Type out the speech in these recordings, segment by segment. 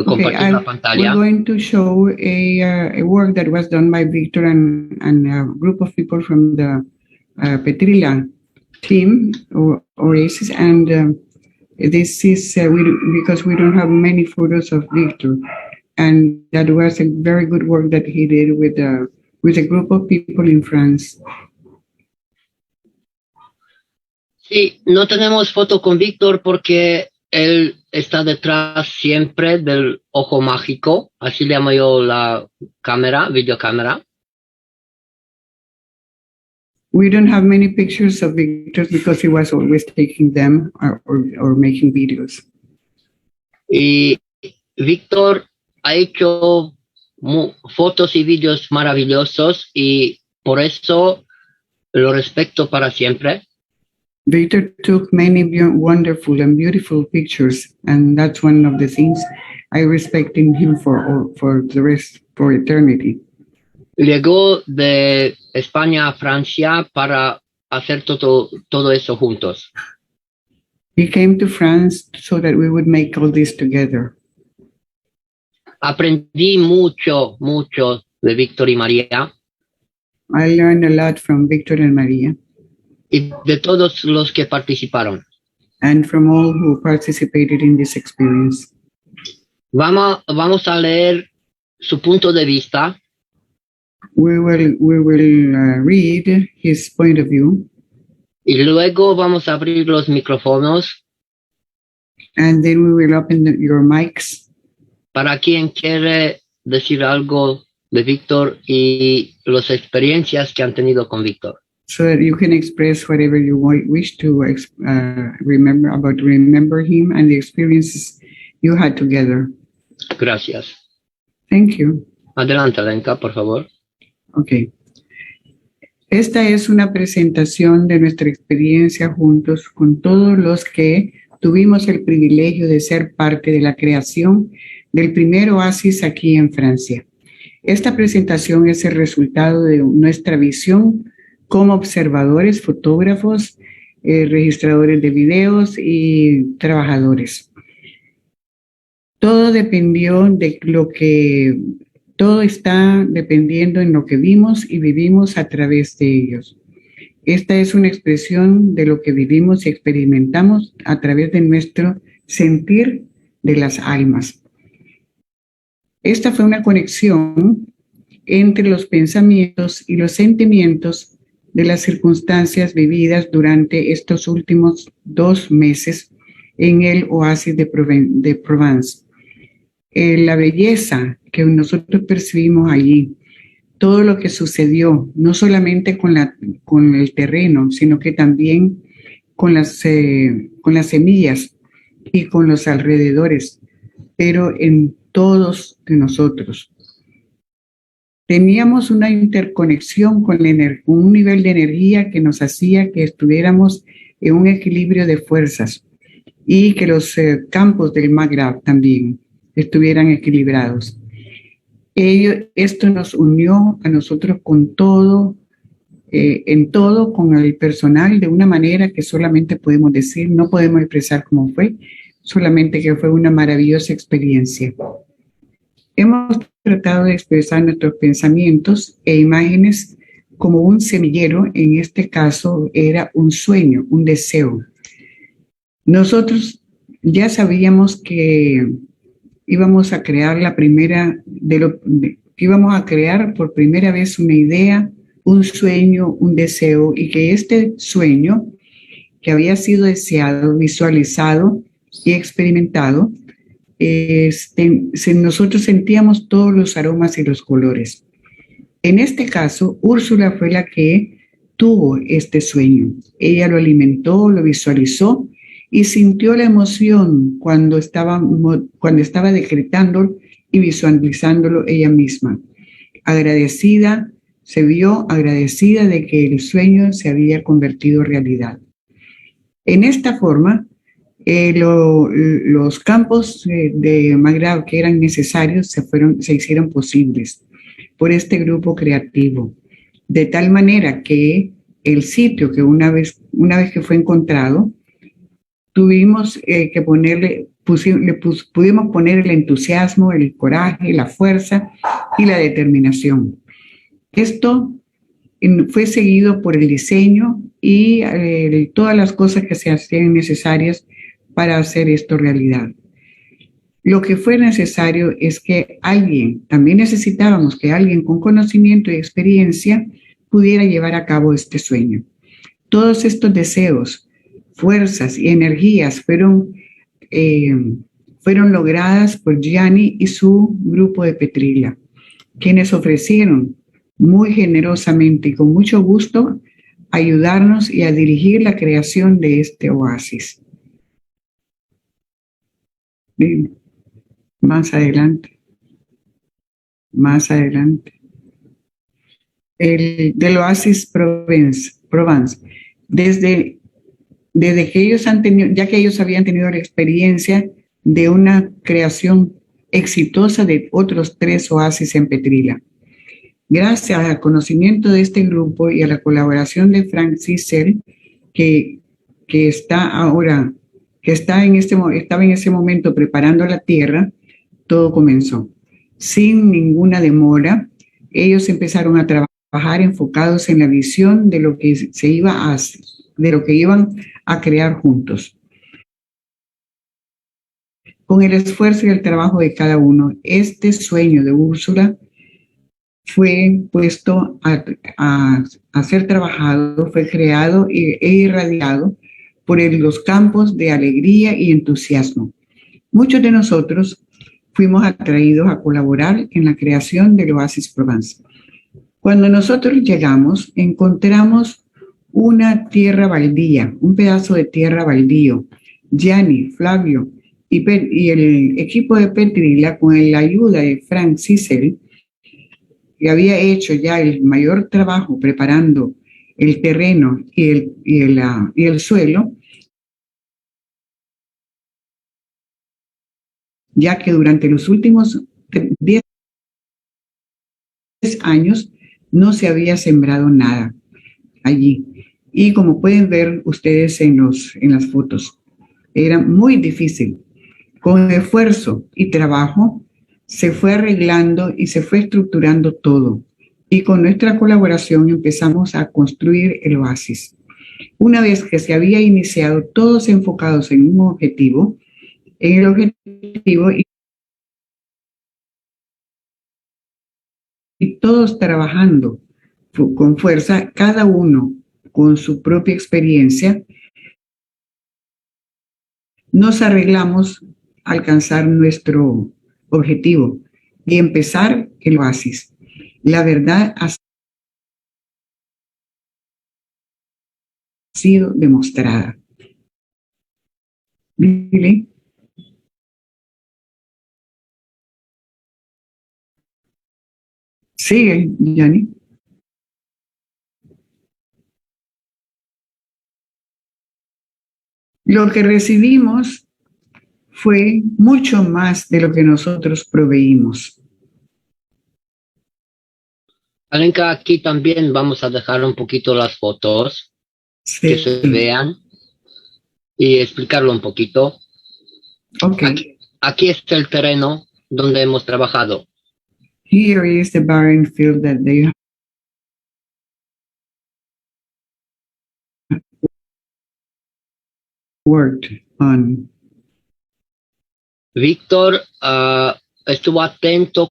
compartir la We're pantalla. going to show a work that was done by Victor and a group of people from the Petrila team or Oasis, and this is because we don't have many photos of Victor, and that was a very good work that he did with a group of people in France. Sí, no tenemos foto con Víctor porque él está detrás siempre del ojo mágico, así le llamo yo la cámara, videocámara. We don't have many pictures of Victor because he was always taking them or making videos. Y Víctor ha hecho fotos y vídeos maravillosos y por eso lo respeto para siempre. Victor took many wonderful and beautiful pictures, and that's one of the things I respect in him for the rest, for eternity. Llegó de España a Francia para hacer todo eso juntos. He came to France so that we would make all this together. Aprendí mucho de Víctor y María. I learned a lot from Victor and Maria. Y de todos los que participaron. And from all who participated in this experience. Vamos a leer su punto de vista. We will read his point of view. Y luego vamos a abrir los micrófonos. And then we will open your mics. Para quien quiere decir algo de Víctor y las experiencias que han tenido con Víctor. So that you can express whatever you wish to remember him and the experiences you had together. Gracias. Thank you. Adelante, Lenka, por favor. Okay. Esta es una presentación de nuestra experiencia juntos con todos los que tuvimos el privilegio de ser parte de la creación del primer oasis aquí en Francia. Esta presentación es el resultado de nuestra visión como observadores, fotógrafos, registradores de videos y trabajadores. Todo está dependiendo en lo que vimos y vivimos a través de ellos. Esta es una expresión de lo que vivimos y experimentamos a través de nuestro sentir de las almas. Esta fue una conexión entre los pensamientos y los sentimientos de las circunstancias vividas durante estos últimos 2 meses en el oasis de Provence. La belleza que nosotros percibimos allí, todo lo que sucedió, no solamente con el terreno, sino que también con las semillas y con los alrededores, pero en todos de nosotros. Teníamos una interconexión con un nivel de energía que nos hacía que estuviéramos en un equilibrio de fuerzas y que los campos del Magreb también estuvieran equilibrados. Esto nos unió a nosotros con todo, con el personal, de una manera que solamente podemos decir, no podemos expresar cómo fue, solamente que fue una maravillosa experiencia. Hemos tratado de expresar nuestros pensamientos e imágenes como un semillero. En este caso era un sueño, un deseo. Nosotros ya sabíamos que íbamos a crear íbamos a crear por primera vez una idea, un sueño, un deseo, y que este sueño que había sido deseado, visualizado y experimentado, nosotros sentíamos todos los aromas y los colores. En este caso, Úrsula fue la que tuvo este sueño. Ella lo alimentó, lo visualizó y sintió la emoción cuando estaba decretándolo y visualizándolo ella misma. Se vio agradecida de que el sueño se había convertido en realidad. En esta forma, los campos de Magreb que eran necesarios se hicieron posibles por este grupo creativo, de tal manera que el sitio que una vez que fue encontrado, tuvimos que ponerle pudimos poner el entusiasmo, el coraje, la fuerza y la determinación. Esto fue seguido por el diseño y todas las cosas que se hacían necesarias para hacer esto realidad. Lo que fue necesario es que alguien, también necesitábamos que alguien con conocimiento y experiencia pudiera llevar a cabo este sueño. Todos estos deseos, fuerzas y energías fueron logradas por Gianni y su grupo de Petrila, quienes ofrecieron muy generosamente y con mucho gusto ayudarnos y a dirigir la creación de este oasis. Bien, más adelante. Del oasis Provence. Desde que ellos han tenido, ya que ellos habían tenido la experiencia de una creación exitosa de otros 3 oasis en Petrila. Gracias al conocimiento de este grupo y a la colaboración de Frank Cicel, que estaba en ese momento preparando la tierra, todo comenzó. Sin ninguna demora, ellos empezaron a trabajar enfocados en la visión de lo que se iba a hacer, de lo que iban a crear juntos. Con el esfuerzo y el trabajo de cada uno, este sueño de Úrsula fue puesto a ser trabajado, fue creado e irradiado por los campos de alegría y entusiasmo. Muchos de nosotros fuimos atraídos a colaborar en la creación del Oasis Provence. Cuando nosotros llegamos, encontramos una tierra baldía, un pedazo de tierra baldío. Gianni, Flavio y el equipo de Petrila, con la ayuda de Frank Cicel, que había hecho ya el mayor trabajo preparando el terreno y el suelo, ya que durante los últimos 10 años no se había sembrado nada allí. Y como pueden ver ustedes en las fotos, era muy difícil. Con esfuerzo y trabajo se fue arreglando y se fue estructurando todo. Y con nuestra colaboración empezamos a construir el oasis. Una vez que se había iniciado, todos enfocados en un objetivo, en el objetivo y todos trabajando con fuerza, cada uno con su propia experiencia, nos arreglamos a alcanzar nuestro objetivo y empezar el oasis. La verdad ha sido demostrada. Dile. Sigue, Gianni. Lo que recibimos fue mucho más de lo que nosotros proveímos. Alenka, aquí también vamos a dejar un poquito las fotos Sí. que se vean y explicarlo un poquito. Okay. Aquí está el terreno donde hemos trabajado. Here is the barren field that they worked on. Víctor estuvo atento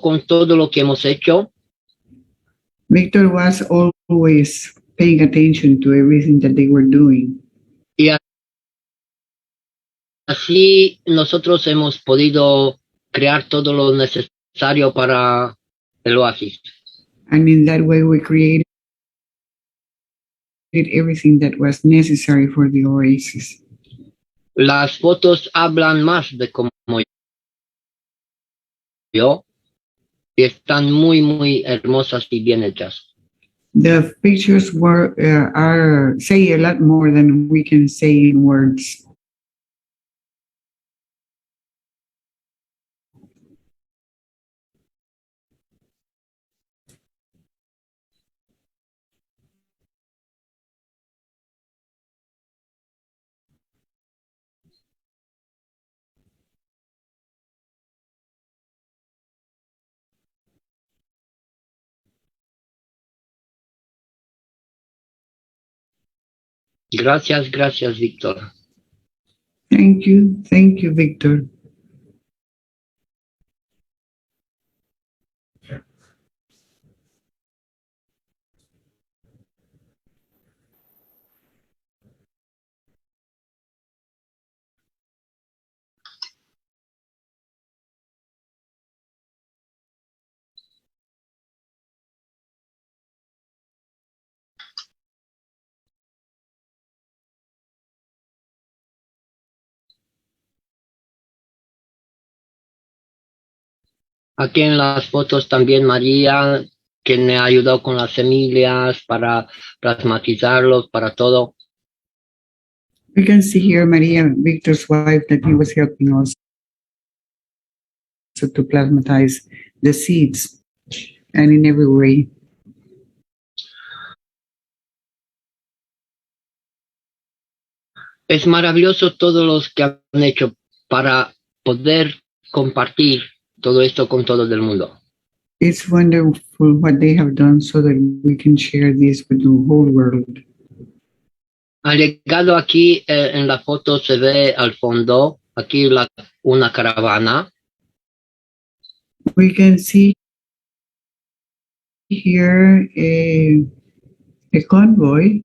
con todo lo que hemos hecho. Victor was always paying attention to everything that they were doing. Y así nosotros hemos podido crear todo lo necesario para el oasis. And in that way we created everything that was necessary for the oasis. Las fotos hablan más de cómo yo y están muy, muy hermosas y bien hechas. The pictures say a lot more than we can say in words. Gracias, gracias, Víctor. Thank you, Victor. Aquí en las fotos también María, que me ha ayudado con las semillas para plasmatizarlos, para todo. We can see here Maria, Victor's wife, that he was helping also to plasmatize the seeds and in every way. Es maravilloso todos los que han hecho para poder compartir todo esto con todo el mundo. It's wonderful what they have done so that we can share this with the whole world. Al llegado aquí en la foto se ve al fondo, aquí una caravana. We can see here a convoy.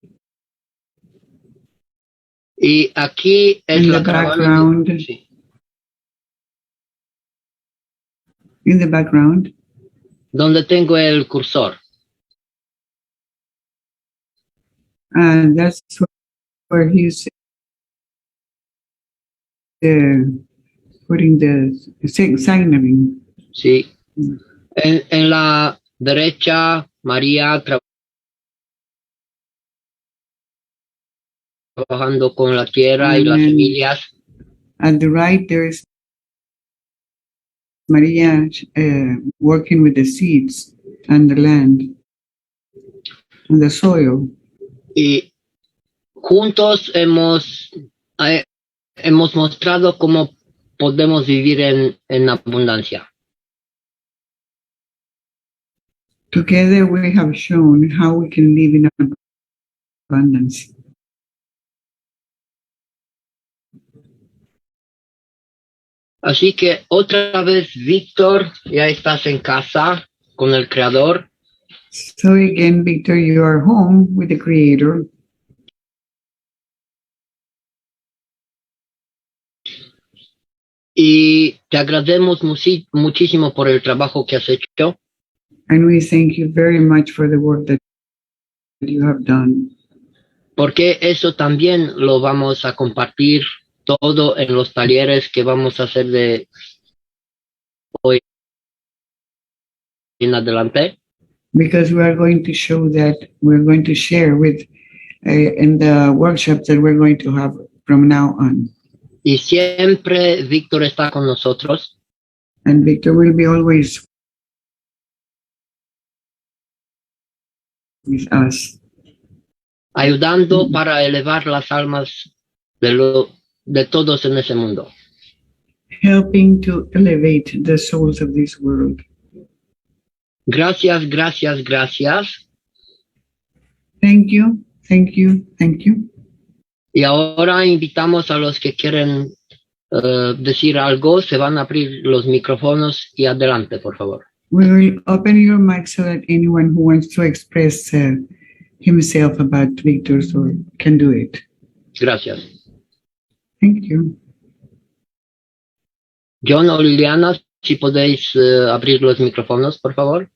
Y aquí es in la the caravana. background. Sí. In the background. Donde tengo el cursor. And that's where he's putting the signaling. Sí. En la derecha, María trabajando con la tierra y las semillas. At the right, there is Maria working with the seeds and the land and the soil. Y juntos hemos mostrado cómo podemos vivir en abundancia. Together we have shown how we can live in abundance. Así que otra vez, Víctor, ya estás en casa con el Creador. So again, Victor, you are home with the Creator. Y te agradecemos muchísimo por el trabajo que has hecho. And we thank you very much for the work that you have done. Porque eso también lo vamos a compartir todo en los talleres que vamos a hacer de hoy en adelante. Because we are going to show that we're going to share with in the workshops that we're going to have from now on. Y siempre Víctor está con nosotros. And Victor will be always with us. Ayudando para elevar las almas de todos en ese mundo. Helping to elevate the souls of this world. Gracias, gracias, gracias. Thank you, thank you, thank you. Y ahora invitamos a los que quieren decir algo, se van a abrir los micrófonos y adelante, por favor. We will open your mic so that anyone who wants to express himself about Victor so can do it. Gracias. Thank you. John o Liliana, si podéis abrir los micrófonos, por favor.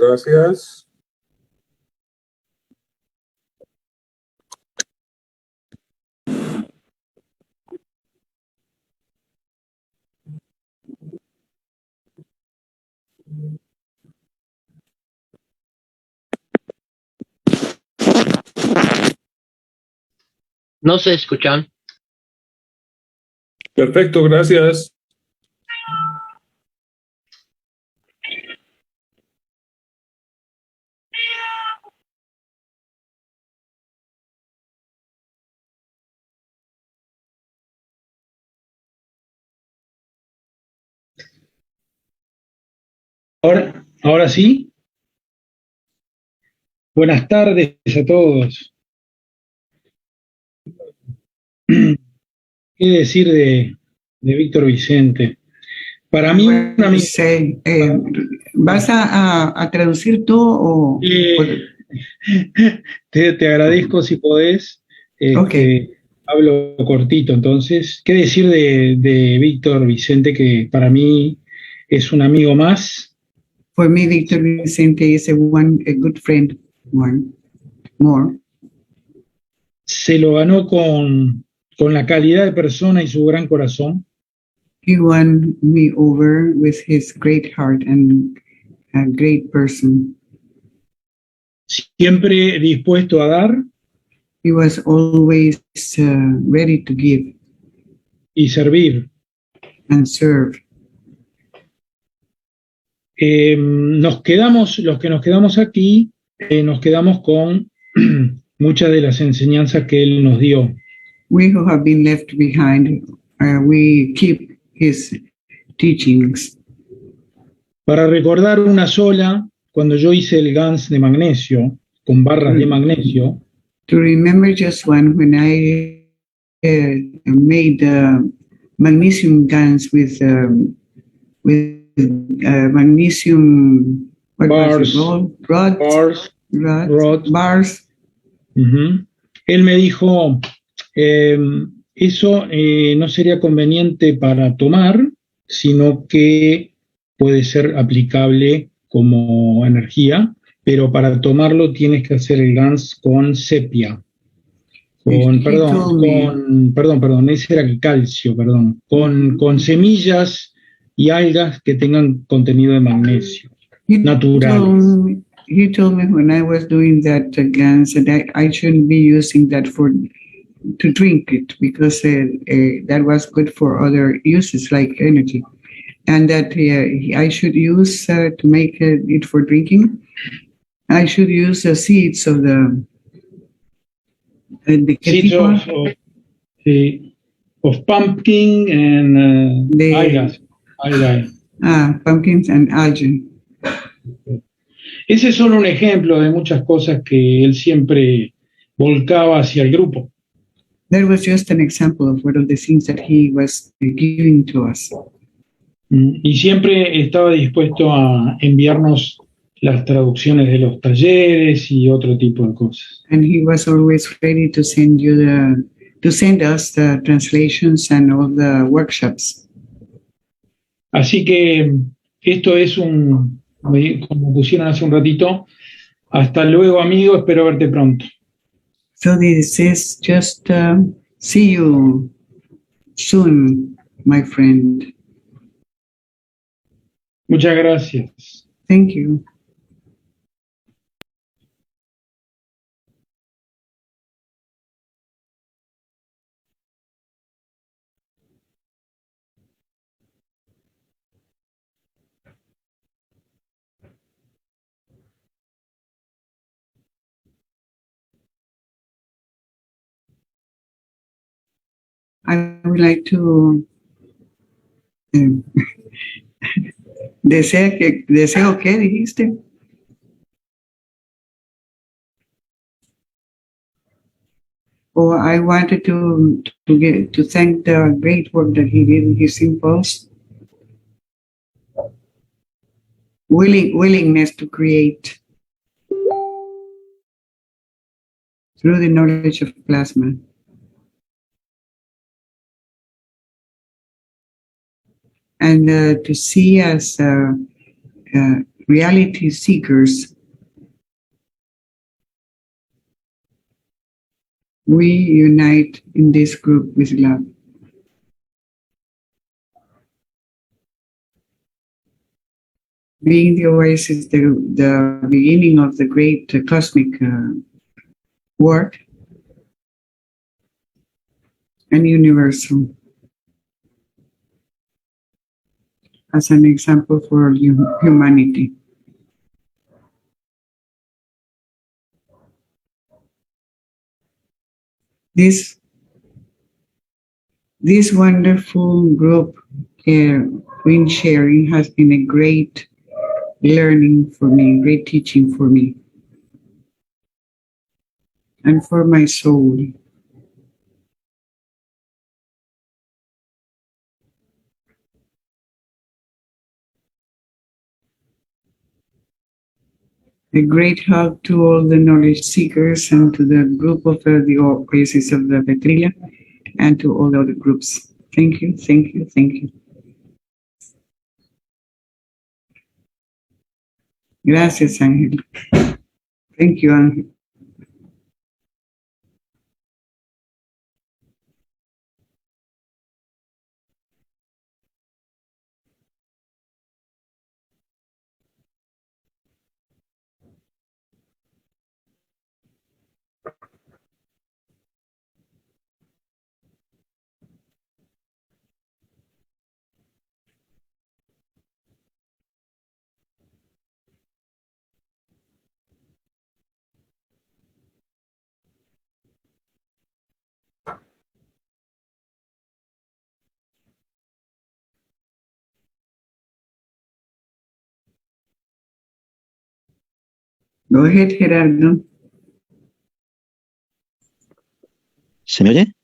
Gracias. No se escuchan. Perfecto, gracias. Ahora sí, buenas tardes a todos. ¿Qué decir de Víctor Vicente? Para mí, un What to amigo. say? ¿Vas a traducir tú o...? Eh, te agradezco si podés. Ok. Hablo cortito, entonces. ¿Qué decir de Víctor Vicente, que para mí es un amigo más? For me, Victor Vicente is a good friend, one more. Se lo ganó con la calidad de persona y su gran corazón. He won me over with his great heart and a great person. Siempre dispuesto a dar He was always ready to give y servir. and serve. Los que nos quedamos aquí, nos quedamos con muchas de las enseñanzas que él nos dio. We who have been left behind, we keep his teachings. Para recordar una sola, cuando yo hice el GANS de magnesio, con barras de magnesio, To remember just one, when I made magnesium guns with magnesium bars, bars. Uh-huh. Él me dijo, eso no sería conveniente para tomar, sino que puede ser aplicable como energía, pero para tomarlo tienes que hacer el GANS con sepia. Perdón, ese era el calcio, perdón, con semillas y algas que tengan contenido de magnesio, naturales. He told me when I was doing that GANS that I shouldn't be using that to drink it because that was good for other uses like energy, and that I should use to make it for drinking. I should use the seeds of the Seeds of pumpkin and algae. Pumpkins and algae. Ese es solo un ejemplo de muchas cosas que él siempre volcaba hacia el grupo. That was just an example of one of the things that he was giving to us. Y siempre estaba dispuesto a enviarnos las traducciones de los talleres y otro tipo de cosas. And he was always ready to send us the translations and all the workshops. Así que esto es como pusieron hace un ratito, hasta luego amigo, espero verte pronto. So this is just see you soon, my friend. Muchas gracias. Thank you. I would like to deseo qué dijiste? Oh, I wanted to thank the great work that he did in his impulse, willingness to create through the knowledge of plasma. And to see as reality seekers, we unite in this group with love. Being the oasis, the beginning of the great cosmic work, and universal as an example for humanity. This wonderful group, Queen Sharing, has been a great learning for me, great teaching for me, and for my soul. A great hug to all the knowledge seekers and to the group of the Oasis of the Petrilla and to all the other groups. Thank you, thank you, thank you. Gracias, Ángel. Thank you, Ángel. Go ahead, Gerardo. ¿Se me oye?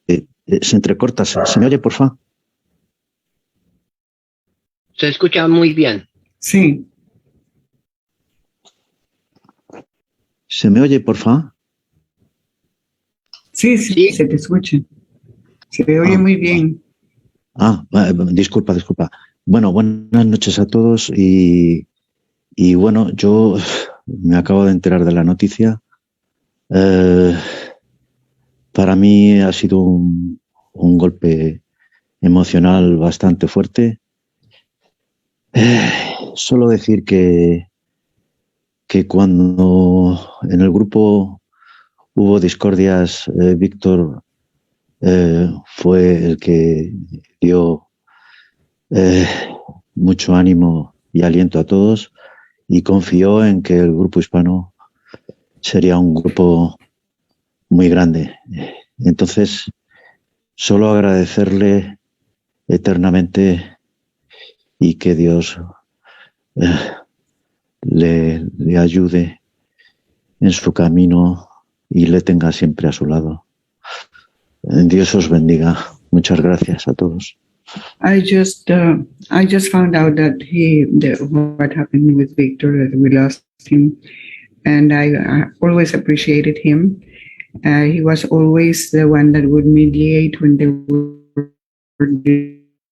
Se entrecorta. ¿Se me oye, por favor? Se escucha muy bien. Sí. ¿Se me oye, por favor? Sí, se te escucha. Se te oye muy bien. Disculpa. Bueno, buenas noches a todos y bueno, yo me acabo de enterar de la noticia. Para mí ha sido un golpe emocional bastante fuerte. Solo decir que cuando en el grupo hubo discordias, Víctor fue el que dio mucho ánimo y aliento a todos y confió en que el grupo hispano sería un grupo muy grande. Entonces, solo agradecerle eternamente y que Dios le ayude en su camino y le tenga siempre a su lado. Dios os bendiga. Muchas gracias a todos. I just found out that what happened with Victor, that we lost him, and I always appreciated him. He was always the one that would mediate when there were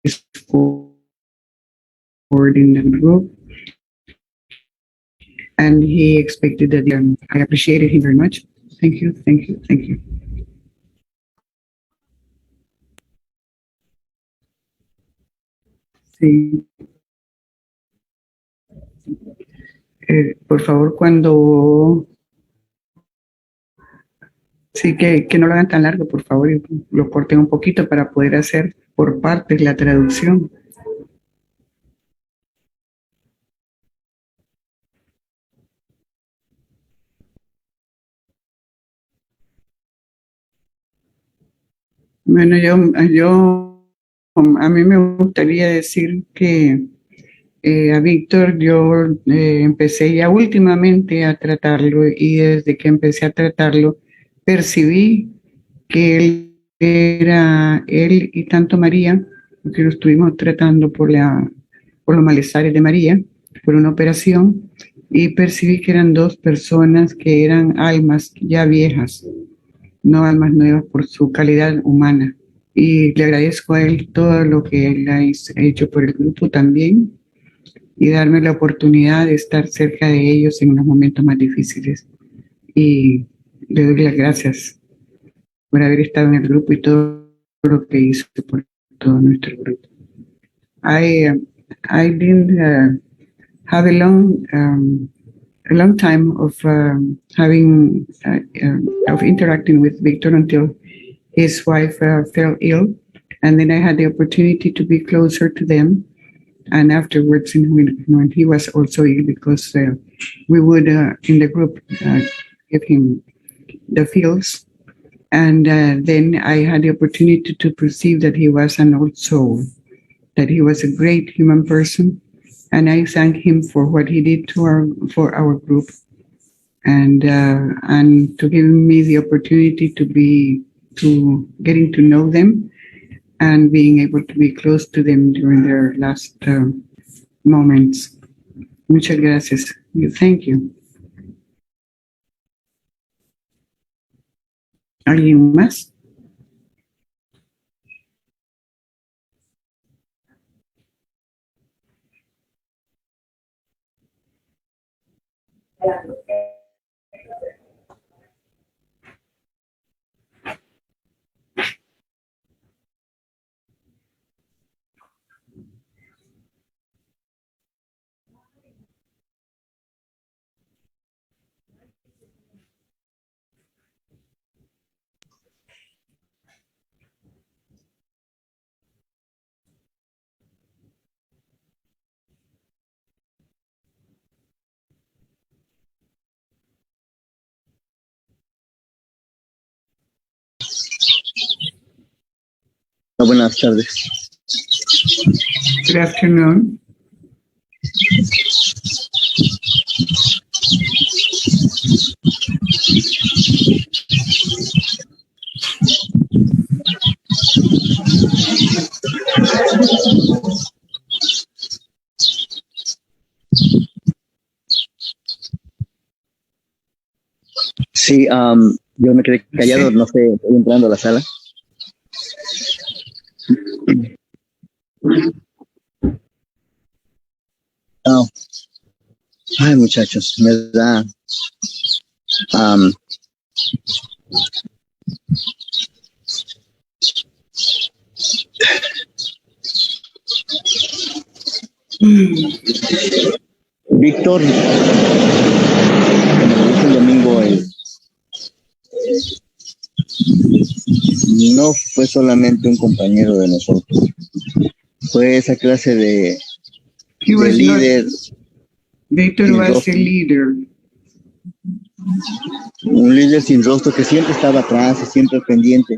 discord in the group, and he expected that. I appreciated him very much. Thank you. Sí. Por favor, cuando... Sí, que no lo hagan tan largo, por favor, y lo corten un poquito para poder hacer por partes la traducción. Bueno, a mí me gustaría decir que a Víctor yo empecé ya últimamente a tratarlo y desde que empecé a tratarlo percibí que él y tanto María, porque lo estuvimos tratando por los malestares de María, por una operación, y percibí que eran dos personas que eran almas ya viejas, no almas nuevas por su calidad humana. Y le agradezco a él todo lo que él ha hecho por el grupo también y darme la oportunidad de estar cerca de ellos en los momentos más difíciles. Y le doy las gracias por haber estado en el grupo y todo lo que hizo por todo nuestro grupo. I didn't have a long a long time of of interacting with Victor until his wife fell ill, and then I had the opportunity to be closer to them. And afterwards, when he was also ill, because we would in the group give him the fields, and then I had the opportunity to perceive that he was an old soul, that he was a great human person, and I thank him for what he did for our group, and to give me the opportunity to getting to know them and being able to be close to them during their last moments. Muchas gracias. Thank you. ¿Alguien más? Buenas tardes. Good afternoon. Sí, yo me quedé callado, no sé, estoy entrando a la sala. Oh. Ay, muchachos, me da... Víctor, como lo dijo el domingo, no fue solamente un compañero de nosotros, fue esa clase de líder. Victor was a leader. Un líder sin rostro que siempre estaba atrás y siempre pendiente.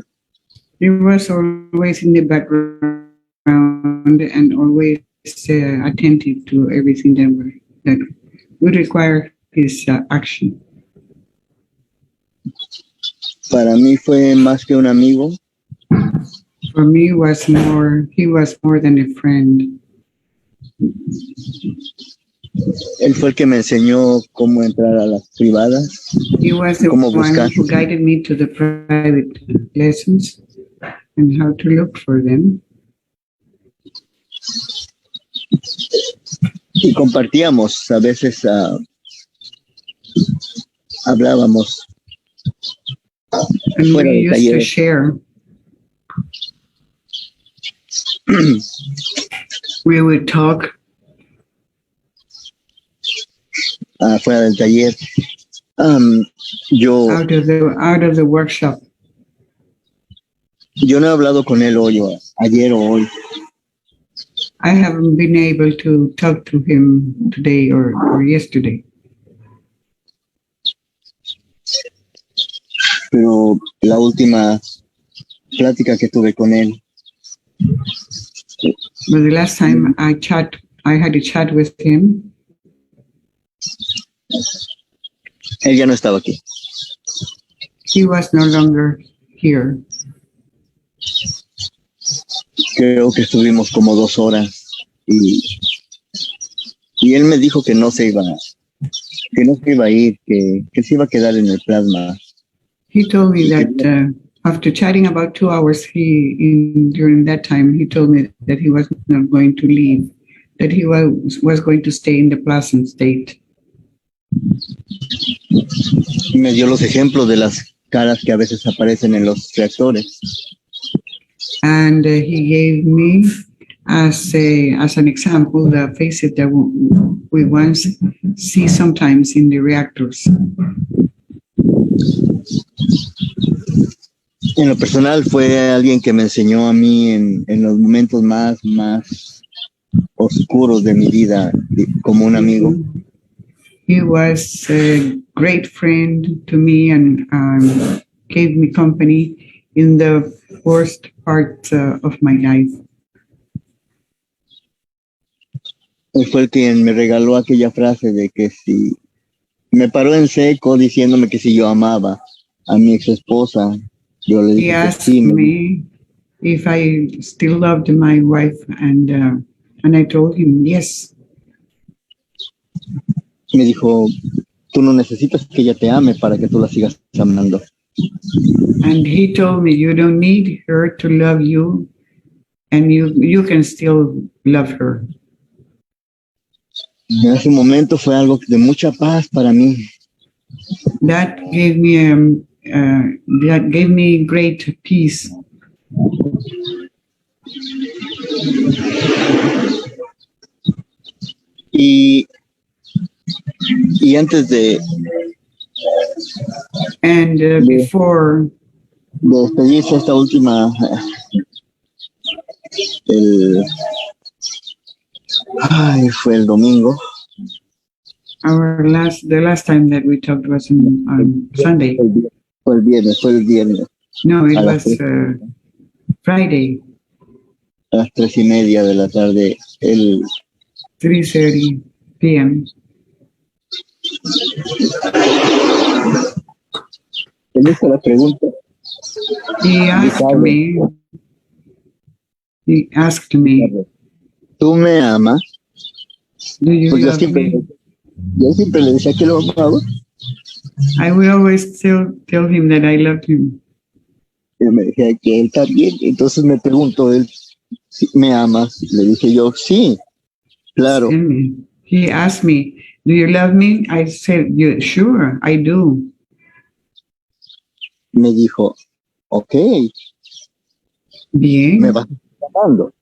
He was always in the background and always attentive to everything that would require his action. Para mí fue más que un amigo. For me, he was more than a friend. Él fue el que me enseñó cómo entrar a las privadas. He was the one who guided me to the private lessons and how to look for them. Y compartíamos, a veces hablábamos. And we used to share. We would talk. Fuera del taller. Yo out of the workshop. Yo no he hablado con él hoy, ayer o hoy. I haven't been able to talk to him today or yesterday. Pero la última plática que tuve con él. But the last time I had a chat with him. Él ya no estaba aquí. He was no longer here. Creo que estuvimos como 2 horas y él me dijo que no se iba a ir, que se iba a quedar en el plasma. He told me that after chatting about 2 hours, during that time, he told me that he was not going to leave, that he was going to stay in the plasma state. Y me dio los ejemplos de las caras que a veces aparecen en los reactores. And he gave me as an example, the faces that we once see sometimes in the reactors. En lo personal fue alguien que me enseñó a mí en los momentos más oscuros de mi vida como un amigo. He was a great friend to me and gave me company in the worst part of my life. Él fue el quien me regaló aquella frase de que si me paró en seco diciéndome que si yo amaba a mi ex esposa, yo le He dije que asked sí. me if I still loved my wife, and I told him yes. Me dijo, tú no necesitas que ella te ame para que tú la sigas amando. And he told me, you don't need her to love you, and you can still love her. En ese momento fue algo de mucha paz para mí. That gave me great peace. Y antes de before despedirse esta última fue el domingo. The last time that we talked was on Sunday. Fue el viernes. No, it was Friday. A las 3:30 de la tarde. 3:30 p.m. Él hizo la pregunta. He asked me, ¿tú me amas? Do you Pues love me? yo siempre le decía que lo amaba. I will always tell him that I loved him. Y me decía que él también. Entonces me preguntó él, ¿me amas? Le dije yo, sí, claro. He asked me, do you love me? I said, sure, I do. Me dijo, ok. Bien. ¿Me vas amando?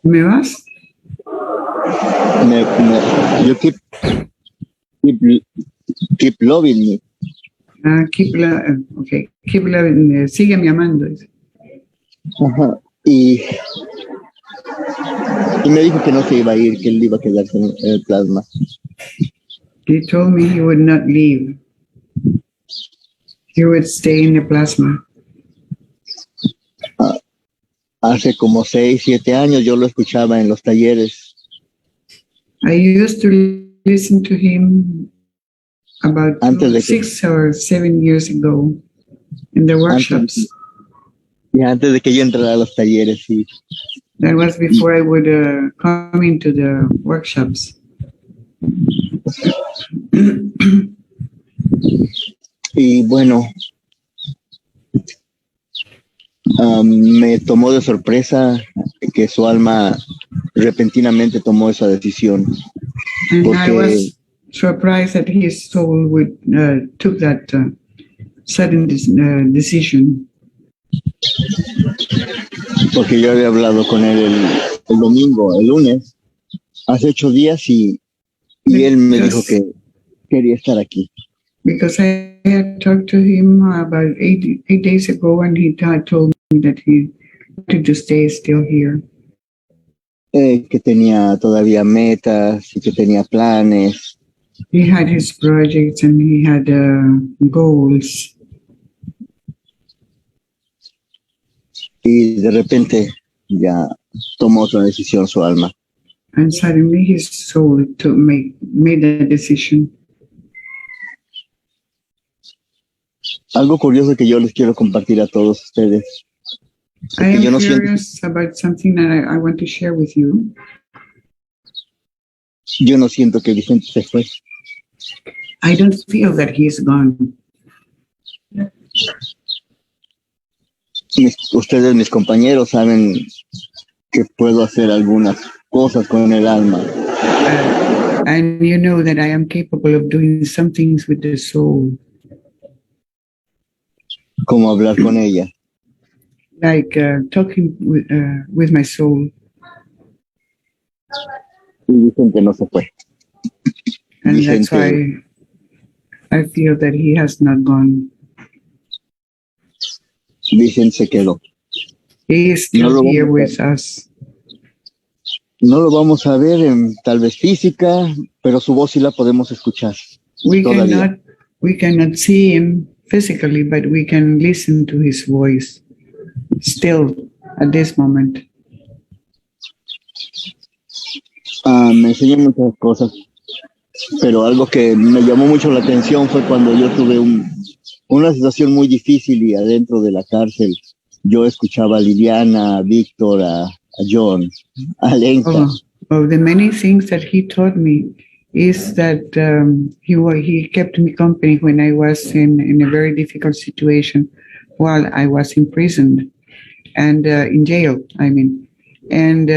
¿Me vas? You keep loving me. Keep loving me. Sígueme amando. Ajá. Y me dijo que no se iba a ir, que él iba a quedarse en el plasma. He told me he would not leave. He would stay in the plasma. Hace como 6, 7 años yo lo escuchaba en los talleres. I used to listen to him about 6 or 7 years ago in the workshops. Antes de que yo entrara a los talleres, sí. That was before I would come into the workshops. Y bueno, me tomó de sorpresa que su alma repentinamente tomó esa decisión. And I was surprised that his soul took that sudden decision. Porque yo había hablado con él el lunes, hace 8 días, y él me dijo que quería estar aquí. Because I had talked to him about 8 days ago, and he told me that he wanted to stay still here. Que tenía todavía metas y que tenía planes. He had his projects and he had goals. Y de repente ya tomó otra decisión su alma. And suddenly his soul made that decision. Algo curioso que yo les quiero compartir a todos ustedes. I am curious about something that I want to share with you. Yo no siento que Vicente se fue. I don't feel that he is gone. Ustedes, mis compañeros, saben que puedo hacer algunas cosas con el alma. And you know that I am capable of doing some things with the soul. Como hablar con ella. Like talking with my soul. Y dicen que no se fue. And Dicen that's why I feel that he has not gone. Dicen se quedó. He is No still lo here vamos with us. No lo vamos a ver en tal vez física, pero su voz sí la podemos escuchar. Todavía. We cannot see him physically, but we can listen to his voice still at this moment. Me enseñó muchas cosas, pero algo que me llamó mucho la atención fue cuando yo tuve una situación muy difícil y adentro de la cárcel yo escuchaba a Liliana, a Víctor, a John, a Lenka. Of the many things that he taught me is that he kept me company when I was in a very difficult situation while I was imprisoned and in jail, I mean. And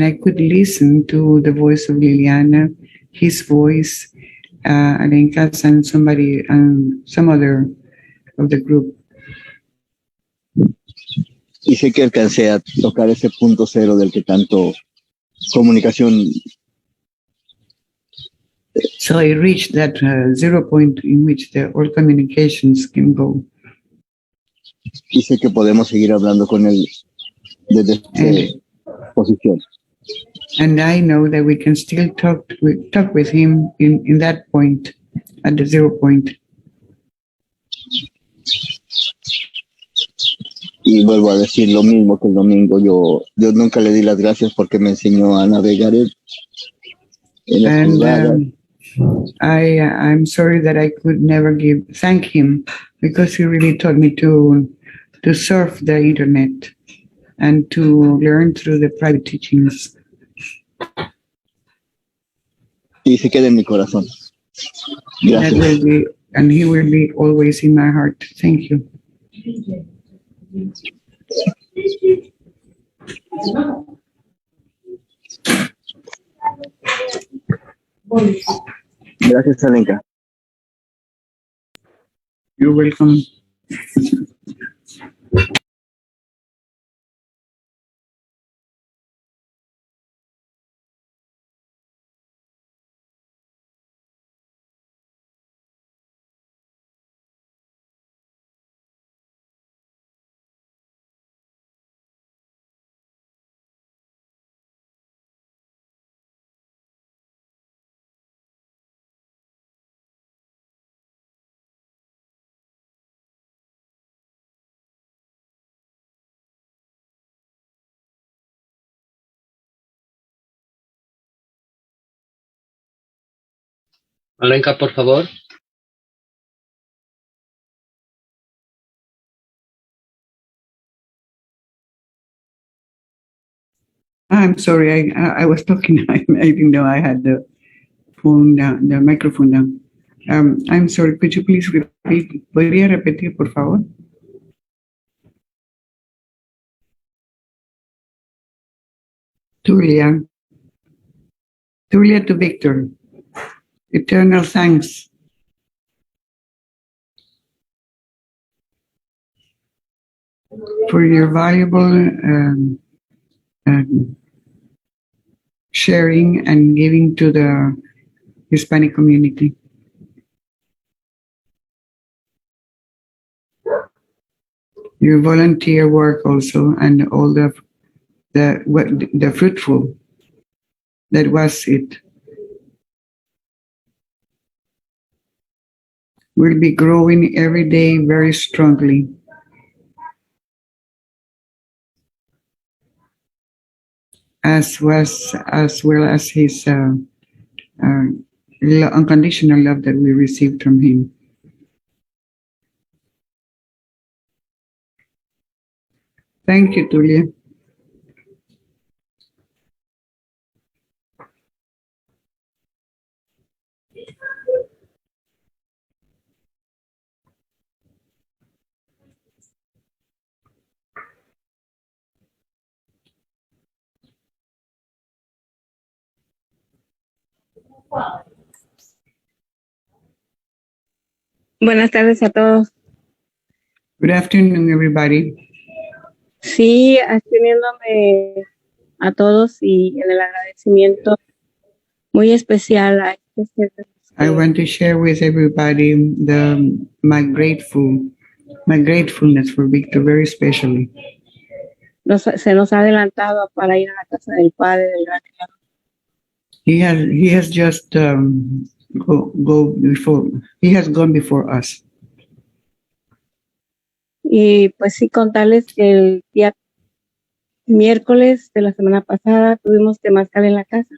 I could listen to the voice of Liliana, his voice, Alenka's, and some other of the group. Y sé que alcancé a tocar ese punto cero del que tanto comunicación. So I reached that 0 point in which all communications can go. Y sé que podemos seguir hablando con él desde esa posición. And I know that we can still talk with him in that point, at the 0 point. Y vuelvo a decir lo mismo que el domingo. Yo nunca le di las gracias porque me enseñó a navegar en las jugadas. I'm sorry that I could never thank him because he really taught me to surf the internet and to learn through the private teachings. Y se queda en mi corazón. Gracias. And he will be always in my heart. Thank you. Gracias, Alenka. You're welcome. Alenka, por favor. I'm sorry, I was talking. I didn't know I had the phone down, the microphone down. I'm sorry, could you please repeat? ¿Podría repetir, por favor? Tulia to Victor. Eternal thanks. For your valuable sharing and giving to the Hispanic community. Your volunteer work also, and all the fruitful that was it. Will be growing every day very strongly. As well as his unconditional love that we received from him. Thank you, Tulia. Buenas tardes a todos. Good afternoon, everybody. Sí, uniéndome a todos y en el agradecimiento muy especial a este ser de luz I want to share with everybody my gratefulness for Victor very especially. se nos ha adelantado para ir a la casa del Padre del Gran Creador. He has just he has gone before us. Y pues sí, contarles que el día miércoles de la semana pasada tuvimos temazcal en la casa.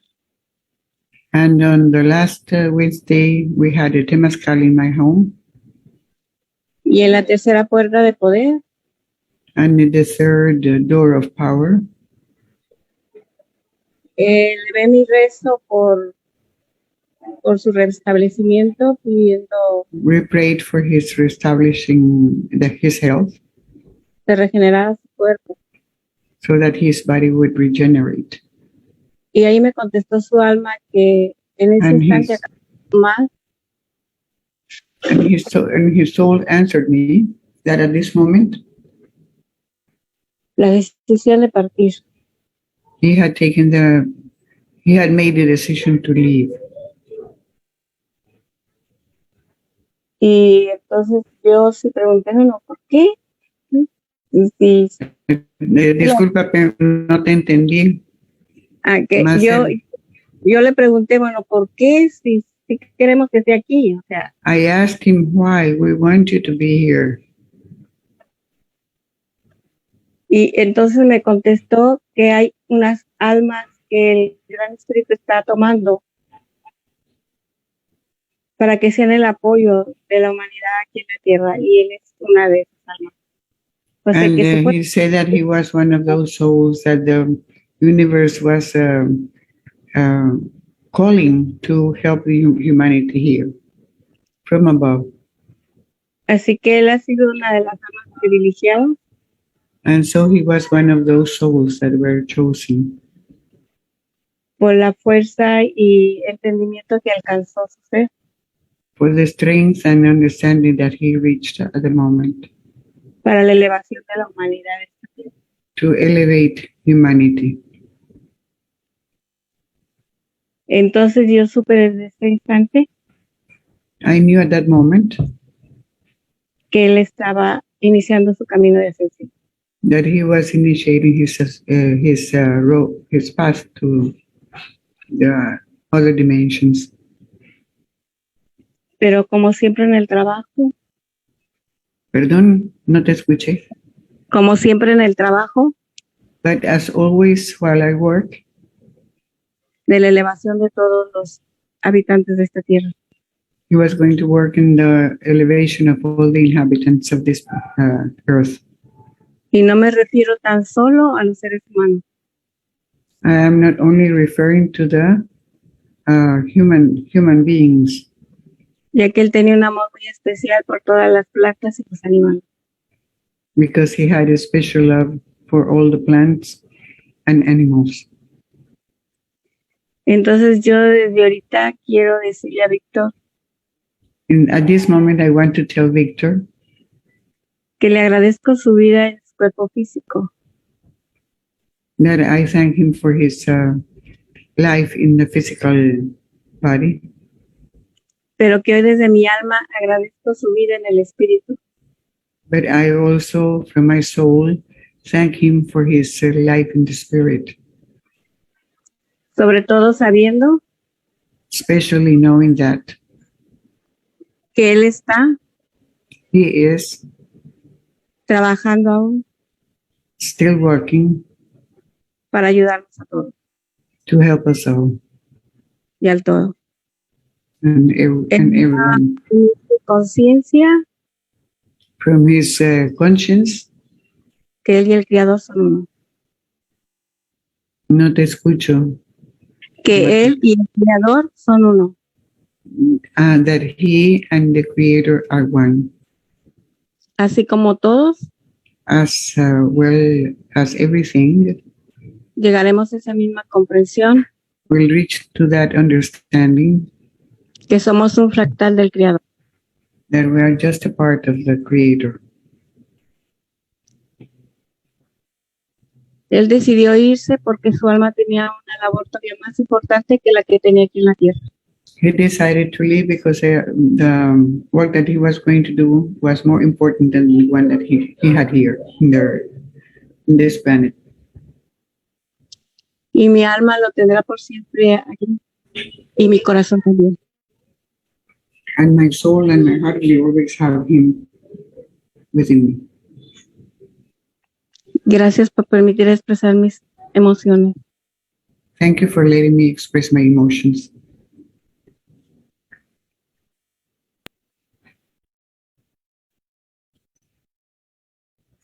And on the last Wednesday, we had a temazcal in my home. Y en la tercera puerta de poder, And in the third door of power, levé mi rezo por su restablecimiento, pidiendo we prayed for his reestablishing his health se regenerara su cuerpo. so that his body would regenerate. Y ahí me contestó su alma que en ese And instante his, más and his soul answered me that at this moment la decisión de partir. he had made the decision to leave. Y entonces yo sí pregunté, bueno, ¿por qué? Y sí, Disculpa, pero no te entendí. que Más yo le pregunté, bueno, ¿por qué si queremos que esté aquí? O sea, I asked him why we want you to be here. y entonces me contestó que hay unas almas que el Gran Espíritu está tomando para que sean el apoyo de la humanidad aquí en la Tierra, y él es una de esas almas. O sea, And que he said that he was one of those souls that the universe was calling to help the humanity here from above. así que él ha sido una de las almas privilegiadas And so he was one of those souls that were chosen por la fuerza y entendimiento que alcanzó su ser. for the strength and understanding that he reached at the moment Para la elevación de la humanidad de esta tierra. to elevate humanity. Entonces yo supe desde ese instante I knew at that moment que él estaba iniciando su camino de ascensión. that he was initiating his path to the other dimensions. Pero como siempre en el trabajo, Perdón, no te escuché. como siempre en el trabajo But as always, while I work, de la elevación de todos los habitantes de esta tierra. he was going to work in the elevation of all the inhabitants of this earth. Y no me refiero tan solo a los seres humanos, I am not only referring to the human beings, ya que él tenía un amor muy especial por todas las plantas y los animales. because he had a special love for all the plants and animals. Entonces yo desde ahorita quiero decirle a Víctor And at this moment, I want to tell Victor que le agradezco su vida en su cuerpo físico, that I thank him for his life in the physical body, pero que hoy desde mi alma agradezco su vida en el espíritu, but I also, from my soul, thank him for his life in the spirit, sobre todo sabiendo especially knowing that que él está he is trabajando aún still working para ayudarnos a todos to help us all y al todo. and everyone. Mi conciencia From his conscience, que él y el Creador son uno, no te escucho, que él y el Creador son uno, that he and the Creator are one, así como todos as well as everything llegaremos a esa misma comprensión will reach to that understanding que somos un fractal del Creador. that we are just a part of the Creator. Él decidió irse porque su alma tenía una labor todavía más importante que la que tenía aquí en la tierra. He decided to leave because the work that he was going to do was more important than the one that he had here in this planet. Y mi alma lo tendrá por siempre aquí. Y mi corazón también. And my soul and my heart will always have him within me. Gracias por permitir expresar mis emociones. Thank you for letting me express my emotions.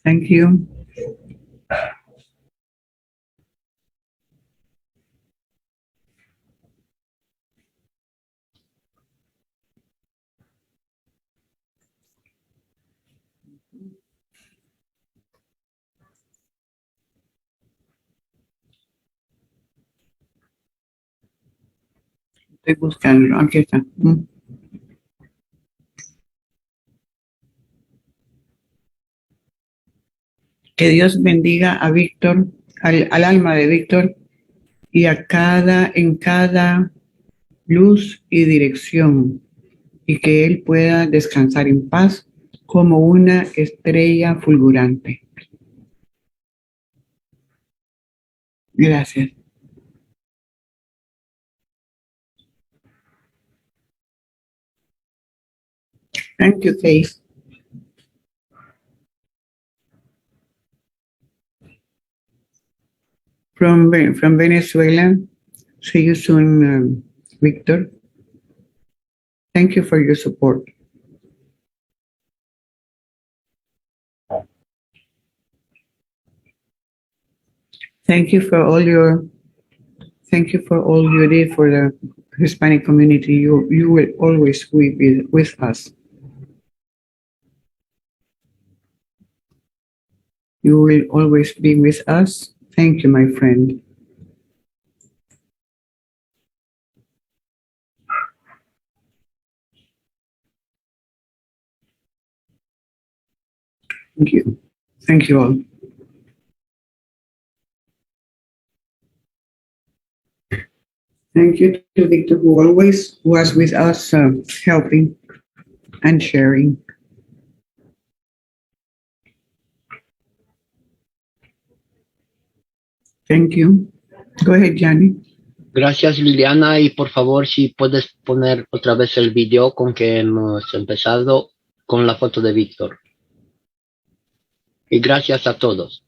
Thank you. Estoy buscando. Aquí está. Que Dios bendiga a Víctor, al alma de Víctor y en cada luz y dirección, y que él pueda descansar en paz como una estrella fulgurante. Gracias. Thank you, Faith. From Venezuela. See you soon, Victor. Thank you for your support. Thank you for all you did for the Hispanic community. You will always be with us. You will always be with us. Thank you, my friend. Thank you. Thank you all. Thank you to Victor, who always was with us, helping and sharing. Thank you. Go ahead, Gianni. Gracias, Liliana, y por favor, si puedes poner otra vez el video con que hemos empezado con la foto de Víctor. Y gracias a todos.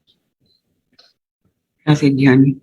Gracias, Gianni.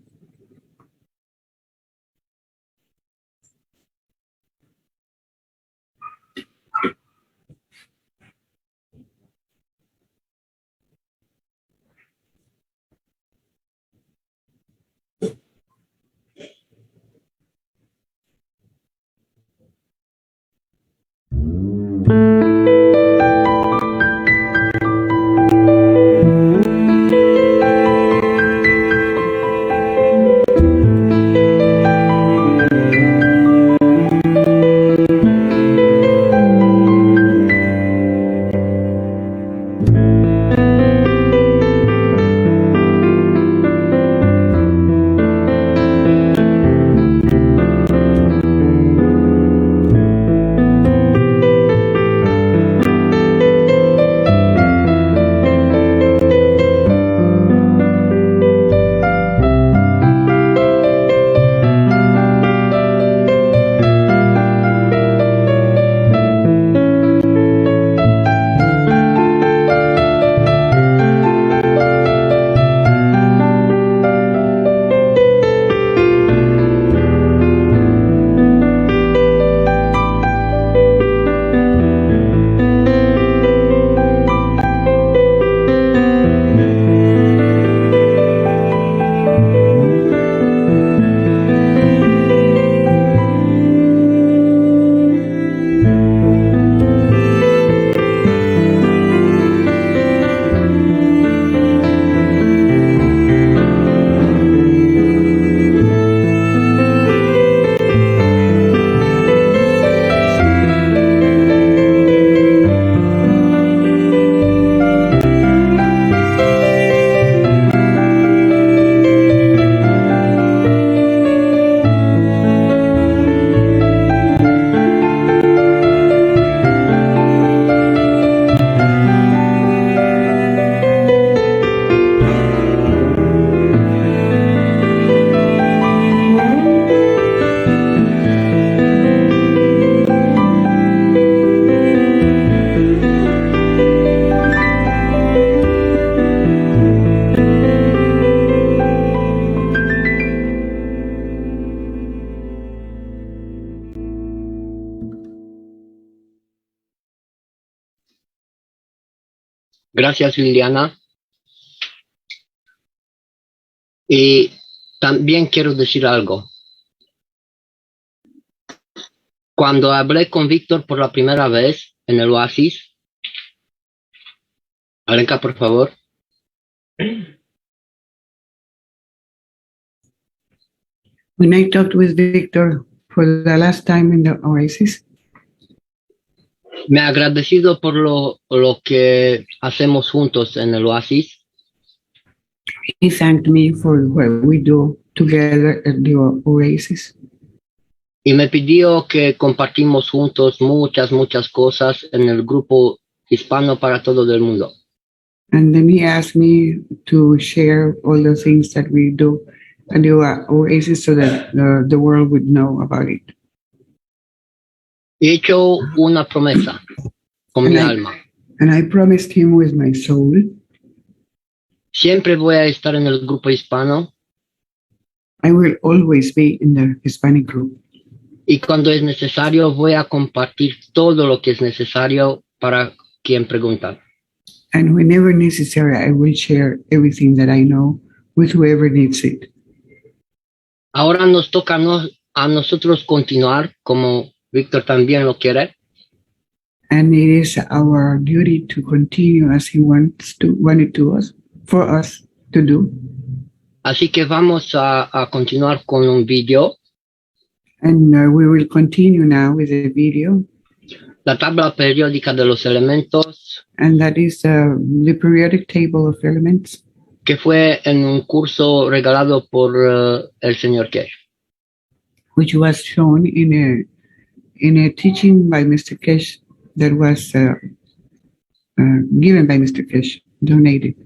Gracias, Liliana. Y también quiero decir algo. Cuando hablé con Víctor por la primera vez en el Oasis, Alenka, por favor. When I talked with Victor for the last time in the Oasis, Me ha agradecido por lo que hacemos juntos en el Oasis. he thanked me for what we do together at the Oasis. Y me pidió que compartimos juntos muchas cosas en el grupo hispano para todo el mundo. And then he asked me to share all the things that we do at the Oasis so that the world would know about it. He hecho una promesa con mi alma. And I promised him with my soul, siempre voy a estar en el grupo hispano. I will always be in the Hispanic group. Y cuando es necesario, voy a compartir todo lo que es necesario para quien pregunta. And whenever necessary, I will share everything that I know with whoever needs it. Ahora nos toca a nosotros continuar, como Víctor también lo quiere. And it is our duty to continue as he wanted to us, for us to do. Así que vamos a continuar con un video. And we will continue now with the video. La tabla periódica de los elementos. And that is the periodic table of elements. Que fue en un curso regalado por el señor Cash. Which was shown in a teaching by Mr. Cash that was given by Mr. Cash, donated.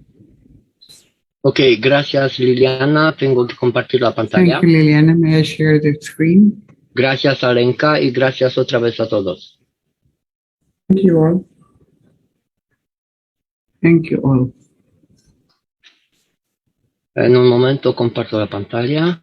Ok, gracias Liliana. Tengo que compartir la pantalla. Thank you, Liliana. May I share the screen? Gracias Alenka y gracias otra vez a todos. Thank you all. Thank you all. En un momento comparto la pantalla.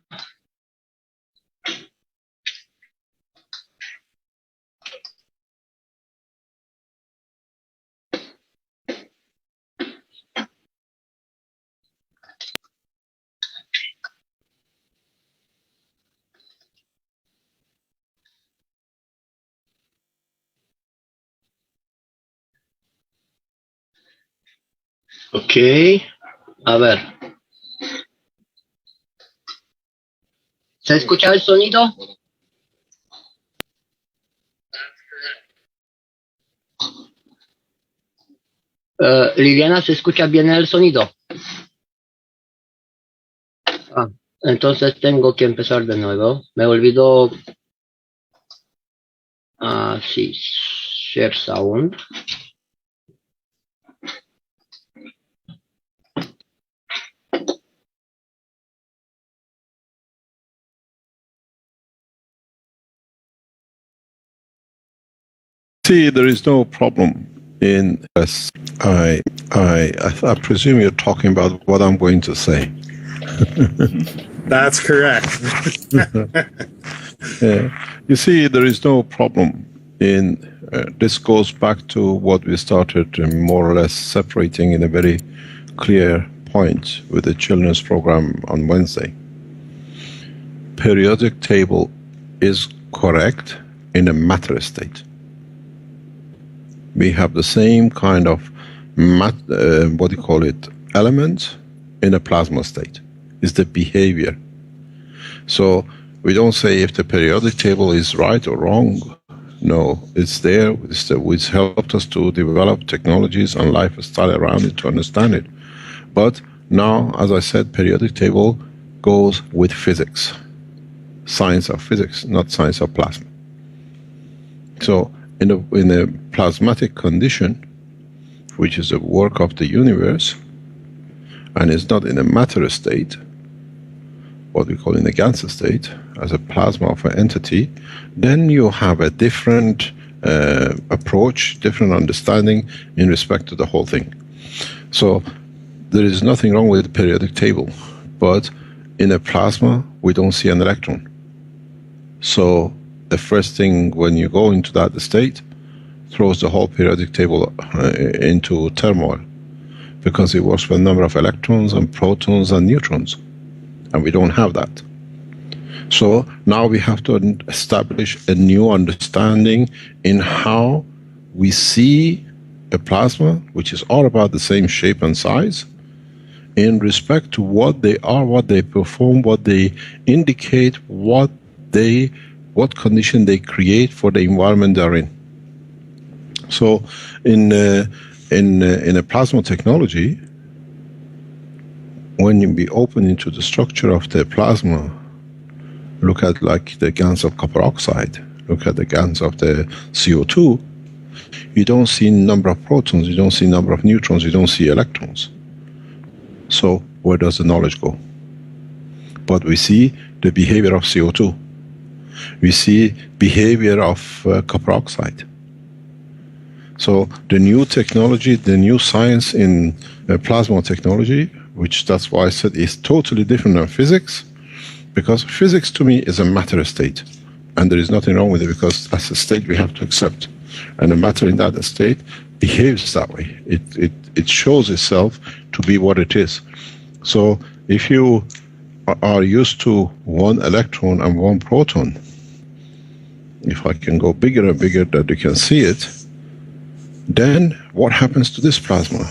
Ok, a ver. ¿Se escucha el sonido? Liliana, ¿se escucha bien el sonido? Entonces tengo que empezar de nuevo. Me olvidó. Sí, share sound. See, there is no problem in this. I presume you're talking about what I'm going to say. That's correct. You see, there is no problem in this goes back to what we started more or less separating in a very clear point with the children's program on Wednesday. Periodic table is correct in a matter state. We have the same kind of element in a plasma state. It's the behavior. So we don't say if the periodic table is right or wrong. No, it's there. It's helped us to develop technologies and lifestyle around it to understand it. But now, as I said, periodic table goes with physics. Science of physics, not science of plasma. So in a plasmatic condition, which is a work of the universe, and is not in a matter state, what we call in a Ganser state, as a plasma of an entity, then you have a different approach, different understanding in respect to the whole thing. So there is nothing wrong with the periodic table, but in a plasma, we don't see an electron. So the first thing when you go into that state throws the whole periodic table into turmoil. because it works with a number of electrons and protons and neutrons, and we don't have that. So now we have to establish a new understanding in how we see a plasma, which is all about the same shape and size, in respect to what they are, what they perform, what they indicate, what condition they create for the environment they're in. So in a plasma technology, when we open into the structure of the plasma, look at like the GaNs of copper oxide, look at the GaNs of the CO2, you don't see number of protons, you don't see number of neutrons, you don't see electrons. So where does the knowledge go? But we see the behavior of CO2. We see behavior of copper oxide. So the new technology, the new science in plasma technology, which that's why I said is totally different than physics, because physics to me is a matter state, and there is nothing wrong with it, because that's a state we have to accept, and the matter in that state behaves that way. It shows itself to be what it is. So if you are used to one electron and one proton, if I can go bigger and bigger that you can see it, then what happens to this plasma,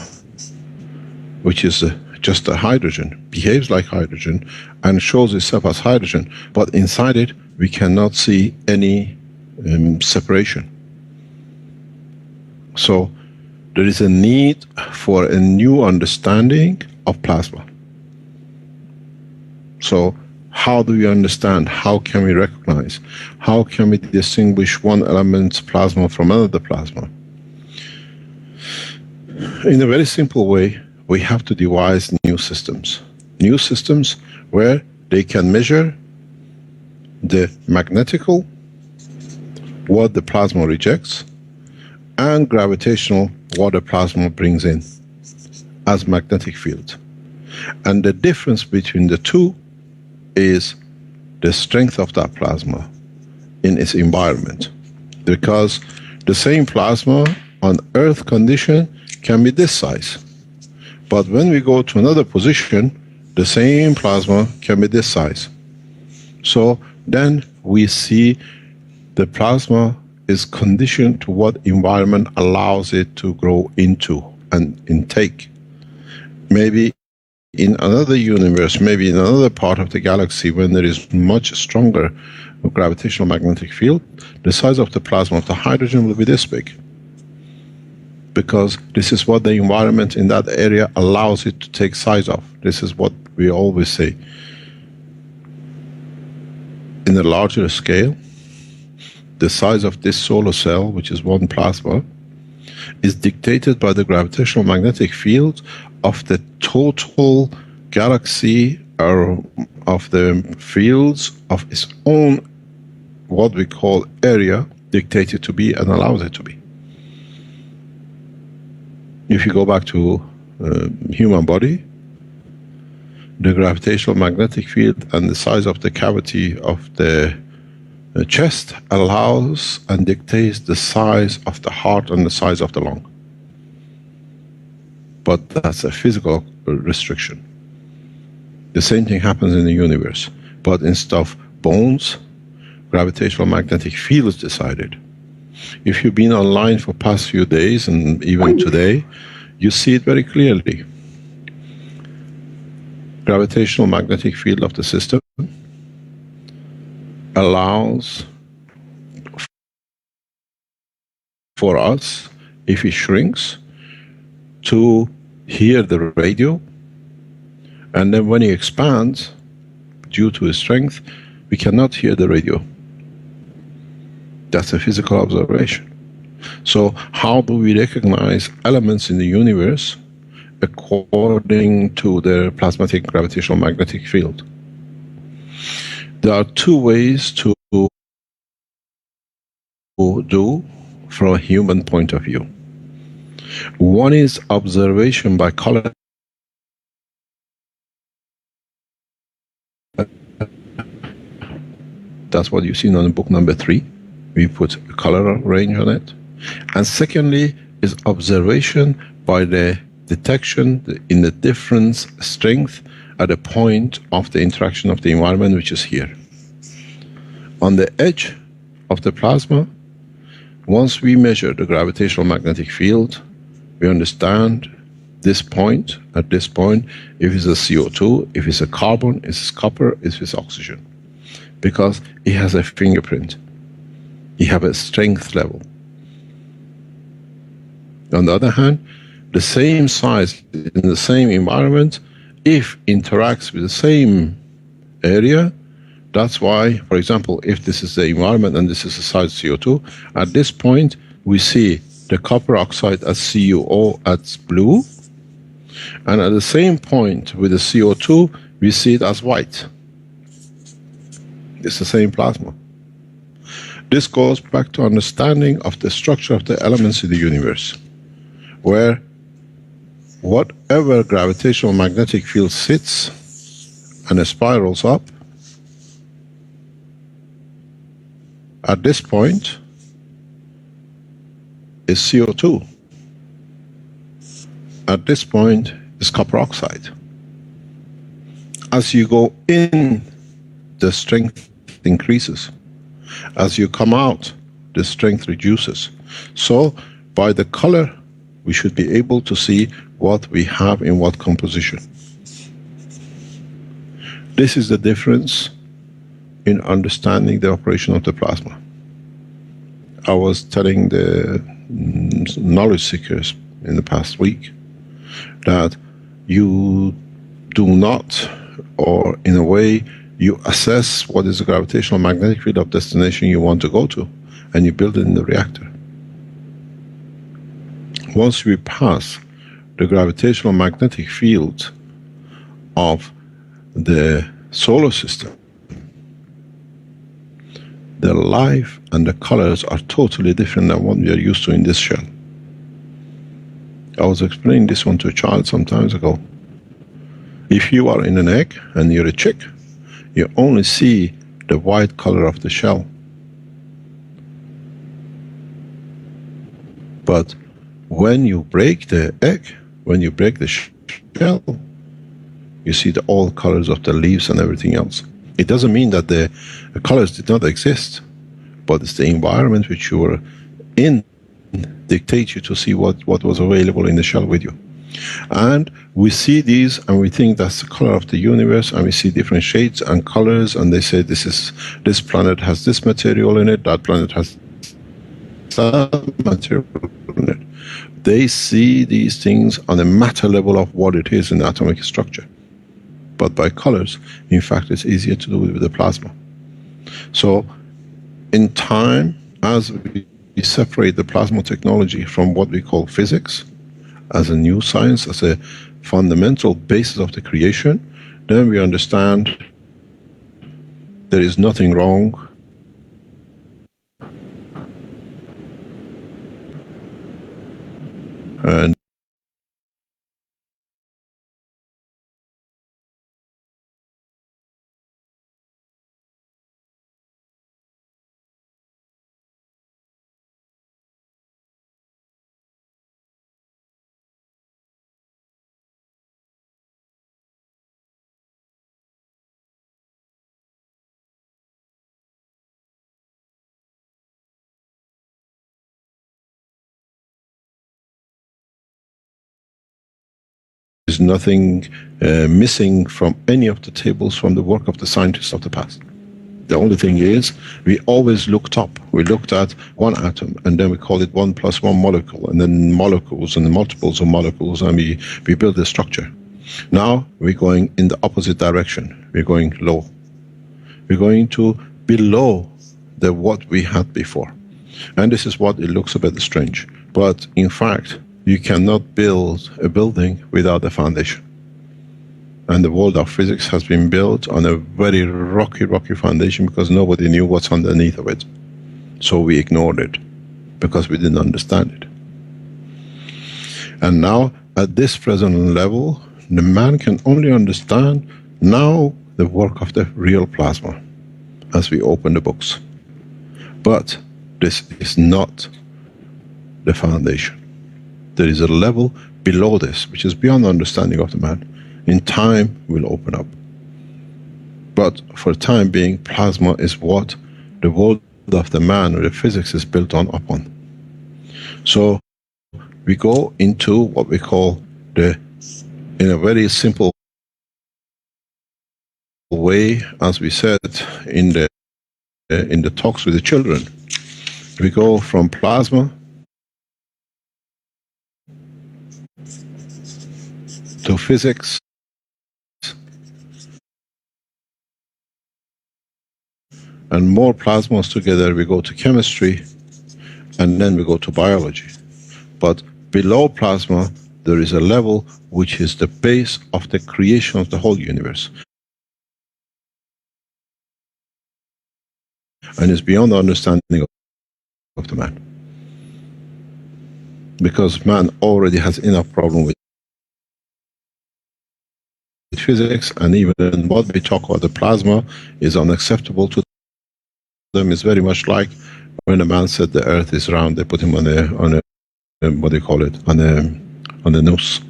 which is just a hydrogen, behaves like hydrogen and shows itself as hydrogen, but inside it we cannot see any separation. So there is a need for a new understanding of plasma. So how do we understand? How can we recognize? How can we distinguish one element's plasma from another plasma? In a very simple way, we have to devise new systems. New systems where they can measure the magnetical, what the plasma rejects, and gravitational, what the plasma brings in as magnetic field. And the difference between the two is the strength of that plasma in its environment. Because the same plasma on Earth condition can be this size. But when we go to another position, the same plasma can be this size. So then we see the plasma is conditioned to what environment allows it to grow into and intake. Maybe in another universe, maybe in another part of the galaxy, when there is much stronger gravitational magnetic field, the size of the plasma of the hydrogen will be this big. Because this is what the environment in that area allows it to take size of. This is what we always say. In a larger scale, the size of this solar cell, which is one plasma, is dictated by the gravitational magnetic field of the total galaxy, or of the fields of its own, what we call area, dictated to be and allows it to be. If you go back to human body, the gravitational magnetic field and the size of the cavity of the chest allows and dictates the size of the heart and the size of the lung. But that's a physical restriction. The same thing happens in the universe. But instead of bones, gravitational magnetic field is decided. If you've been online for past few days and even today, you see it very clearly. Gravitational magnetic field of the system allows for us, if it shrinks, to hear the radio, and then when it expands, due to its strength, we cannot hear the radio. That's a physical observation. So how do we recognize elements in the universe according to their plasmatic gravitational magnetic field? There are two ways to do from a human point of view. One is observation by color. That's what you've seen on book number 3. We put a color range on it. And secondly is observation by the detection in the difference strength at a point of the interaction of the environment, which is here. On the edge of the plasma, once we measure the gravitational magnetic field, we understand this point, at this point, if it's a CO2, if it's a carbon, if it's copper, if it's oxygen. Because it has a fingerprint. It has a strength level. On the other hand, the same size in the same environment, if interacts with the same area, that's why, for example, if this is the environment and this is the size CO2, at this point we see the copper oxide as CuO as blue, and at the same point with the CO2 we see it as white. It's the same plasma. This goes back to understanding of the structure of the elements in the universe, where whatever gravitational magnetic field sits and spirals up, at this point is CO2. At this point is copper oxide. As you go in, the strength increases. As you come out, the strength reduces. So by the color, we should be able to see what we have in what composition. This is the difference in understanding the operation of the plasma. I was telling the knowledge seekers in the past week that you do not, or in a way, you assess what is the gravitational magnetic field of destination you want to go to, and you build it in the reactor. Once we pass the gravitational magnetic field of the solar system, the life and the colors are totally different than what we are used to in this shell. I was explaining this one to a child some time ago. If you are in an egg and you're a chick, you only see the white color of the shell. But when you break the egg, when you break the shell, you see all colors of the leaves and everything else. It doesn't mean that the colors did not exist, but it's the environment which you were in dictates you to see what was available in the shell with you. And we see these and we think that's the color of the universe, and we see different shades and colors, and they say this planet has this material in it, that planet has that material in it. They see these things on a matter level of what it is in the atomic structure. But by colors, in fact, it's easier to do it with the plasma. So in time, as we separate the plasma technology from what we call physics, as a new science, as a fundamental basis of the creation, then we understand there is nothing wrong and is nothing missing from any of the tables from the work of the scientists of the past. The only thing is, we always looked up. We looked at one atom, and then we called it 1 + 1 molecule, and then molecules and the multiples of molecules, and we built the structure. Now we're going in the opposite direction. We're going low. We're going to below what we had before. And this is what it looks a bit strange. But in fact, you cannot build a building without a foundation. And the world of physics has been built on a very rocky foundation because nobody knew what's underneath of it. So we ignored it because we didn't understand it. And now, at this present level, the man can only understand now the work of the real plasma as we open the books. But this is not the foundation. there is a level below this, which is beyond understanding of the man. In time, will open up. But for the time being, plasma is what the world of the man, or the physics, is built upon. So we go into what we call in a very simple way, as we said in the talks with the children, we go from plasma to physics, and more plasmas together, we go to chemistry, and then we go to biology. But below plasma, there is a level which is the base of the creation of the whole universe. And is beyond the understanding of the man. Because man already has enough problem with physics, and even what we talk about the plasma is unacceptable to them. Is very much like when a man said the earth is round, they put him on a what do you call it, on a noose.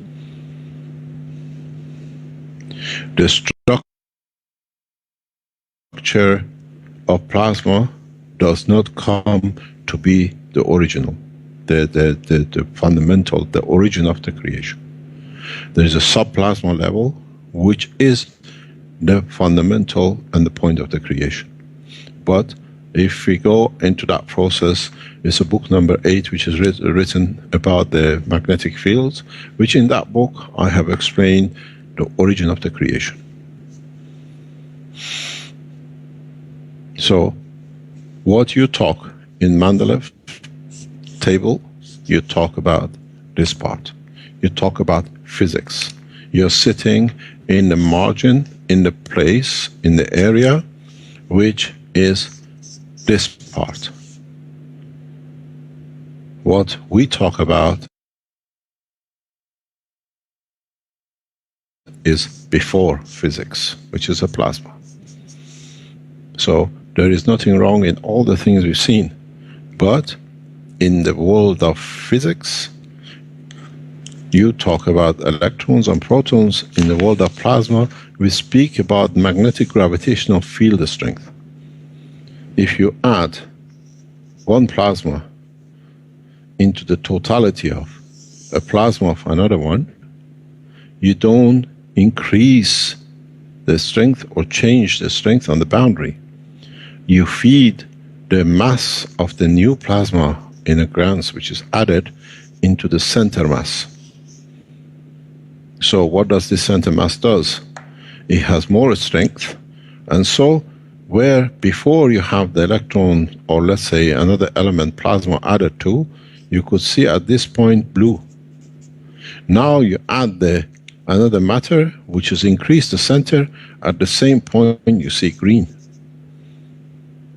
The structure of plasma does not come to be the original, the fundamental, the origin of the creation. There is a subplasma level which is the fundamental and the point of the creation. But if we go into that process, it's a book number 8 which is written about the magnetic fields, which in that book I have explained the origin of the creation. So what you talk in Mendeleev table, you talk about this part. You talk about physics. You're sitting in the margin, in the place, in the area, which is this part. What we talk about is before physics, which is a plasma. So there is nothing wrong in all the things we've seen, but in the world of physics, you talk about electrons and protons. In the world of plasma, we speak about magnetic gravitational field strength. If you add one plasma into the totality of a plasma of another one, you don't increase the strength or change the strength on the boundary. You feed the mass of the new plasma in a grams, which is added into the center mass. So what does this center mass does? It has more strength, and so where before you have the electron, or let's say another element plasma added to, you could see at this point blue. Now you add another matter which has increased the center, at the same point you see green.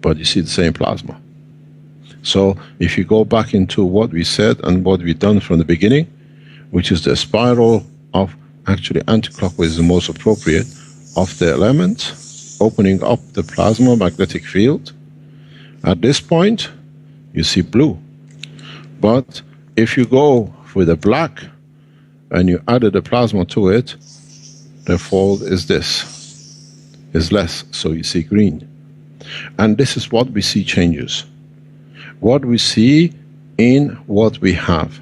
But you see the same plasma. So if you go back into what we said and what we've done from the beginning, which is the spiral of actually anti-clockwise is the most appropriate of the element, opening up the plasma magnetic field. At this point, you see blue. But if you go with a black and you added a plasma to it, the fold is less, so you see green. And this is what we see changes. What we see in what we have.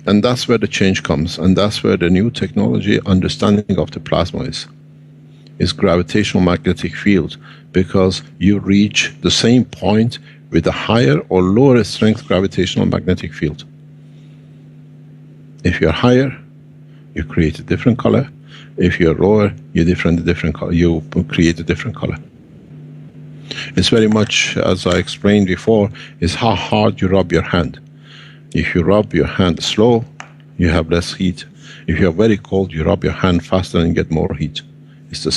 And that's where the change comes, and that's where the new technology understanding of the plasma is gravitational magnetic field, because you reach the same point with a higher or lower strength gravitational magnetic field. If you're higher, you create a different color. If you're lower, you create a different color. It's very much, as I explained before, is how hard you rub your hand. If you rub your hand slow, you have less heat. If you're very cold, you rub your hand faster and get more heat. It's the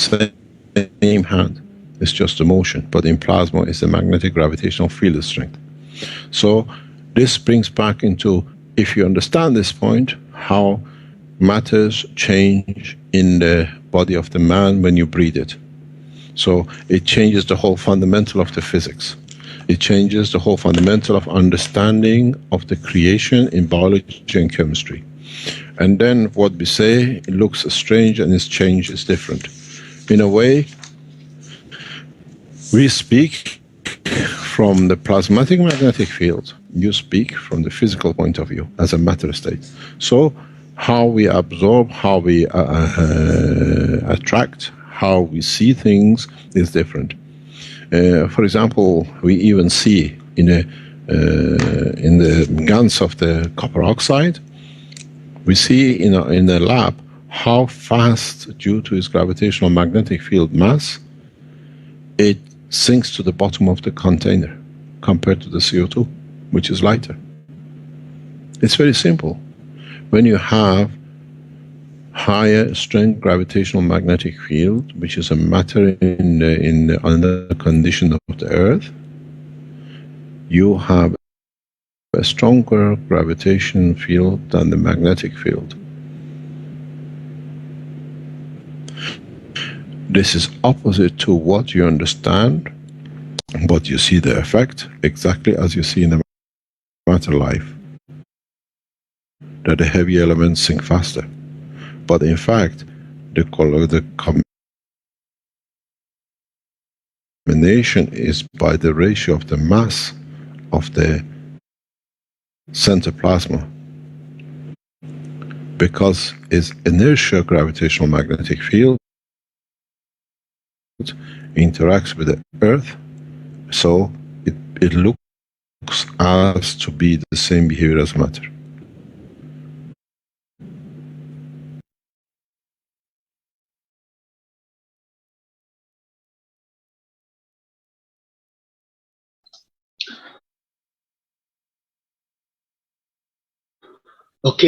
same hand, it's just the motion, but in plasma it's the magnetic gravitational field strength. So this brings back into, if you understand this point, how matters change in the body of the man when you breathe it. So it changes the whole fundamental of the physics. It changes the whole fundamental of understanding of the creation in biology and chemistry. And then what we say, it looks strange and its change is different. In a way, we speak from the plasmatic magnetic field. You speak from the physical point of view as a matter state. So how we absorb, how we attract, how we see things is different. For example, we even see in the guns of the copper oxide, we see in the lab how fast, due to its gravitational magnetic field mass, it sinks to the bottom of the container compared to the CO2, which is lighter. It's very simple. When you have higher strength gravitational magnetic field, which is a matter under the condition of the Earth, you have a stronger gravitation field than the magnetic field. This is opposite to what you understand, but you see the effect exactly as you see in the matter life, that the heavy elements sink faster. But in fact, the combination is by the ratio of the mass of the center plasma, because its inertial gravitational magnetic field interacts with the Earth, so it looks as to be the same behavior as matter. Ok,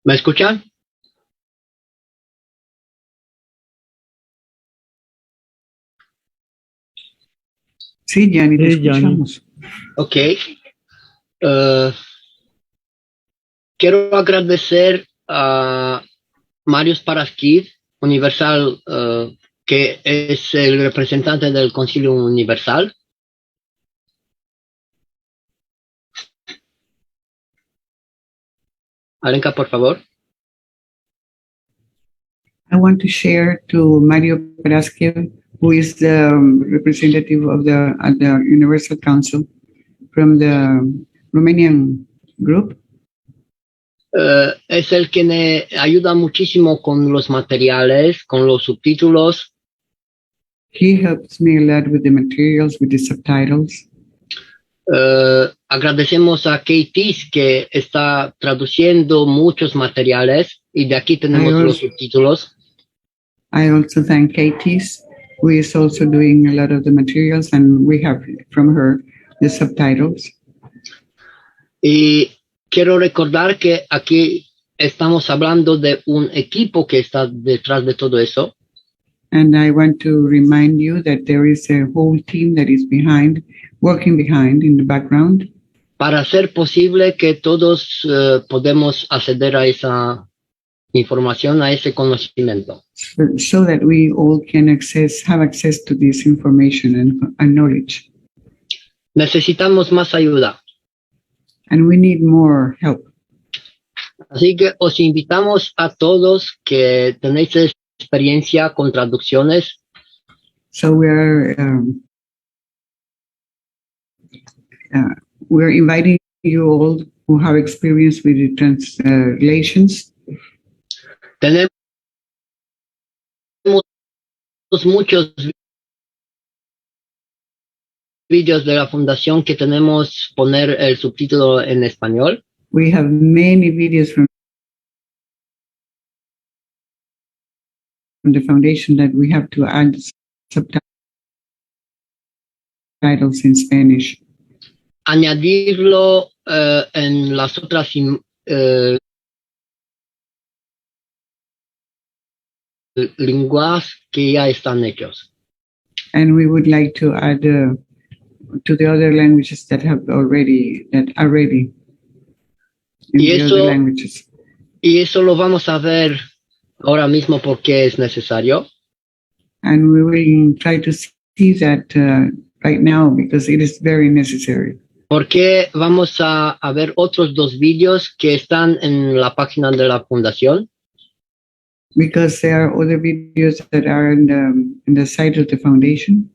¿me escuchan? Sí, Gianni, te Sí, Gianni. escuchamos. Ok. Quiero agradecer a Marius Paraskid, Universal, que es el representante del Concilio Universal. Alenka, por favor. I want to share to Mario Paraskev, who is the representative of the Universal Council from the Romanian group. Es el que me ayuda muchísimo con los materiales, con los subtítulos. He helps me a lot with the materials, with the subtitles. Agradecemos a Katie que está traduciendo muchos materiales y de aquí tenemos los subtítulos. I also thank Katie's, who is also doing a lot of the materials, and we have from her the subtitles. Y quiero recordar que aquí estamos hablando de un equipo que está detrás de todo eso. And I want to remind you that there is a whole team that is working behind in the background. Para hacer posible que todos podemos acceder a esa información, a ese conocimiento. So that we all can have access to this information and knowledge. Necesitamos más ayuda. And we need more help. Así que os invitamos a todos que tenéis experiencia con traducciones. So we're inviting you all who have experience with the translations. Tenemos muchos vídeos de la fundación que tenemos poner el subtítulo en español. We have many videos from the foundation that we have to add subtitles in Spanish. Añadirlo en las otras lenguas que ya están hechos. And we would like to add to the other languages that are ready in the other languages. Y eso lo vamos a ver ahora mismo porque es necesario. And we will try to see that right now because it is very necessary. Porque vamos a ver otros dos vídeos que están en la página de la fundación. Because there are other videos that are in the site of the foundation.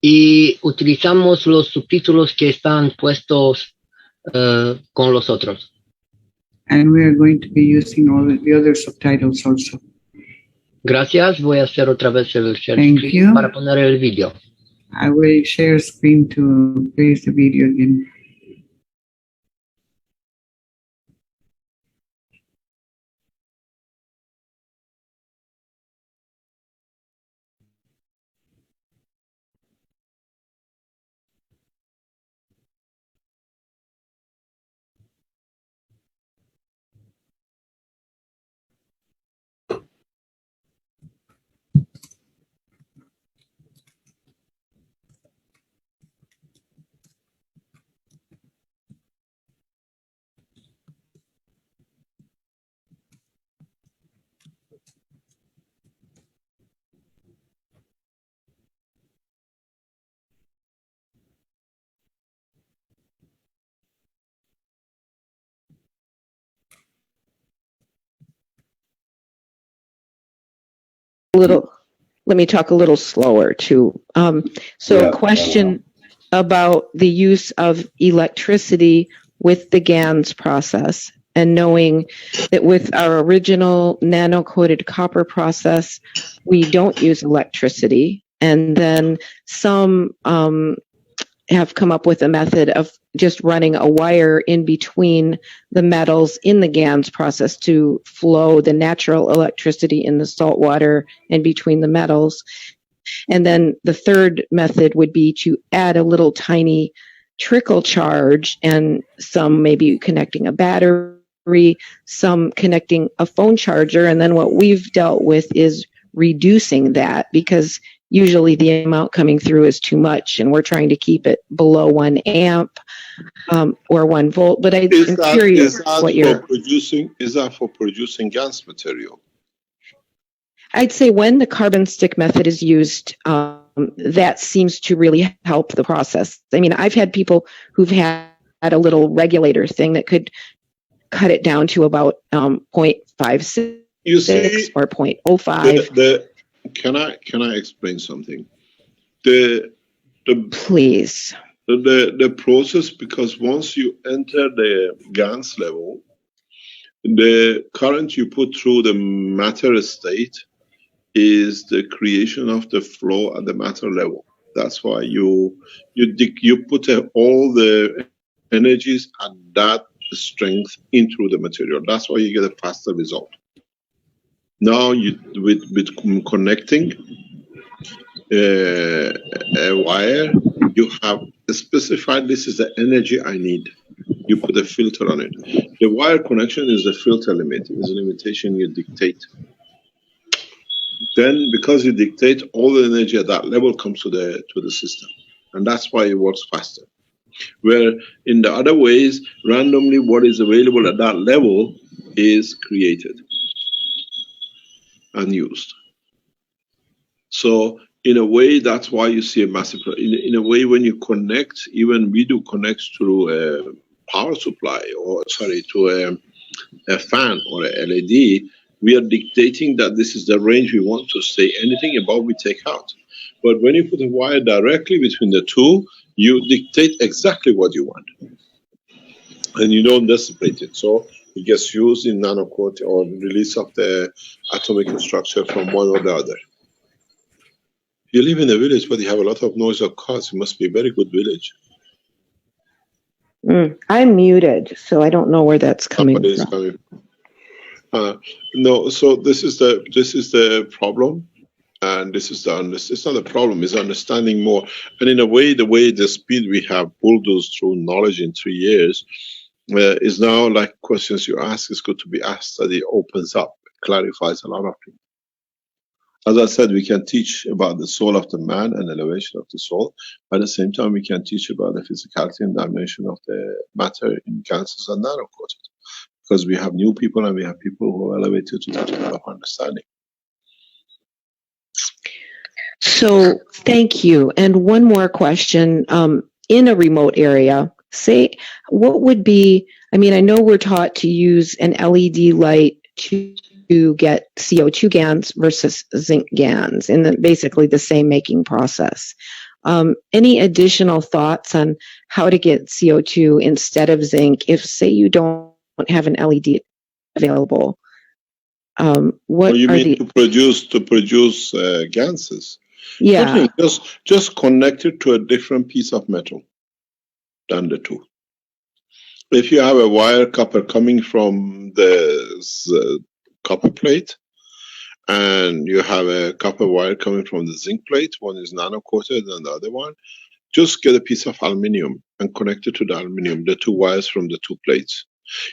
Y utilizamos los subtítulos que están puestos con los otros. And we are going to be using all the other subtitles also. Gracias. Voy a hacer otra vez el share Thank screen you. para poner el vídeo. I will share screen to place the video again. Let me talk a little slower too. A question about the use of electricity with the GANS process, and knowing that with our original nano-coated copper process, we don't use electricity. And then some have come up with a method of just running a wire in between the metals in the GANS process to flow the natural electricity in the salt water and between the metals. And then the third method would be to add a little tiny trickle charge, and some maybe connecting a battery, some connecting a phone charger. And then what we've dealt with is reducing that, because usually the amount coming through is too much, and we're trying to keep it below 1 amp or 1 volt. But I'm curious what you're producing. Is that for producing GANS material? I'd say when the carbon stick method is used, that seems to really help the process. I mean, I've had people who've had a little regulator thing that could cut it down to about 0.56 or 0.05. Can I explain something? Please. The process, because once you enter the GANS level, the current you put through the matter state is the creation of the flow at the matter level. That's why you put all the energies at that strength into the material. That's why you get a faster result. Now with connecting a wire, you have specified this is the energy I need. You put a filter on it. The wire connection is the filter limit. It's a limitation you dictate. Then, because you dictate, all the energy at that level comes to the system, and that's why it works faster. Where in the other ways, randomly what is available at that level is created and used. So in a way, that's why you see a massive, in a way, when you connect, even we do connect through a power supply, or sorry, to a fan or a LED, we are dictating that this is the range we want to stay. Anything above we take out. But when you put a wire directly between the two, you dictate exactly what you want. And you don't dissipate it. So it gets used in nanocoat or release of the atomic structure from one or the other. You live in a village, but you have a lot of noise of cars. It must be a very good village. I'm muted, so I don't know where that's coming from. No, so this is the problem, and this is it's not a problem. It's understanding more, and in a way, the speed we have bulldozed through knowledge in 3 years is now like questions you ask is good to be asked. That it opens up, clarifies a lot of things. As I said, we can teach about the soul of the man and elevation of the soul. At the same time, we can teach about the physicality and dimension of the matter in gases and nanocoated. Because we have new people and we have people who are elevated to that level of understanding. So thank you. And one more question. In a remote area, say, what would be, I mean, I know we're taught to use an LED light to get CO2 GANs versus zinc GANs in basically the same making process. Any additional thoughts on how to get CO2 instead of zinc if, say, you don't have an LED available? What you are mean the... to produce gases? Yeah. Nothing, just connect it to a different piece of metal than the two. If you have a wire copper coming from the copper plate, and you have a copper wire coming from the zinc plate, one is nano-coated and the other one, just get a piece of aluminum and connect it to the aluminum, the two wires from the two plates.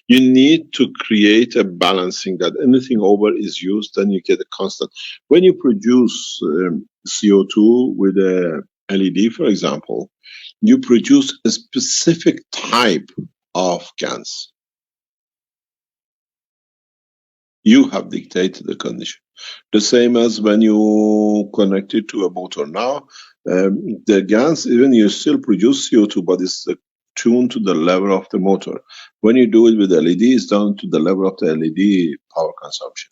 You need to create a balancing that anything over is used, then you get a constant. When you produce CO2 with a LED, for example, you produce a specific type of gas. You have dictated the condition. The same as when you connect it to a motor. Now, the gas, even you still produce CO2, but it's tuned to the level of the motor. When you do it with LED, it's down to the level of the LED power consumption.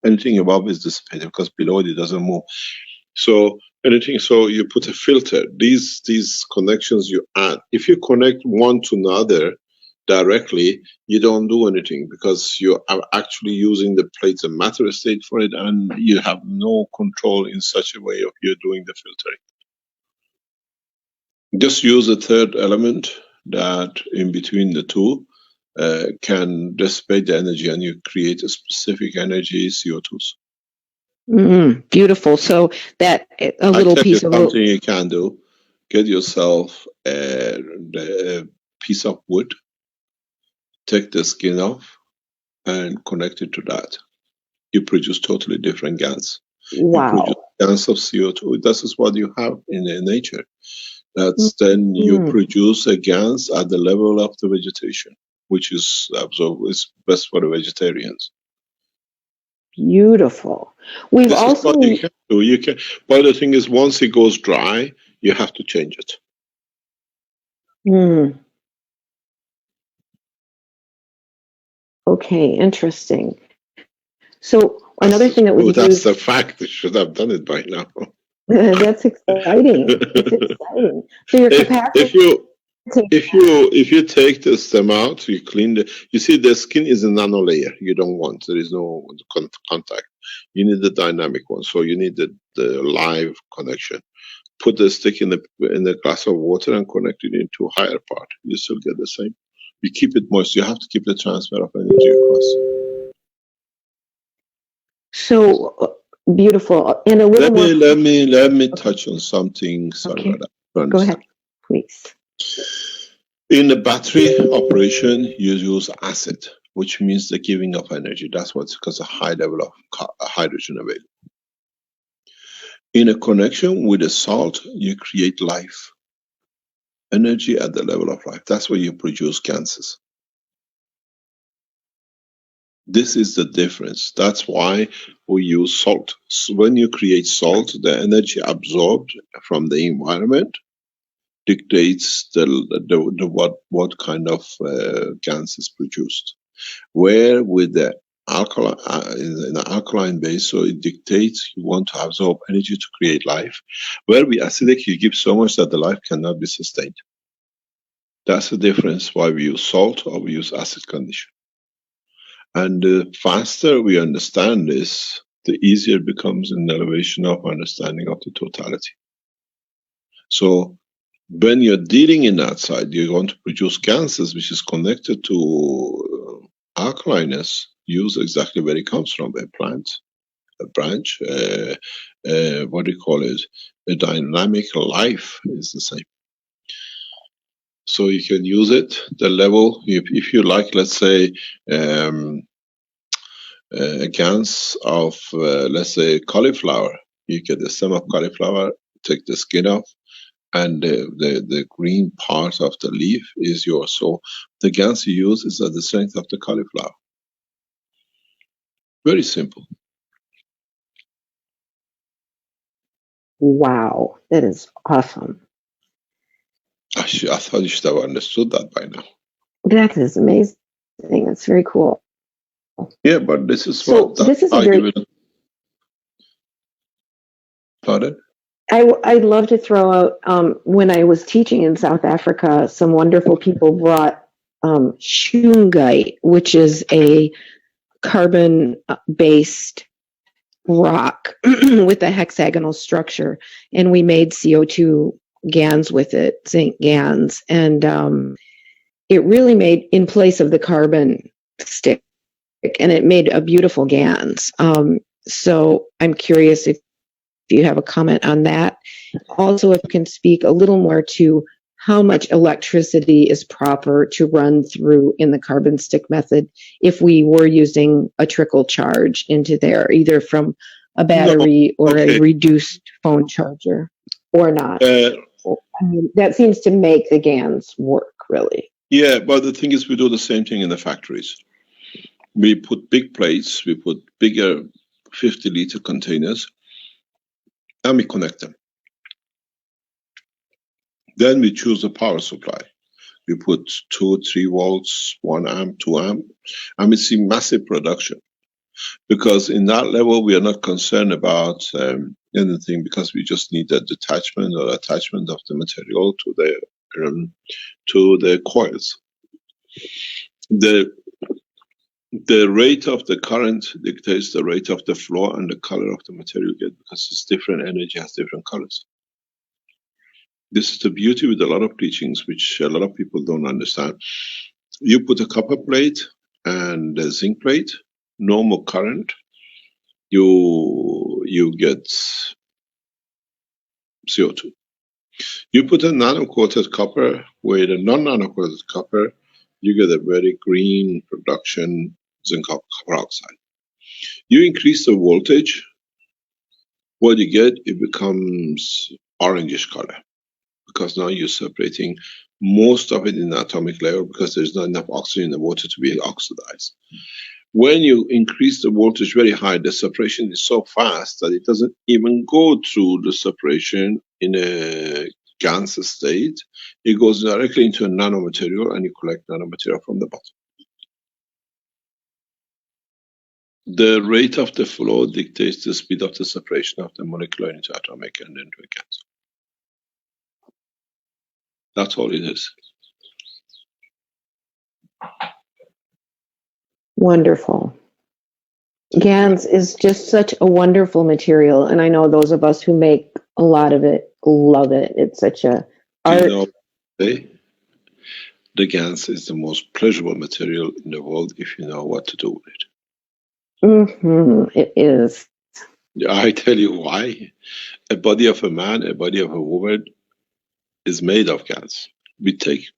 Anything above is dissipated because below it doesn't move. So you put a filter. These connections you add. If you connect one to another directly, you don't do anything because you are actually using the plates and matter state for it, and you have no control in such a way of you doing the filtering. Just use a third element that in between the two can dissipate the energy, and you create a specific energy CO2s. Beautiful. So that a little piece of something you can do. Get yourself a piece of wood, take the skin off, and connect it to that. You produce totally different gas. Wow. You produce gas of CO2. This is what you have in nature. That's then you produce a gas at the level of the vegetation, which is absorbed, is best for the vegetarians. Beautiful. We've This also... is what you can do. You can, but the thing is, once it goes dry, you have to change it. Okay, interesting. So another thing that we use... That's the fact. They should have done it by now. That's exciting. It's exciting. So your capacity... If you take the stem out, you clean you see the skin is a nano layer. You don't want, there is no contact. You need the dynamic one. So you need the live connection. Put the stick in the glass of water and connect it into a higher part. You still get the same. You keep it moist. You have to keep the transfer of energy across. So beautiful. And a little let me touch on something. Sorry about that. Go ahead, please. In the battery operation, you use acid, which means the giving of energy. That's what's because a high level of hydrogen available. In a connection with a salt, you create life. Energy at the level of life. That's where you produce gases. This is the difference. That's why we use salt. So when you create salt, the energy absorbed from the environment dictates what kind of gas is produced. Where with the alkaline in the alkaline base, so it dictates you want to absorb energy to create life. Where with acidic, you give so much that the life cannot be sustained. That's the difference why we use salt or we use acid condition. And the faster we understand this, the easier it becomes an elevation of understanding of the totality. So when you're dealing in that side, you're going to produce gases which is connected to alkalineness. Use exactly where it comes from, a plant, a branch, what do you call it? A dynamic life is the same. So you can use it, the level, if you like, let's say, a gas of, let's say, cauliflower. You get the stem of cauliflower, take the skin off, and the green part of the leaf is yours. So the gas you use is at the strength of the cauliflower. Very simple. Wow, that is awesome. I thought you should have understood that by now. That is amazing. That's very cool. Yeah, but this is So what this is a how very. you will. Pardon? I'd love to throw out, when I was teaching in South Africa, some wonderful people brought shungite, which is a carbon-based rock with a hexagonal structure, and we made CO2 GANs with it, zinc GANs, and it really made, in place of the carbon stick, and it made a beautiful GANs. So I'm curious if you have a comment on that. Also, if you can speak a little more to how much electricity is proper to run through in the carbon stick method if we were using a trickle charge into there, either from a battery or a reduced phone charger, or not. I mean, that seems to make the GANs work, really. Yeah, but the thing is, we do the same thing in the factories. We put big plates, we put bigger 50-liter containers, and we connect them. Then we choose a power supply. We put 2, 3 volts, 1 amp, 2 amp, and we see massive production. Because in that level, we are not concerned about anything, because we just need a detachment or attachment of the material to the coils. The rate of the current dictates the rate of the flow and the color of the material you get, because it's different energy has different colors. This is the beauty with a lot of teachings, which a lot of people don't understand. You put a copper plate and a zinc plate, normal current, you get CO2. You put a nano-coated copper with a non-nano-coated copper, you get a very green production zinc copper oxide. You increase the voltage, what you get, it becomes orangish color, because now you're separating most of it in the atomic layer, because there's not enough oxygen in the water to be oxidized. When you increase the voltage very high, the separation is so fast that it doesn't even go through the separation in a GANS state. It goes directly into a nanomaterial, and you collect nanomaterial from the bottom. The rate of the flow dictates the speed of the separation of the molecular into atomic and then to a GANS. That's all it is. Wonderful. GANS is just such a wonderful material, and I know those of us who make a lot of it love it. It's such a art. The GANS is the most pleasurable material in the world if you know what to do with it. It is. I tell you why. A body of a man, a body of a woman is made of GANS. We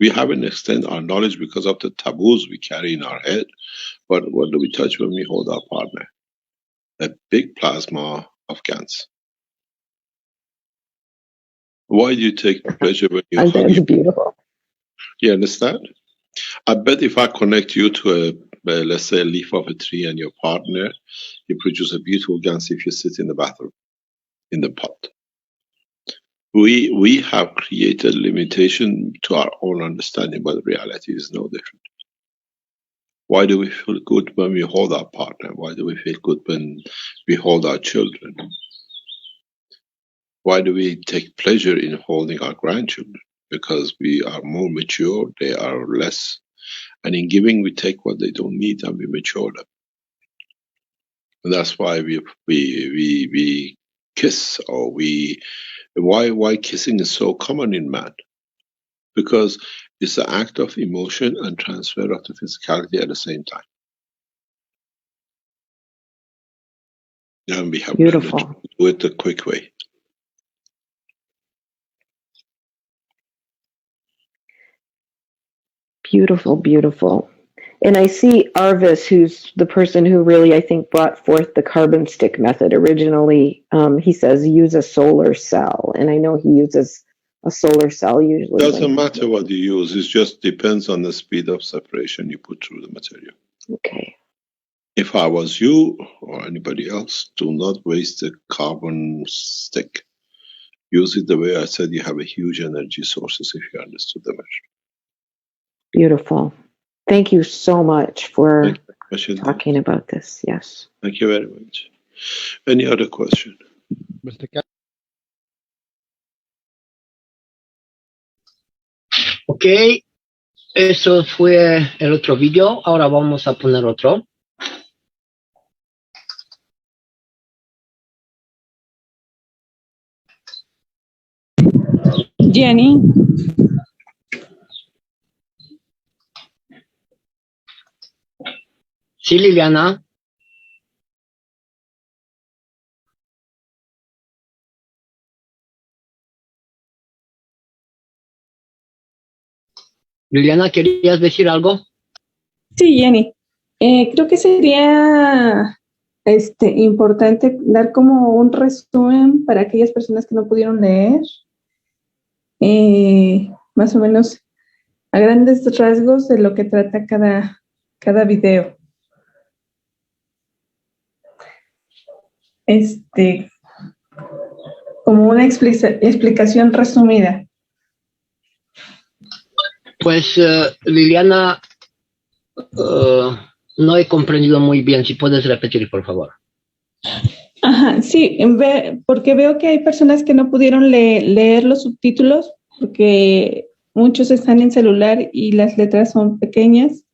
haven't extended our knowledge because of the taboos we carry in our head. But what do we touch when we hold our partner? A big plasma of GANS. Why do you take pleasure when you hug? That's beautiful. You understand? I bet if I connect you to let's say, a leaf of a tree and your partner, you produce a beautiful GANS if you sit in the bathroom, in the pot. We have created limitation to our own understanding, but reality is no different. Why do we feel good when we hold our partner? Why do we feel good when we hold our children? Why do we take pleasure in holding our grandchildren? Because we are more mature, they are less. And in giving, we take what they don't need and we mature them. And that's why we kiss, or why kissing is so common in man. Because it's an act of emotion and transfer of the physicality at the same time. And we have to do it the quick way. Beautiful, beautiful. And I see Arvis, who's the person who really, I think, brought forth the carbon stick method originally. He says use a solar cell, and I know he uses a solar cell usually. Doesn't matter what you use, it just depends on the speed of separation you put through the material. Okay. If I was you or anybody else, do not waste the carbon stick. use it the way I said. You have a huge energy sources if you understood the measure. Beautiful. Thank you so much for Thank you. talking about this. Yes. Thank you very much. Any other question? Ok, eso fue el otro video. Ahora vamos a poner otro. Gianni, Sí, Liliana. Liliana, ¿querías decir algo? sí, Gianni. Creo que sería importante dar como un resumen para aquellas personas que no pudieron leer, más o menos a grandes rasgos de lo que trata cada video. Como una explicación resumida. Pues, Liliana, no he comprendido muy bien. Si puedes repetir, por favor. Ajá, sí, porque veo que hay personas que no pudieron leer los subtítulos porque muchos están en celular y las letras son pequeñas.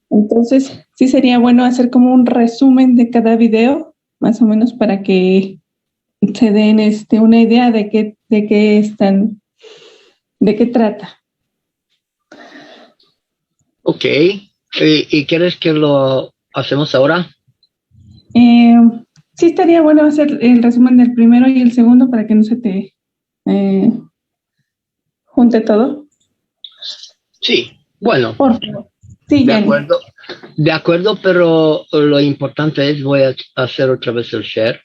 Entonces, sí sería bueno hacer como un resumen de cada video, más o menos para que se den una idea de qué trata. Ok. ¿Y quieres que lo hacemos ahora? Sí estaría bueno hacer el resumen del primero y el segundo para que no se te junte todo. Sí, bueno. Por favor. Sí, de Gianni. acuerdo. De acuerdo, pero lo importante es, voy a hacer otra vez el share.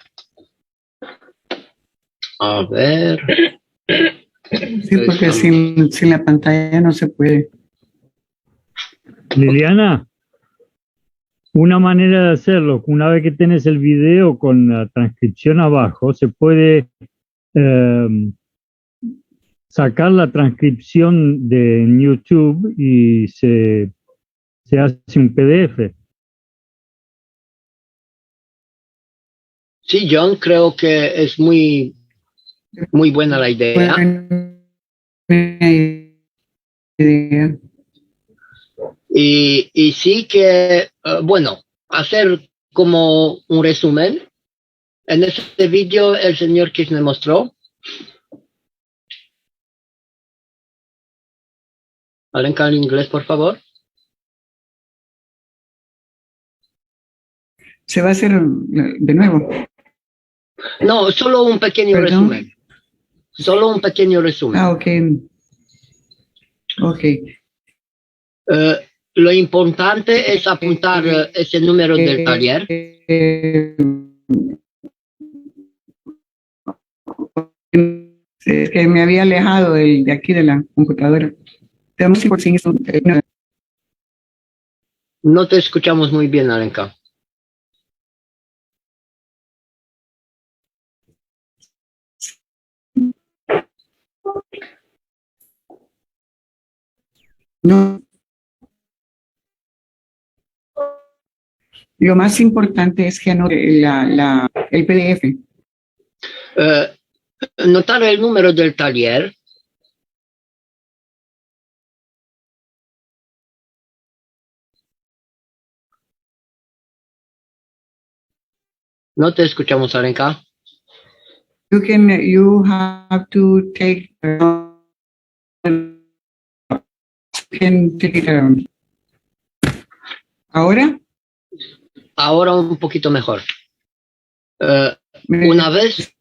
A ver. Sí, porque sin la pantalla no se puede. Liliana, una manera de hacerlo, una vez que tenés el video con la transcripción abajo, se puede sacar la transcripción de YouTube y se hace un PDF. Sí, John, creo que es muy buena la idea. Y sí que, bueno, hacer como un resumen. En este vídeo el señor que me mostró. Alenka en inglés, por favor. Se va a hacer de nuevo. No, solo un pequeño resumen. Solo un pequeño resumen. Ah, ok. Ok. Lo importante es apuntar ese número del taller. Es que me había alejado de aquí de la computadora. Tenemos por sí esto. No te escuchamos muy bien, Alenka. No. Lo más importante es que anote el PDF. Notar el número del taller. No te escuchamos, Alenka. You have to take it around. ¿Ahora? Ahora un poquito mejor. Una vez.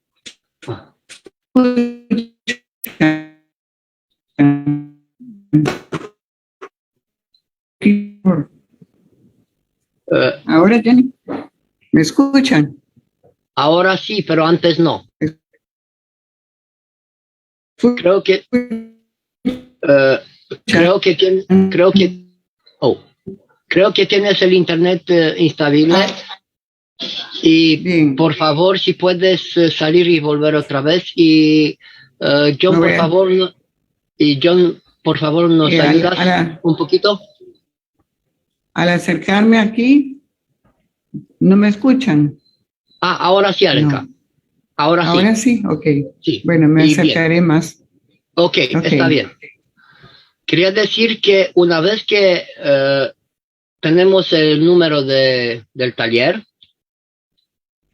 Ahora, Gianni, ¿me escuchan? Ahora sí, pero antes no. Creo que creo que tienes el internet instable. Y Bien. por favor, si puedes salir y volver otra vez. Y John, No por vea. favor, John, por favor, ¿nos ayudas un poquito? Al acercarme aquí, ¿no me escuchan? Ah, ahora sí, Alenka. No. Ahora sí. Ahora sí, ok. Sí. Bueno, me Y bien. acercaré más. Ok, está bien. Quería decir que una vez que tenemos el número del taller,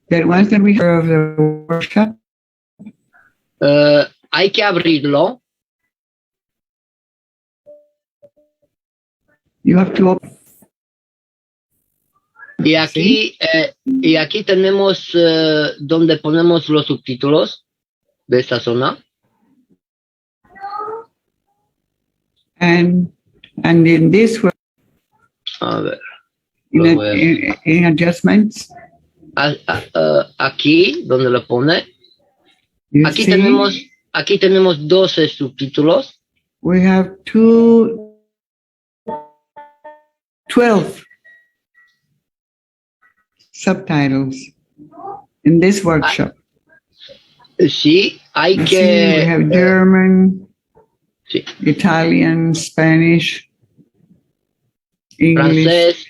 That once that we have the workshop, hay que abrirlo you have to open. y aquí tenemos donde ponemos los subtítulos de esta zona. And in this way, A ver. in adjustments, Aquí donde lo pone. you Aquí see, tenemos 12 subtítulos. we have 12 subtitles in this workshop. Sí, hay You que. see, we have German, sí. Italian, Spanish, English, Francés,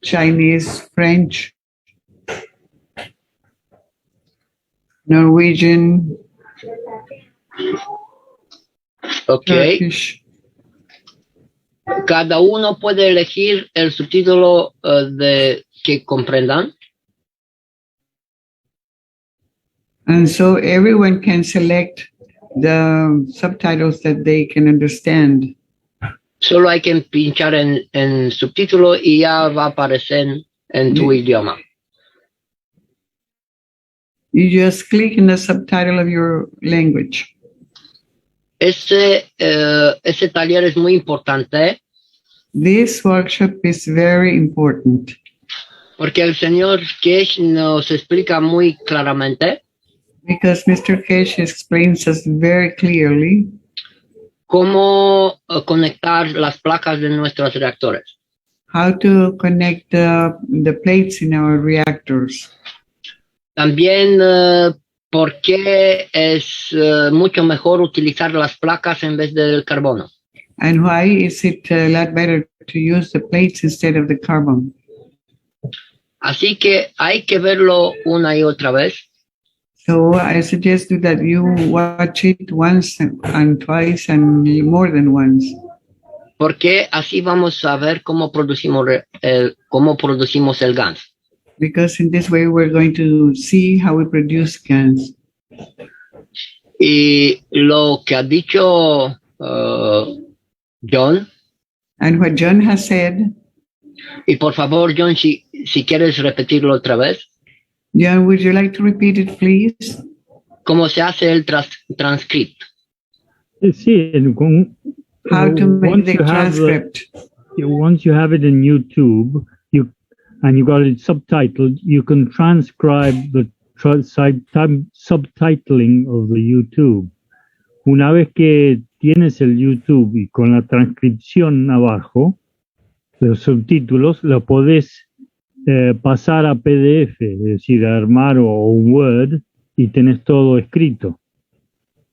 Chinese, French, Norwegian, ok. Turkish. Cada uno puede elegir el subtítulo de que comprendan. And so everyone can select the subtitles that they can understand. Solo hay que pinchar en subtítulo y ya va a aparecer en tu idioma. You just click in the subtitle of your language. Ese taller es muy importante. This workshop is very important. Porque el señor Kesh nos explica muy claramente. Because Mr. Kesh explains us very clearly cómo conectar las placas de nuestros reactores. How to connect the plates in our reactors. También por qué es mucho mejor utilizar las placas en vez del carbono. And why is it a lot better to use the plates instead of the carbon? Así que hay que verlo una y otra vez. So I suggest you that you watch it once and twice and more than once. Porque así vamos a ver cómo producimos el gas. Because in this way we're going to see how we produce gas. Y lo que ha dicho John. And what John has said. Y por favor, John, si quieres repetirlo otra vez. John, would you like to repeat it, please? ¿Cómo se hace el transcript? Sí, how to make the transcript. Once you have it in YouTube, and you got it subtitled, you can transcribe the subtitling of the YouTube. Una vez que tienes el YouTube y con la transcripción abajo, los subtítulos, lo podés pasar a PDF, es decir, a armar o un Word, y tenés todo escrito,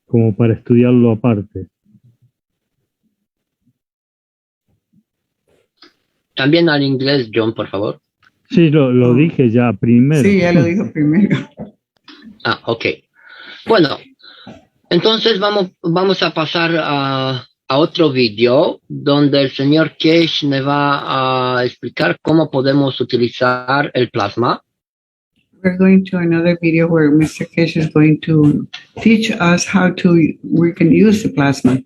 como para estudiarlo aparte. También al inglés, John, por favor. Sí, lo dije ya primero. Sí, ya lo dijo primero. Ah, ok. Bueno, entonces vamos a pasar a otro video donde el señor Kesh me va a explicar cómo podemos utilizar el plasma. We're going to another video where Mr. Kesh is going to teach us how we can use the plasma.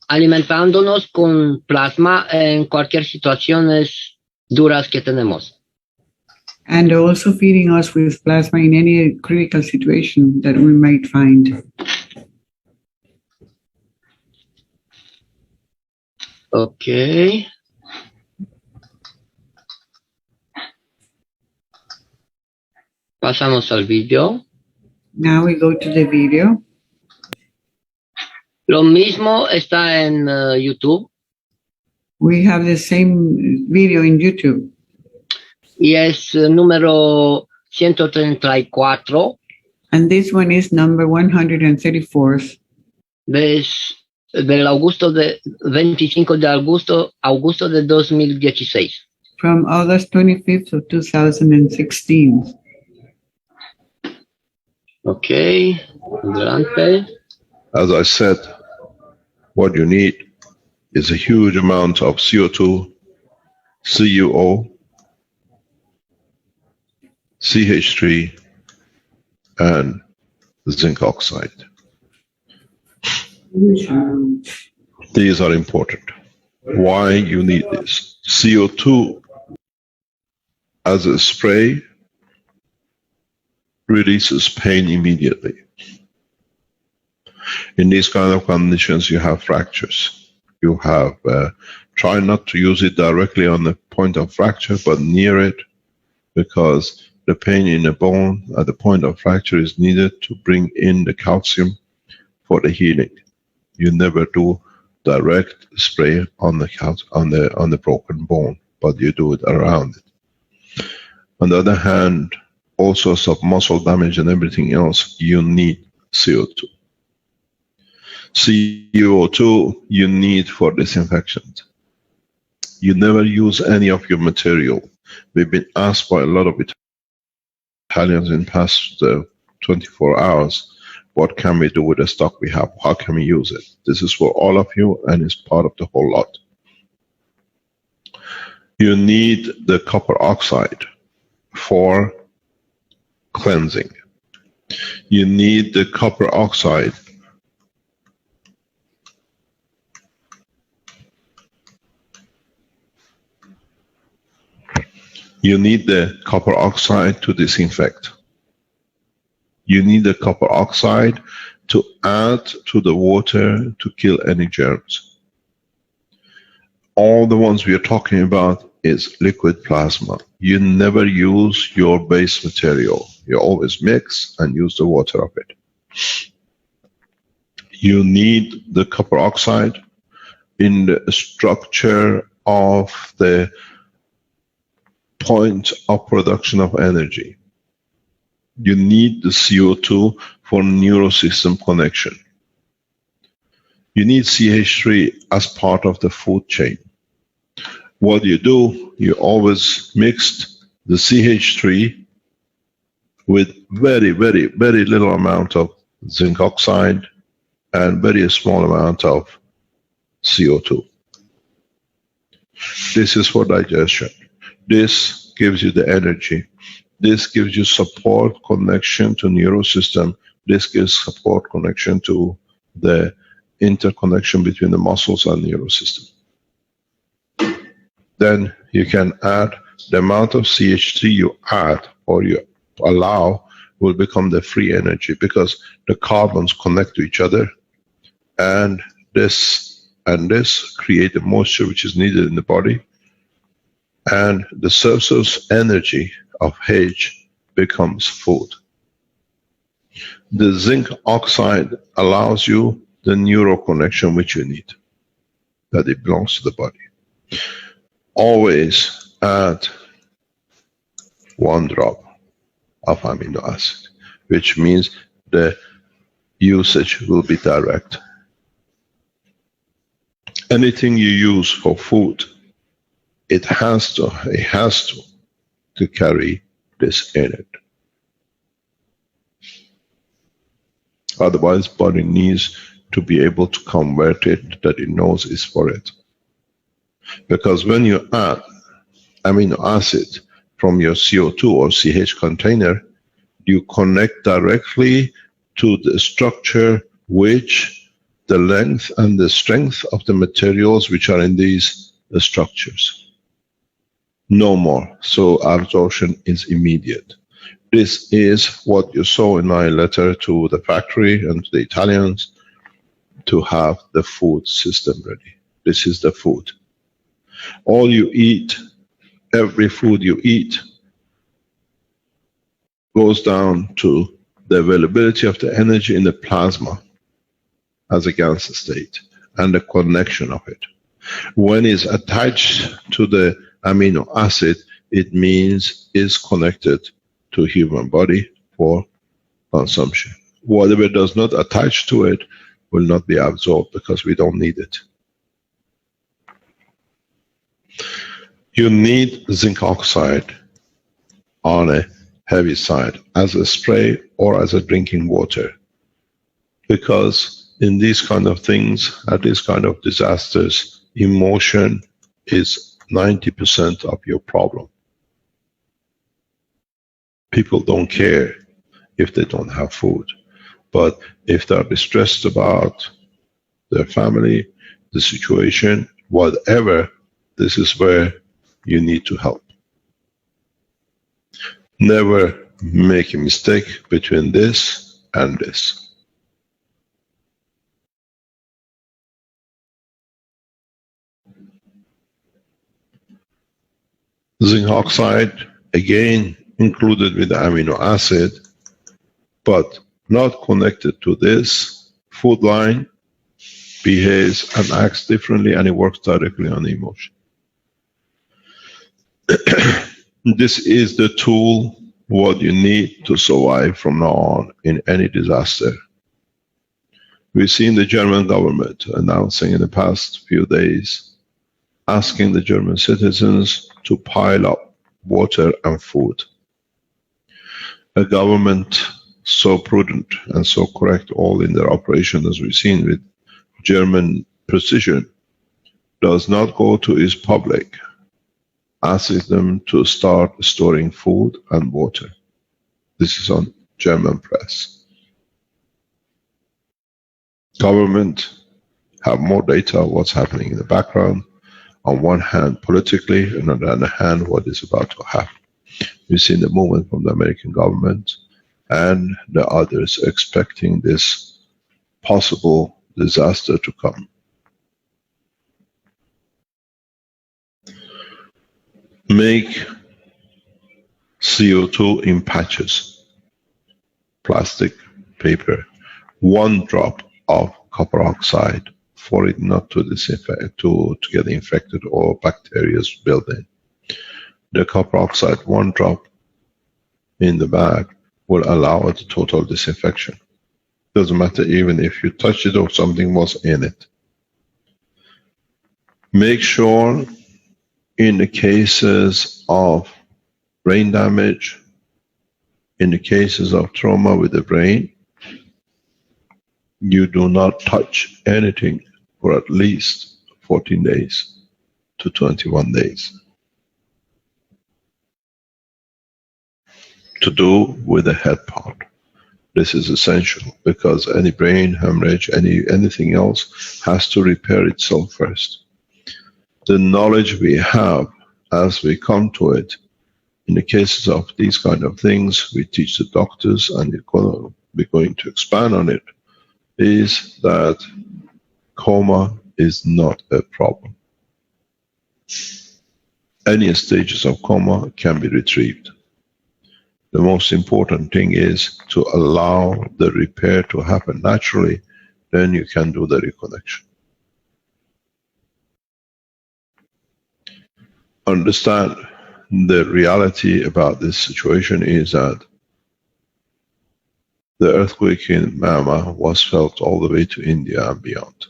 Alimentándonos con plasma en cualquier situaciones duras que tenemos. And also feeding us with plasma in any critical situation that we might find. Okay. Pasamos al video. Now we go to the video. Lo mismo está en YouTube. We have the same video in YouTube. y es número 134. And this one is number 134. Del Augusto de 25 de Augusto de 2016. From August 25th of 2016. Okay, adelante. As I said, what you need is a huge amount of CO2, CuO, CH3, and zinc oxide. These are important. Why you need this? CO2 as a spray releases pain immediately. In these kind of conditions, you have fractures. You have, try not to use it directly on the point of fracture, but near it, because the pain in the bone at the point of fracture is needed to bring in the calcium for the healing. You never do direct spray on the broken bone, but you do it around it. On the other hand, all sorts of muscle damage and everything else, you need CO2. CO2 you need for disinfection. You never use any of your material. We've been asked by a lot of Italians in past 24 hours, what can we do with the stock we have? How can we use it? This is for all of you, and it's part of the whole lot. You need the copper oxide for cleansing. You need the copper oxide to disinfect. You need the copper oxide to add to the water to kill any germs. All the ones we are talking about is liquid plasma. You never use your base material. You always mix and use the water of it. You need the copper oxide in the structure of the point of production of energy. You need the CO2 for neurosystem connection. You need CH3 as part of the food chain. What you do, you always mix the CH3 with very, very, very little amount of zinc oxide and very small amount of CO2. This is for digestion. This gives you the energy. This gives you support connection to neurosystem. This gives support connection to the interconnection between the muscles and neurosystem. Then you can add the amount of CH3 you add or you allow will become the free energy, because the carbons connect to each other, and this create the moisture which is needed in the body, and the surplus energy of H becomes food. The zinc oxide allows you the neural connection which you need, that it belongs to the body. Always add 1 drop of amino acid, which means the usage will be direct. Anything you use for food, it has to carry this in it. Otherwise, body needs to be able to convert it, that it knows is for it. Because when you add amino acid from your CO2 or CH container, you connect directly to the structure which the length and the strength of the materials which are in these structures. No more. So absorption is immediate. This is what you saw in my letter to the factory and to the Italians, to have the food system ready. This is the food. All you eat, every food you eat, goes down to the availability of the energy in the plasma as a gas state and the connection of it. When it's attached to the amino acid, it means is connected to human body for consumption. Whatever does not attach to it will not be absorbed because we don't need it. You need zinc oxide on a heavy side as a spray or as a drinking water, because in these kind of things, at these kind of disasters, emotion is 90% of your problem. People don't care if they don't have food, but if they're distressed about their family, the situation, whatever, this is where you need to help. Never make a mistake between this and this. Zinc oxide, again, included with the amino acid, but not connected to this food line, behaves and acts differently, and it works directly on the emotion. This is the tool, what you need to survive from now on in any disaster. We've seen the German government announcing in the past few days, asking the German citizens to pile up water and food. A government so prudent and so correct all in their operation, as we've seen with German precision, does not go to its public, asks them to start storing food and water. This is on German press. Government have more data of what's happening in the background, on one hand politically, and on the other hand what is about to happen. We've seen the movement from the American government and the others expecting this possible disaster to come. Make CO2 in patches, plastic, paper, 1 drop of copper oxide for it not to disinfect, to get infected or bacteria build in. The copper oxide, 1 drop in the bag, will allow a total disinfection. Doesn't matter even if you touch it or something was in it. Make sure in the cases of brain damage, in the cases of trauma with the brain, you do not touch anything for at least 14 days to 21 days. To do with the head part. This is essential because any brain hemorrhage, anything else has to repair itself first. The knowledge we have as we come to it, in the cases of these kind of things, we teach the doctors, and we're going to expand on it, is that coma is not a problem. Any stages of coma can be retrieved. The most important thing is to allow the repair to happen naturally, then you can do the reconnection. Understand the reality about this situation is that the earthquake in Myanmar was felt all the way to India and beyond.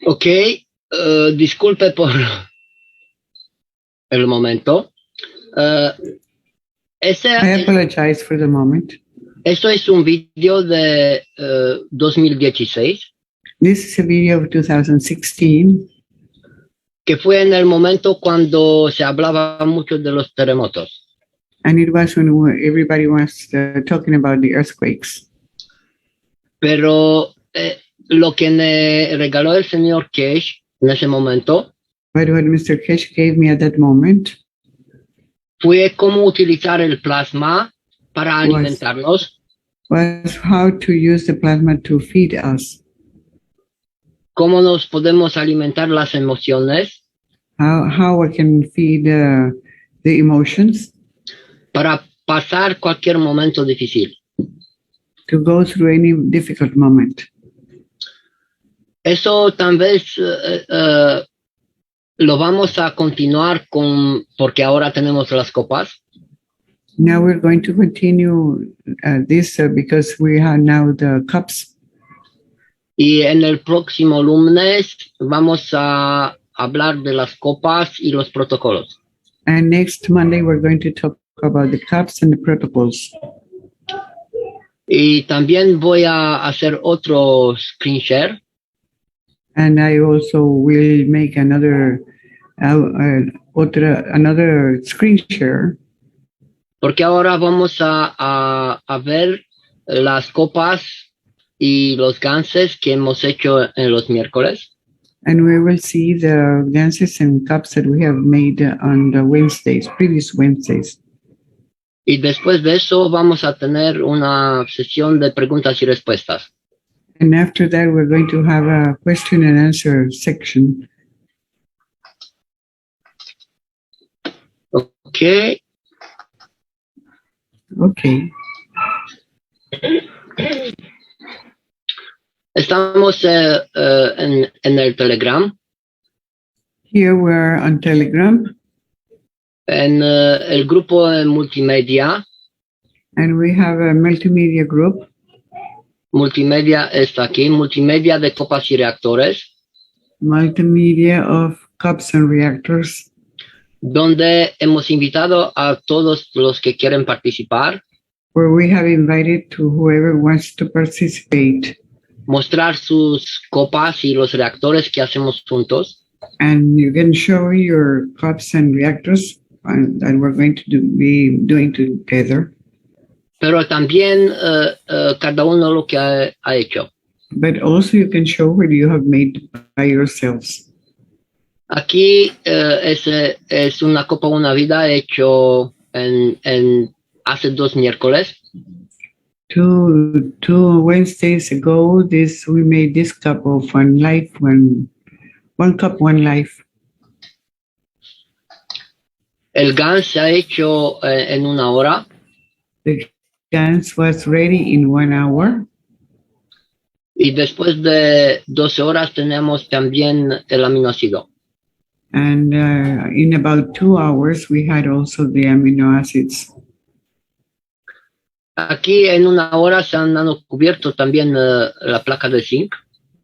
Ok, disculpe por el momento. I apologize for the moment. Esto es un video de 2016. This is a video of 2016. Que fue en el momento cuando se hablaba mucho de los terremotos. And it was when everybody was talking about the earthquakes. Pero lo que me regaló el señor Cash en ese momento. But what Mr. Kesh gave me at that moment fue cómo utilizar el plasma para alimentarlos, was how to use the plasma to feed us, cómo nos podemos alimentar las emociones how we can feed the emotions para pasar cualquier momento difícil. to go through any difficult moment. Eso tal vez lo vamos a continuar con, porque ahora tenemos las copas. Now we're going to continue this because we have now the cups. Y en el próximo lunes vamos a hablar de las copas y los protocolos. And next Monday, we're going to talk about the cups and the protocols. Y también voy a hacer otro screen share And I also will make another screen share porque ahora vamos a ver las copas y los ganses que hemos hecho en los miércoles. and we will see the ganses and cups that we have made on the previous Wednesdays. Y después de eso vamos a tener una sesión de preguntas y respuestas. And after that, we're going to have a question and answer section. Okay. Okay. Estamos en el Telegram, Here we're on Telegram, en el grupo de multimedia. and we have a multimedia group. Multimedia está aquí, multimedia de copas y reactores, Multimedia of cups and reactors, donde hemos invitado a todos los que quieren participar, where we have invited to whoever wants to participate, mostrar sus copas y los reactores que hacemos juntos, and you can show your cups and reactors that we're going to be doing together. pero también cada uno lo que ha hecho. But also you can show what you have made by yourselves. Aquí es una copa, una vida hecho en hace 2 miércoles. Two Wednesdays ago, we made this cup of one life, one cup, one life. El GAN se ha hecho en 1 hora. The dance was ready in 1 hour. Y después de 12 horas tenemos también el aminoácido. And in about 2 hours, we had also the amino acids. Aquí en 1 hora se han nanocubierto también la placa de zinc.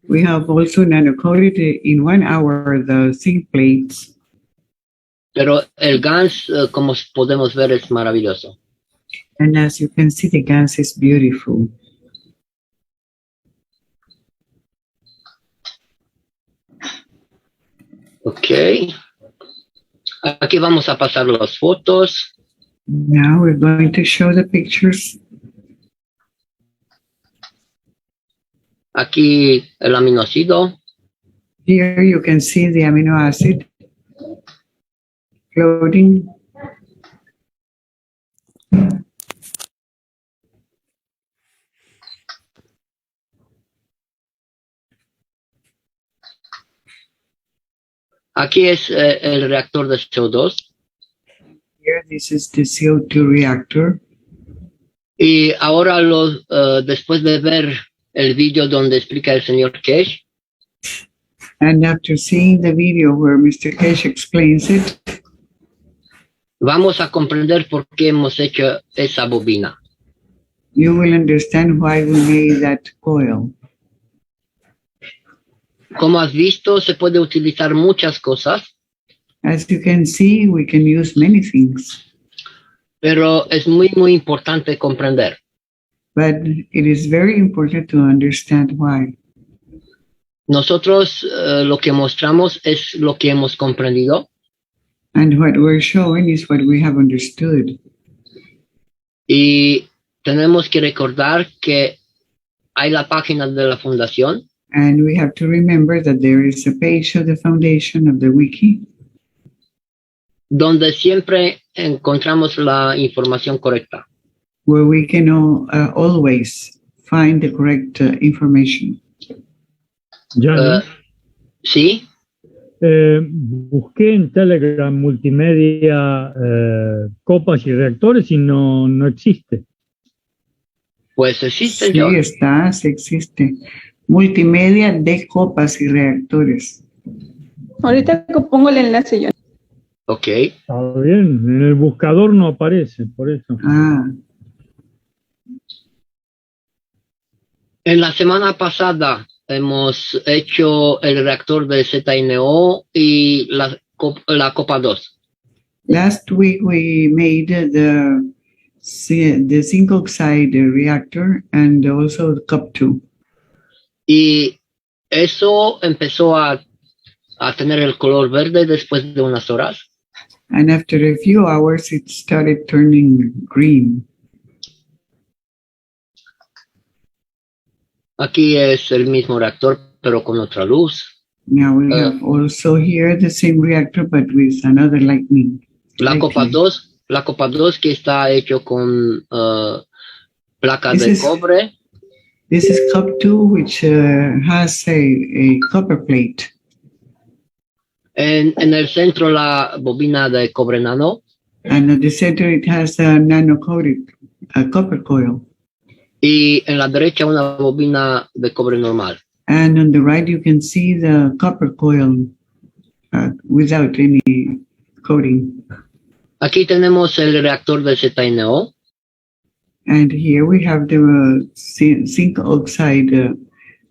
We have also nanocoated in 1 hour the zinc plates. Pero el GANS, como podemos ver, es maravilloso. And as you can see, the gas is beautiful. Ok. Aquí vamos a pasar las fotos. Now we're going to show the pictures. Aquí el aminoácido. Here you can see the amino acid floating. Aquí es el reactor de CO2. Here, this is the CO2 reactor. Y ahora, después de ver el vídeo donde explica el señor Kesh, And after seeing the video where Mr. Kesh explains it, vamos a comprender por qué hemos hecho esa bobina. you will understand why we made that coil. Como has visto, se puede utilizar muchas cosas, As you can see, we can use many things, pero es muy, muy importante comprender. but it is very important to understand why. Nosotros lo que mostramos es lo que hemos comprendido And what we're showing is what we have understood. y tenemos que recordar que hay la página de la fundación And we have to remember that there is a page of the foundation of the wiki donde siempre encontramos la información correcta. where we can always find the correct information. Gianni, ¿Sí? busqué en Telegram multimedia copas y reactores y no existe. Pues existe, Sí, John. sí existe. Multimedia de copas y reactores. Ahorita que pongo el enlace yo. Ok. Está bien, en el buscador no aparece, por eso. Ah, En la semana pasada hemos hecho el reactor de ZNO y la copa 2. last week we made the zinc oxide reactor and also the cup 2. Y eso empezó a tener el color verde después de unas horas. And after a few hours, it started turning green. Aquí es el mismo reactor, pero con otra luz. Now we have also here the same reactor, but with another lightning. La copa 2 que está hecho con placas de cobre. This is cup 2, which has a copper plate. En el centro la bobina de cobre nano. And at the center it has a nano-coated copper coil. Y en la derecha una bobina de cobre normal. And on the right you can see the copper coil without any coating. Aquí tenemos el reactor de ZNO. And here we have the zinc oxide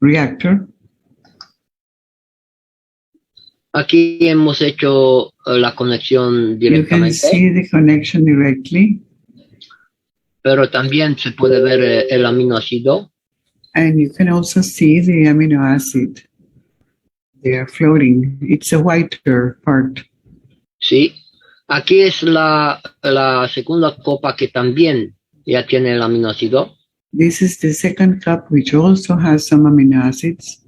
reactor. Aquí hemos hecho la conexión directamente. You can see the connection directly. Pero también se puede ver el aminoácido. And you can also see the amino acid. They are floating. It's a whiter part. Sí. Aquí es la segunda copa que también ya tiene el aminoácido. This is the second cup, which also has some amino acids.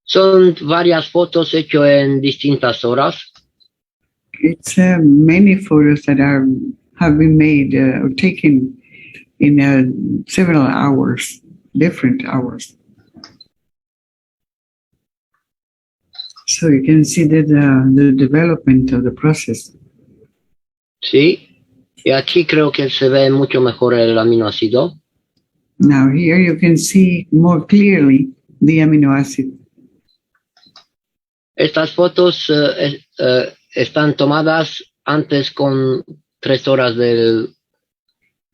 Son varias fotos hechas en distintas horas. It's many photos that have been made or taken in several hours, different hours. So you can see the development of the process. Sí. Y aquí creo que se ve mucho mejor el aminoácido. Now here you can see more clearly the amino acid. Estas fotos están tomadas antes con 3 horas del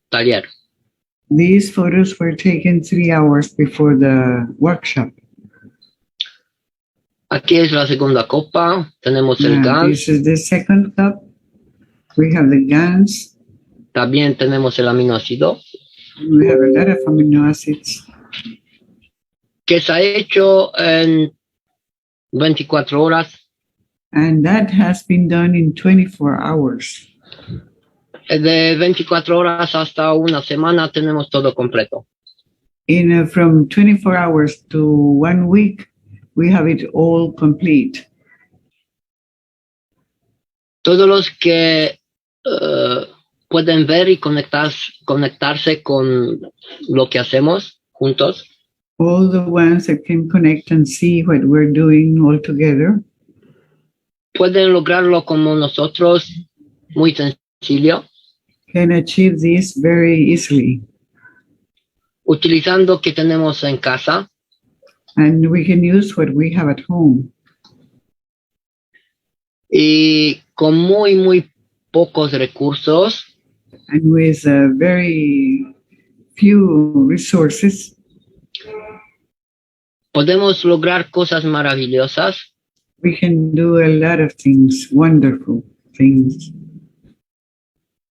taller. These photos were taken 3 hours before the workshop. Aquí es la segunda copa. Tenemos el GANS. This is the second cup. We have the GANS. También tenemos el aminoácido. We have a lot of amino acids. Que se ha hecho en 24 horas. And that has been done in 24 hours. De 24 horas hasta una semana tenemos todo completo. From 24 hours to 1 week, we have it all complete. Todos los que pueden ver y conectarse con lo que hacemos juntos. All the ones that can connect and see what we're doing all together. Pueden lograrlo como nosotros, muy sencillo. Can achieve this very easily. Utilizando que tenemos en casa. And we can use what we have at home. Y con muy pocos recursos. And with very few resources. Podemos lograr cosas maravillosas. We can do a lot of things, wonderful things.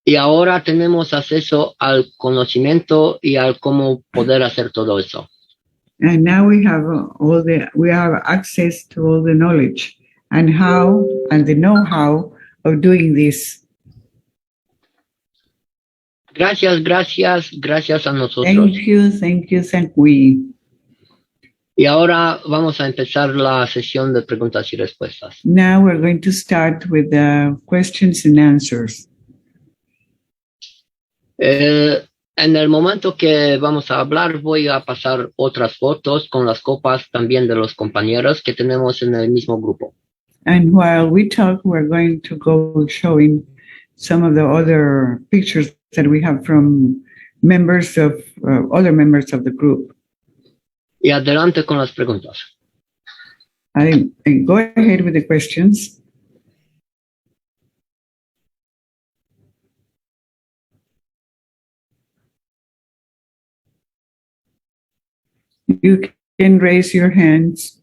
Y ahora tenemos acceso al conocimiento y al cómo poder hacer todo eso. And now we have access to all the knowledge and the know-how of doing this. Gracias a nosotros. Thank you. Y ahora vamos a empezar la sesión de preguntas y respuestas. Now we're going to start with the questions and answers. En el momento que vamos a hablar, voy a pasar otras fotos con las copas también de los compañeros que tenemos en el mismo grupo. And while we talk, we're going to go showing some of the other pictures that we have from members of other members of the group. Y adelante con las preguntas. Go ahead with the questions. You can raise your hands.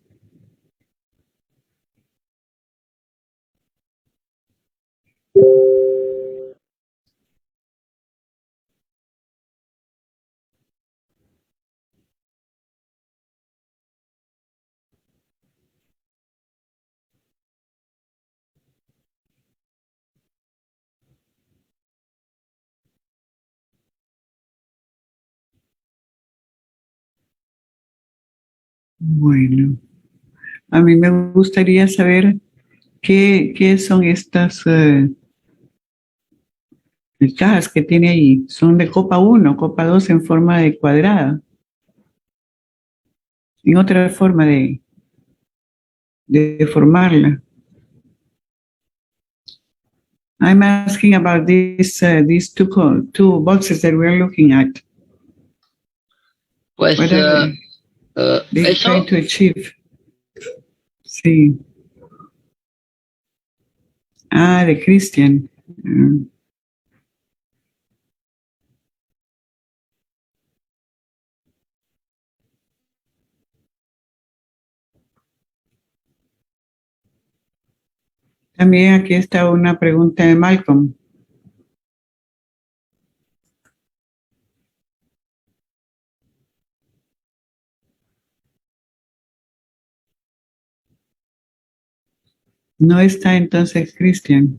Bueno, a mí me gustaría saber qué son estas cajas que tiene ahí. Son de copa 1, copa 2 en forma de cuadrada. En otra forma de formarla. I'm asking about these two boxes that we're looking at. Pues what are they trying to achieve? Sí. De Christian. También aquí está una pregunta de Malcolm. No está entonces Christian.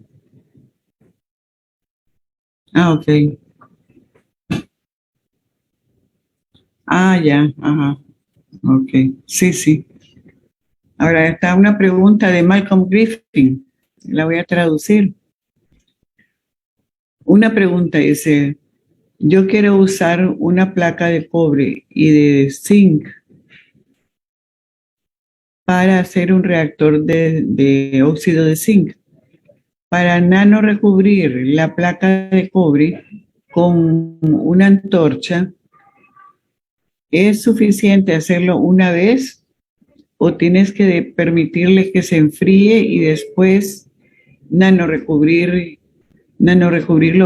Ok. Ya, ajá. Ok, sí. Ahora está una pregunta de Malcolm Griffin. La voy a traducir. Una pregunta dice, yo quiero usar una placa de cobre y de zinc para hacer un reactor de óxido de zinc. Para nano recubrir la placa de cobre con una antorcha, ¿es suficiente hacerlo una vez o tienes que permitirle que se enfríe y después nano recubrirlo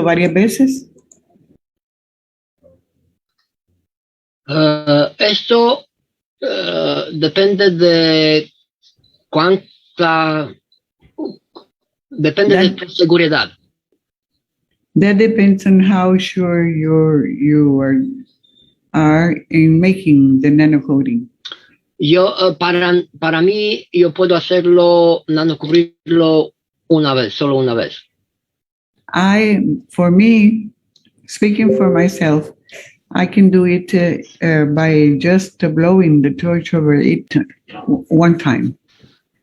varias veces? Esto depende de depende de tu seguridad. That depends on how sure you are in making the nanocoating. Yo, para mí, yo puedo hacerlo, nanocubrirlo solo una vez. For me, speaking for myself, I can do it by just blowing the torch over it one time.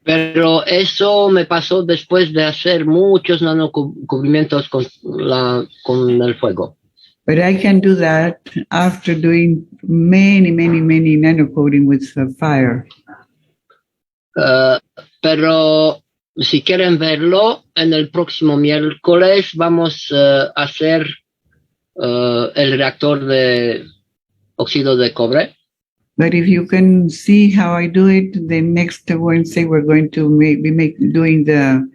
Pero eso me pasó después de hacer muchos nanocubrimientos con el fuego. But I can do that after doing many nanocoating with fire. Pero si quieren verlo, en el próximo miércoles vamos a hacer el reactor de óxido de cobre. But if you can see how I do it, then next Wednesday we're going to be doing the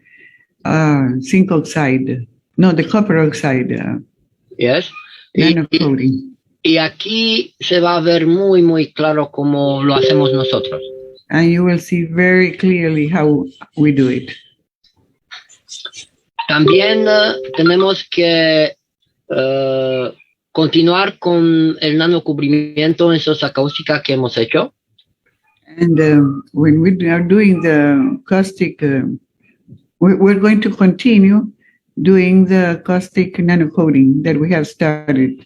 zinc oxide. No, the copper oxide. Yes. Nanocoating. Y aquí se va a ver muy claro cómo lo hacemos nosotros. And you will see very clearly how we do it. También tenemos que continuar con el nanocubrimiento en sosa cáustica que hemos hecho. And when we are doing the caustic, we're going to continue doing the caustic nanocoating that we have started.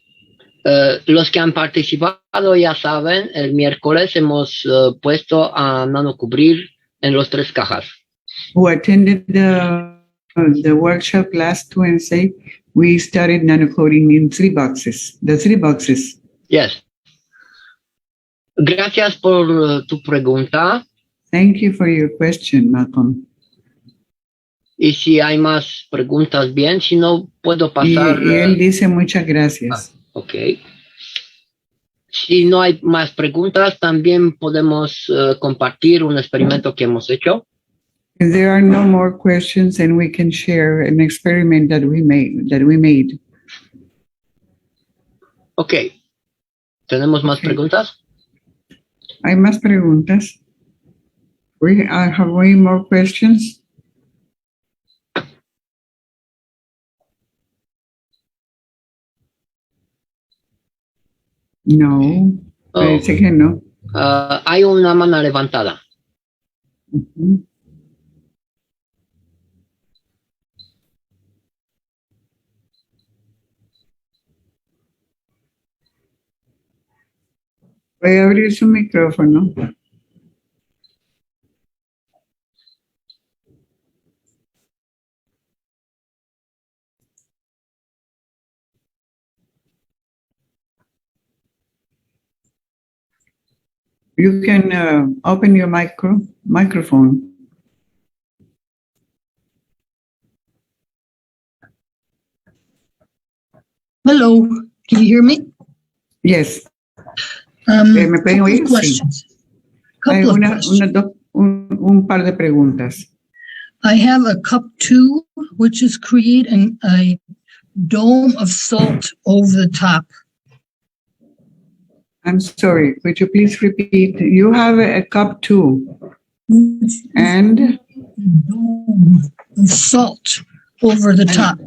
Los que han participado ya saben, el miércoles hemos puesto a nanocubrir en los 3 cajas. Who attended the workshop last Wednesday, we started nanocoating in 3 boxes, the 3 boxes. Yes. Gracias por tu pregunta. Thank you for your question, Malcolm. Y si hay más preguntas, bien, si no, puedo pasar. Y él dice muchas gracias. Ok. Si no hay más preguntas, también podemos compartir un experimento que hemos hecho. If there are no more questions, then we can share an experiment that we made. Ok. ¿Tenemos más preguntas? ¿Hay más preguntas? Have we more questions? No, parece que no. Hay una mano levantada. Uh-huh. Voy a abrir su micrófono. You can open your microphone. Hello, can you hear me? Yes. ¿Me pueden oír? Questions. Sí. Couple of questions. Un par de preguntas. I have a cup 2, which is creating a dome of salt over the top. I'm sorry, could you please repeat? You have a cup 2 and dome of salt over the top.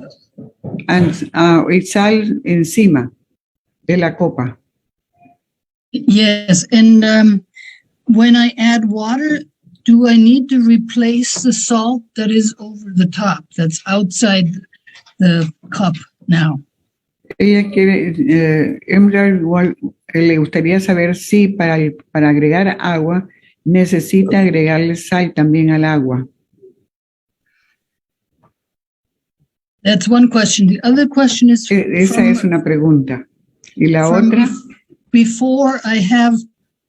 And it's sal encima de la copa. Yes, and when I add water, do I need to replace the salt that is over the top, that's outside the cup now? Ella quiere, igual, le gustaría saber si para agregar agua necesita agregarle sal también al agua. That's one question. The other question is... Esa es una pregunta. Y la otra... Before I have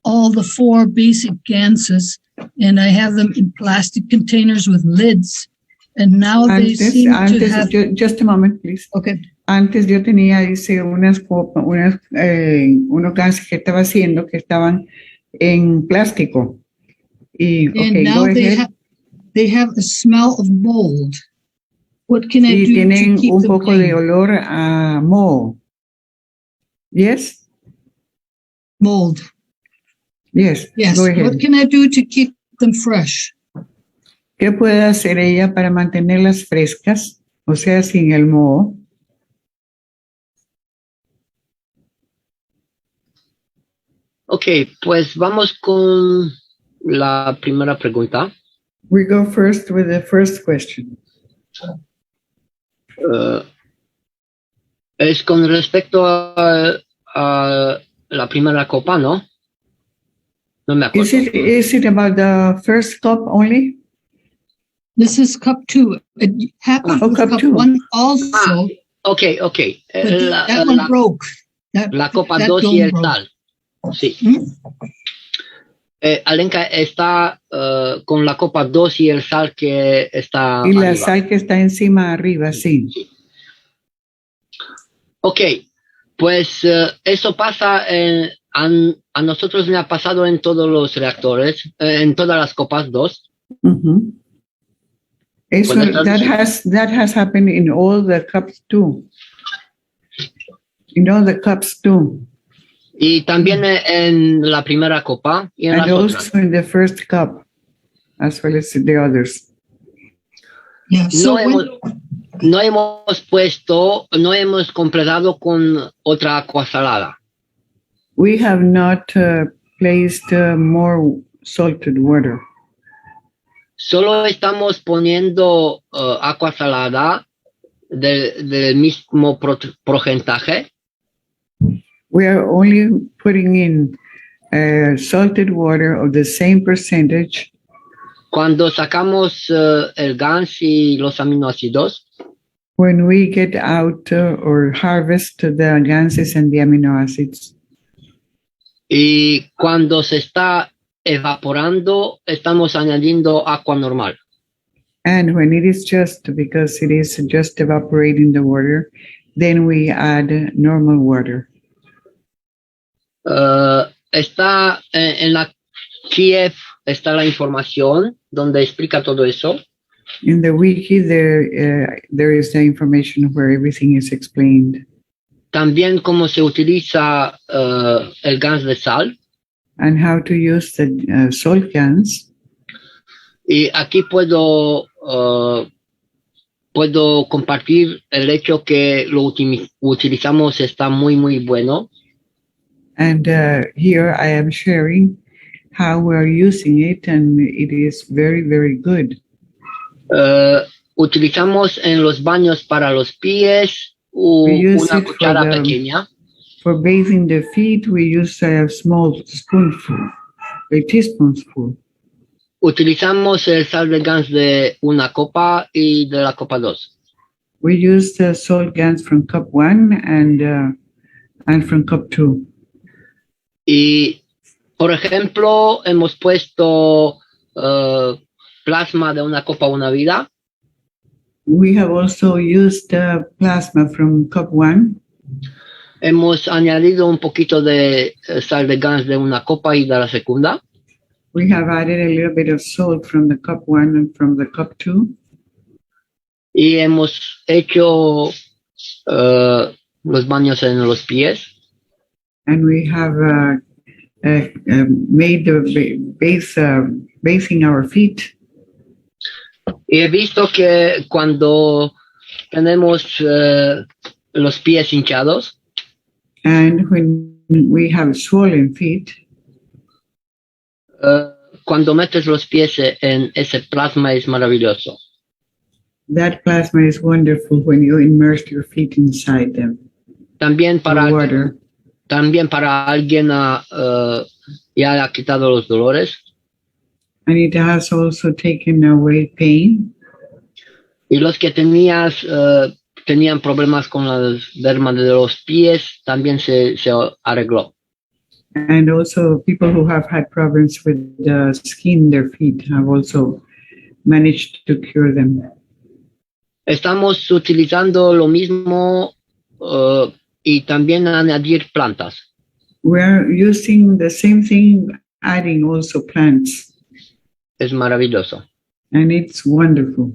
all the 4 basic ganses, and I have them in plastic containers with lids, and now they seem to have... Just a moment, please. Okay. Antes yo tenía, dice, unos gansos que estaba haciendo que estaban en plástico. Y, and now they have a smell of mold. What can I do tienen to keep un them poco clean? de olor a moho. Yes? Mold. Yes. Yes. Go ahead. What can I do to keep them fresh? ¿Qué puede hacer ella para mantenerlas frescas? O sea, sin el moho. Ok, pues vamos con la primera pregunta. We go first with the first question. Es con respecto a la primera copa, ¿no? No me acuerdo. Is it about the first cup only? This is cup 2. It happened with cup 1 also. Okay. That one broke. La copa 2 y el sal. Sí. Alenka está con la copa 2 y el sal que está y la arriba. sal que está encima arriba, sí. Ok, pues eso pasa, a nosotros me ha pasado en todos los reactores, en todas las copas 2. Uh-huh. Eso, that has happened in all the cups too. In all the cups too. Y también en la primera copa y en and las also otras. in the first cup, as well as the others. Yeah, so no hemos completado con otra agua salada. We have not placed more salted water. Solo estamos poniendo agua salada del mismo porcentaje. We are only putting in salted water of the same percentage. Cuando sacamos el GANS y los aminoácidos. When we get out or harvest the ganses and the amino acids. Y cuando se está evaporando, estamos añadiendo agua normal. And when it is just, because it is just evaporating the water, then we add normal water. Está en la Kiev, está la información donde explica todo eso. In the wiki, there is the information where everything is explained. También cómo se utiliza el GANS de sal. And how to use the salt GANS. Y aquí puedo compartir el hecho que lo utilizamos está muy, muy bueno. And here I am sharing how we're using it, and it is very, very good. Utilizamos en los baños para los pies una cuchara pequeña. For bathing the feet, we use a small spoonful, a teaspoonful. Utilizamos el sal de GANS de una copa y de la copa 2. We use the salt GANS from cup 1 and from cup 2. Y, por ejemplo, hemos puesto plasma de una copa una vida. We have also used plasma from cup 1. Hemos añadido un poquito de sal de GANS de una copa y de la segunda. We have added a little bit of salt from the cup 1 and from the cup 2. Y hemos hecho los baños en los pies. And we have made the bathing our feet. Y he visto que cuando tenemos los pies hinchados, and when we have swollen feet, cuando metes los pies en ese plasma es maravilloso. That plasma is wonderful when you immerse your feet inside them. También para water. También para alguien ya ha quitado los dolores. And it has also taken away pain. Y los que tenían problemas con la derma de los pies también se arregló. And also people who have had problems with the skin in their feet have also managed to cure them. Estamos utilizando lo mismo y también añadir plantas. We're using the same thing, adding also plants. Es maravilloso. And it's wonderful.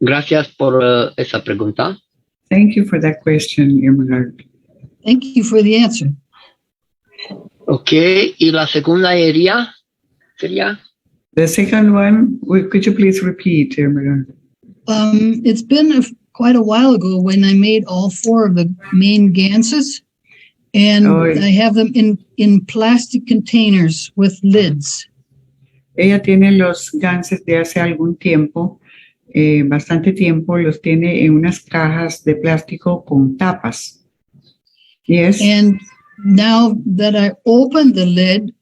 Gracias por esa pregunta. Thank you for that question, Irmgard. Thank you for the answer. Okay, y la segunda sería? The second one, could you please repeat, Irmgard? It's been quite a while ago when I made all 4 of the main ganses, and I have them in plastic containers with lids. Ella tiene los ganses de hace algún tiempo, bastante tiempo, los tiene en unas cajas de plástico con tapas. Yes. And now that I opened the lid,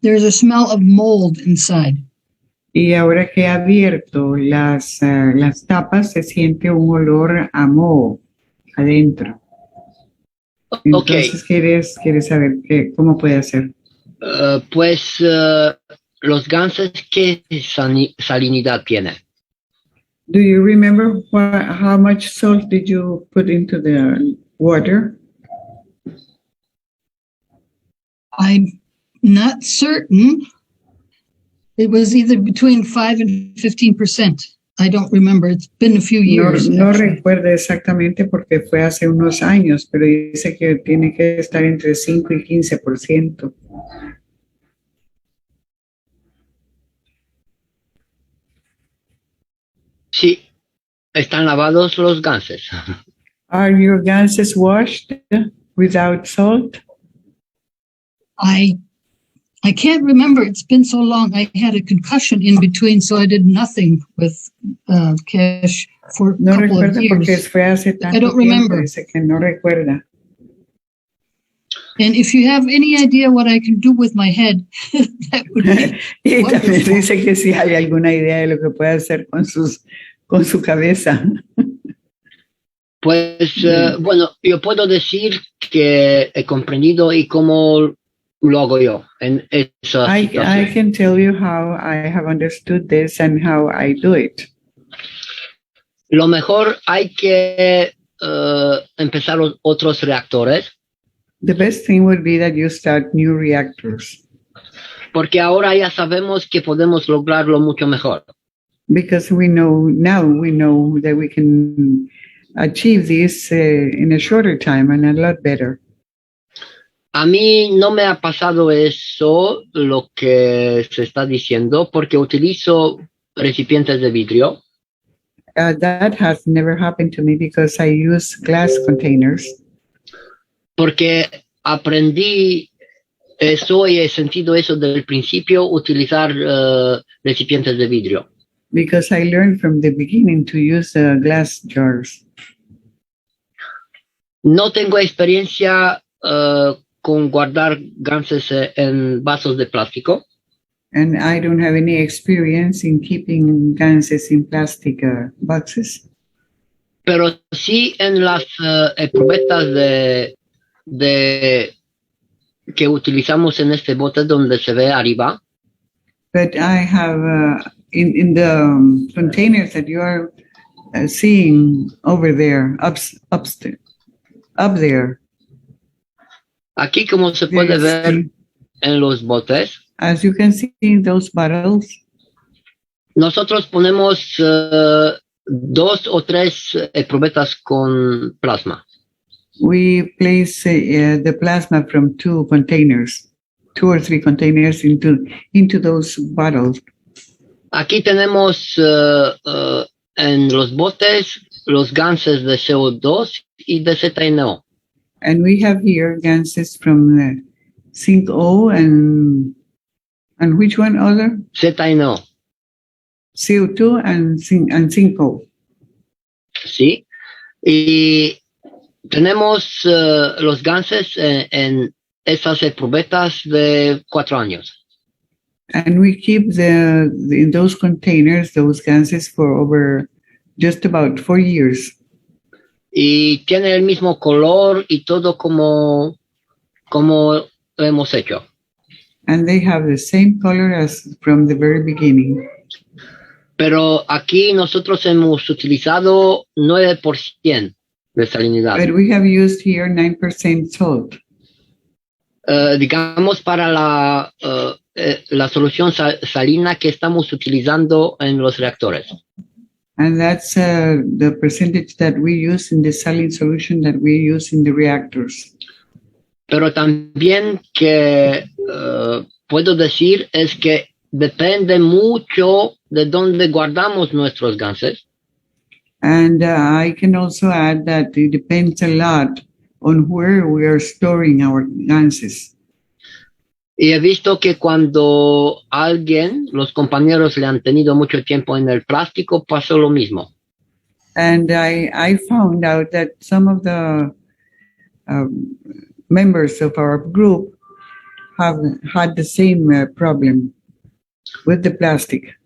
there's a smell of mold inside. Y ahora que he abierto las tapas, se siente un olor a moho adentro. Entonces, ¿quieres saber cómo puede hacer? Pues los ganses, ¿qué salinidad tiene? Do you remember how much salt did you put into the water? I'm not certain. It was either between 5 and 15%. I don't remember. It's been a few years. No recuerdo exactamente porque fue hace unos años, pero dice que tiene que estar entre 5 y 15%. Sí, están lavados los ganses. Are your ganses washed without salt? I I can't remember. It's been so long. I had a concussion in between, so I did nothing with cash for a No couple of recuerda porque years. fue hace I tanto don't tiempo, remember. dice que no recuerda. And if you have any idea what I can do with my head, that would be Y también wonderful. dice que si hay alguna idea de lo que puede hacer con su cabeza. Pues bueno, yo puedo decir que he comprendido y cómo lo hago yo en esa I situación. can tell you how I have understood this and how I do it. Lo mejor hay que empezar otros reactores. The best thing would be that you start new reactors. Porque ahora ya sabemos que podemos lograrlo mucho mejor. Because we know that we can achieve this in a shorter time and a lot better. A mí no me ha pasado eso, lo que se está diciendo, porque utilizo recipientes de vidrio. That has never happened to me because I use glass containers. Porque aprendí eso y he sentido eso desde el principio, utilizar recipientes de vidrio. Because I learned from the beginning to use glass jars. No tengo experiencia con guardar ganses en vasos de plástico. And I don't have any experience in keeping ganses in plastic boxes. Pero sí en las probetas que utilizamos en este bote donde se ve arriba. But I have in the containers that you are seeing over there, up there. Aquí, como se puede ver en los botes, as you can see in those bottles, nosotros ponemos 2 o 3 probetas con plasma. We place the plasma from 2 containers, 2 or 3 containers into those bottles. Aquí tenemos en los botes los ganses de CO2 y de ZNO. And we have here ganses from zinc O and which one other? ZNO. CO2 and zinc O. Sí. Y tenemos los ganses en esas probetas de 4 años. And we keep in those containers, those ganses for over just about 4 years. Y tiene el mismo color y todo como lo hemos hecho. And they have the same color as from the very beginning. Pero aquí nosotros hemos utilizado 9% de salinidad. But we have used here 9% salt. Digamos para la solución salina que estamos utilizando en los reactores. And that's the percentage that we use in the saline solution that we use in the reactors. Pero también que puedo decir es que depende mucho de dónde guardamos nuestros ganses. And I can also add that it depends a lot on where we are storing our ganses. Y he visto que cuando los compañeros le han tenido mucho tiempo en el plástico, pasó lo mismo. And I found out that some of the members of our group have had the same problem with the plastic.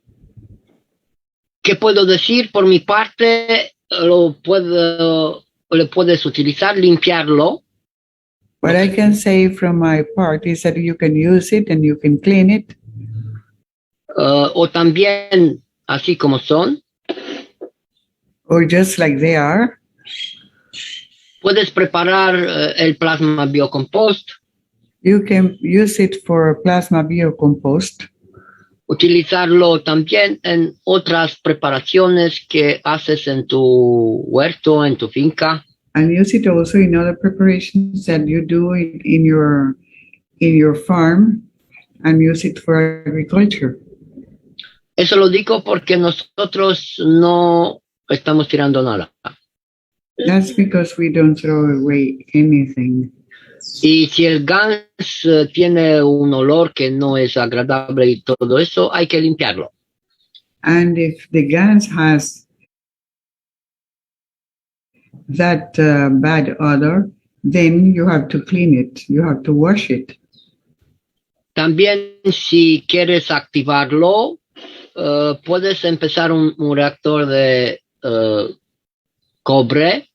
¿Qué puedo decir? Por mi parte, lo puedes utilizar, limpiarlo. What I can say from my part is that you can use it and you can clean it. O también así como son. Or just like they are. Puedes preparar el plasma biocompost. You can use it for plasma biocompost. Utilizarlo también en otras preparaciones que haces en tu huerto, en tu finca. And use it also in other preparations that you do in your farm, and use it for agriculture. Eso lo digo porque nosotros no estamos tirando nada. That's because we don't throw away anything. Y si el gans tiene un olor que no es agradable y todo eso, hay que limpiarlo. And if the gans has that bad odor, then you have to clean it. You have to wash it. También si quieres activarlo, puedes empezar un reactor de cobre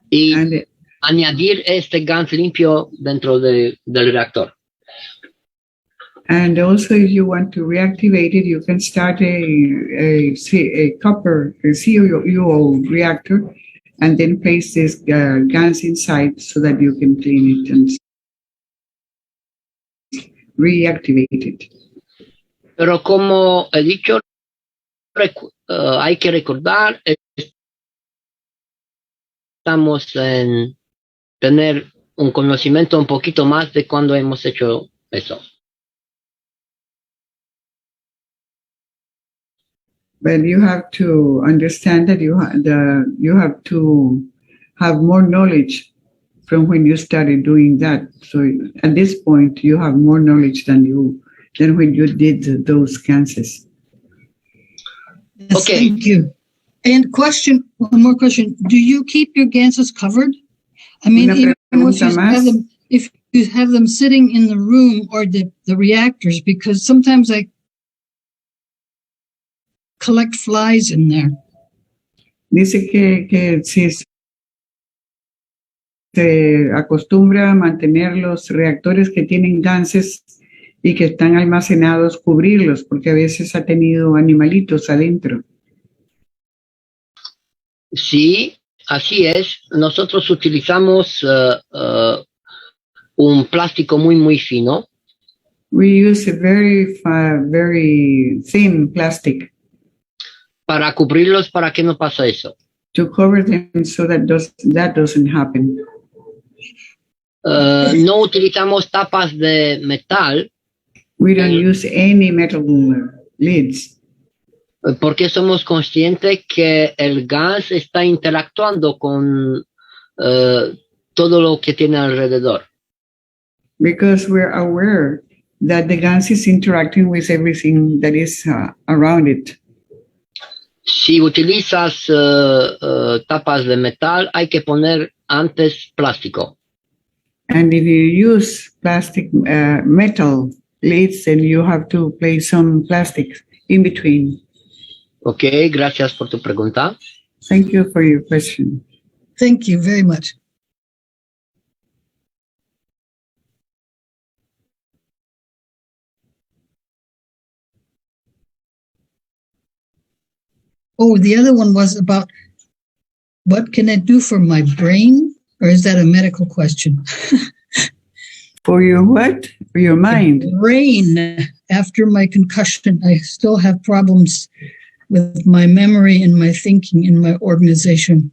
y añadir este gans limpio dentro del reactor. And also, if you want to reactivate it, you can start a copper CuO reactor and then place this gans inside so that you can clean it and reactivate it. Pero como he dicho, hay que recordar, estamos en tener un conocimiento un poquito más de cuando hemos hecho eso. But you have to understand that you have to have more knowledge from when you started doing that. So at this point, you have more knowledge than when you did those ganses. Yes, okay. Thank you. And one more question. Do you keep your ganses covered? I mean, even if you have them sitting in the room or the reactors, because sometimes I collect flies in there. Dice que si se acostumbra a mantener los reactores que tienen ganses y que están almacenados, cubrirlos, porque a veces ha tenido animalitos adentro. Sí, así es. Nosotros utilizamos un plástico muy fino. We use a very thin plastic. Para cubrirlos, para que no pase eso. To cover them so that doesn't happen. No utilizamos tapas de metal. We don't use any metal lids. Porque somos conscientes que el gas está interactuando con todo lo que tiene alrededor. Because we're aware that the gas is interacting with everything that is around it. Si utilizas tapas de metal, hay que poner antes plástico. And if you use plastic metal lids, then you have to place some plastic in between. Okay, gracias por tu pregunta. Thank you for your question. Thank you very much. Oh, the other one was about what can I do for my brain? Or is that a medical question? For your what? For your mind? Brain. After my concussion, I still have problems with my memory and my thinking and my organization.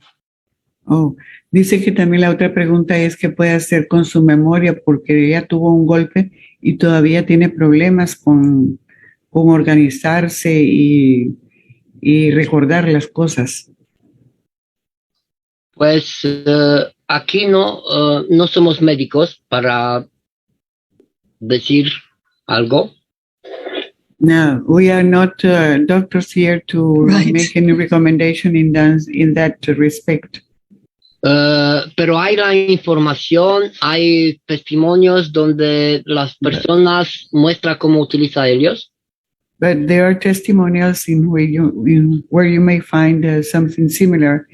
Oh, dice que también la otra pregunta es qué puede hacer con su memoria porque ella tuvo un golpe y todavía tiene problemas con organizarse y recordar las cosas. Pues aquí no somos médicos para decir algo. No, we are not doctors here to make any recommendation in that respect. Pero hay la información, hay testimonios donde las personas muestran cómo utiliza ellos. But there are testimonials where you may find something similar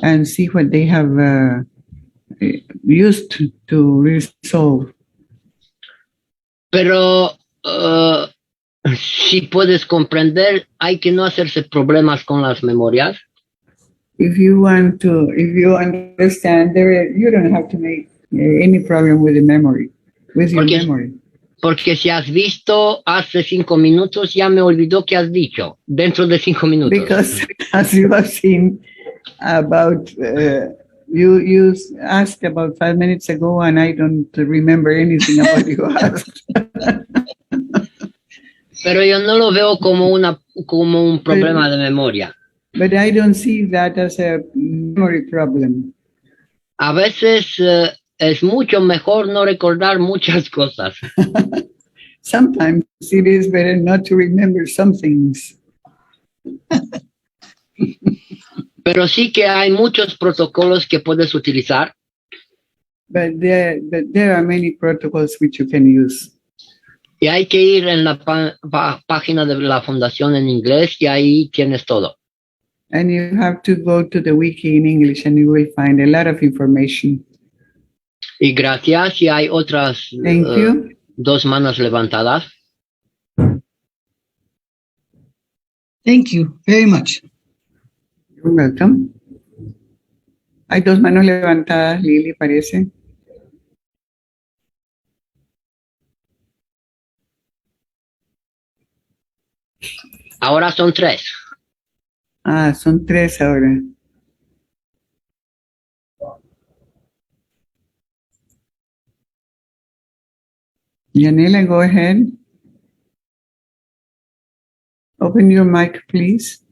and see what they have used to resolve. Pero si puedes comprender, hay que no hacerse problemas con las memorias. If you understand, you don't have to make any problem with the memory, with your memory. Porque si has visto hace 5 minutos, ya me olvidó que has dicho dentro de 5 minutos. Because as you have seen about, you asked about 5 minutes ago, and I don't remember anything about you asked. Pero yo no lo veo como un problema de memoria. But I don't see that as a memory problem. A veces es mucho mejor no recordar muchas cosas. Sometimes it is better not to remember some things. Pero sí que hay muchos protocolos que puedes utilizar. But there are many protocols which you can use. Y hay que ir en la página de la fundación en inglés y ahí tienes todo. And you have to go to the wiki in English and you will find a lot of information. Y gracias, y hay otras dos manos levantadas. Thank you very much. You're welcome. Hay dos manos levantadas, Lili, parece. Ahora son 3. Ah, son 3 ahora. Yanela, go ahead. Open your mic, please.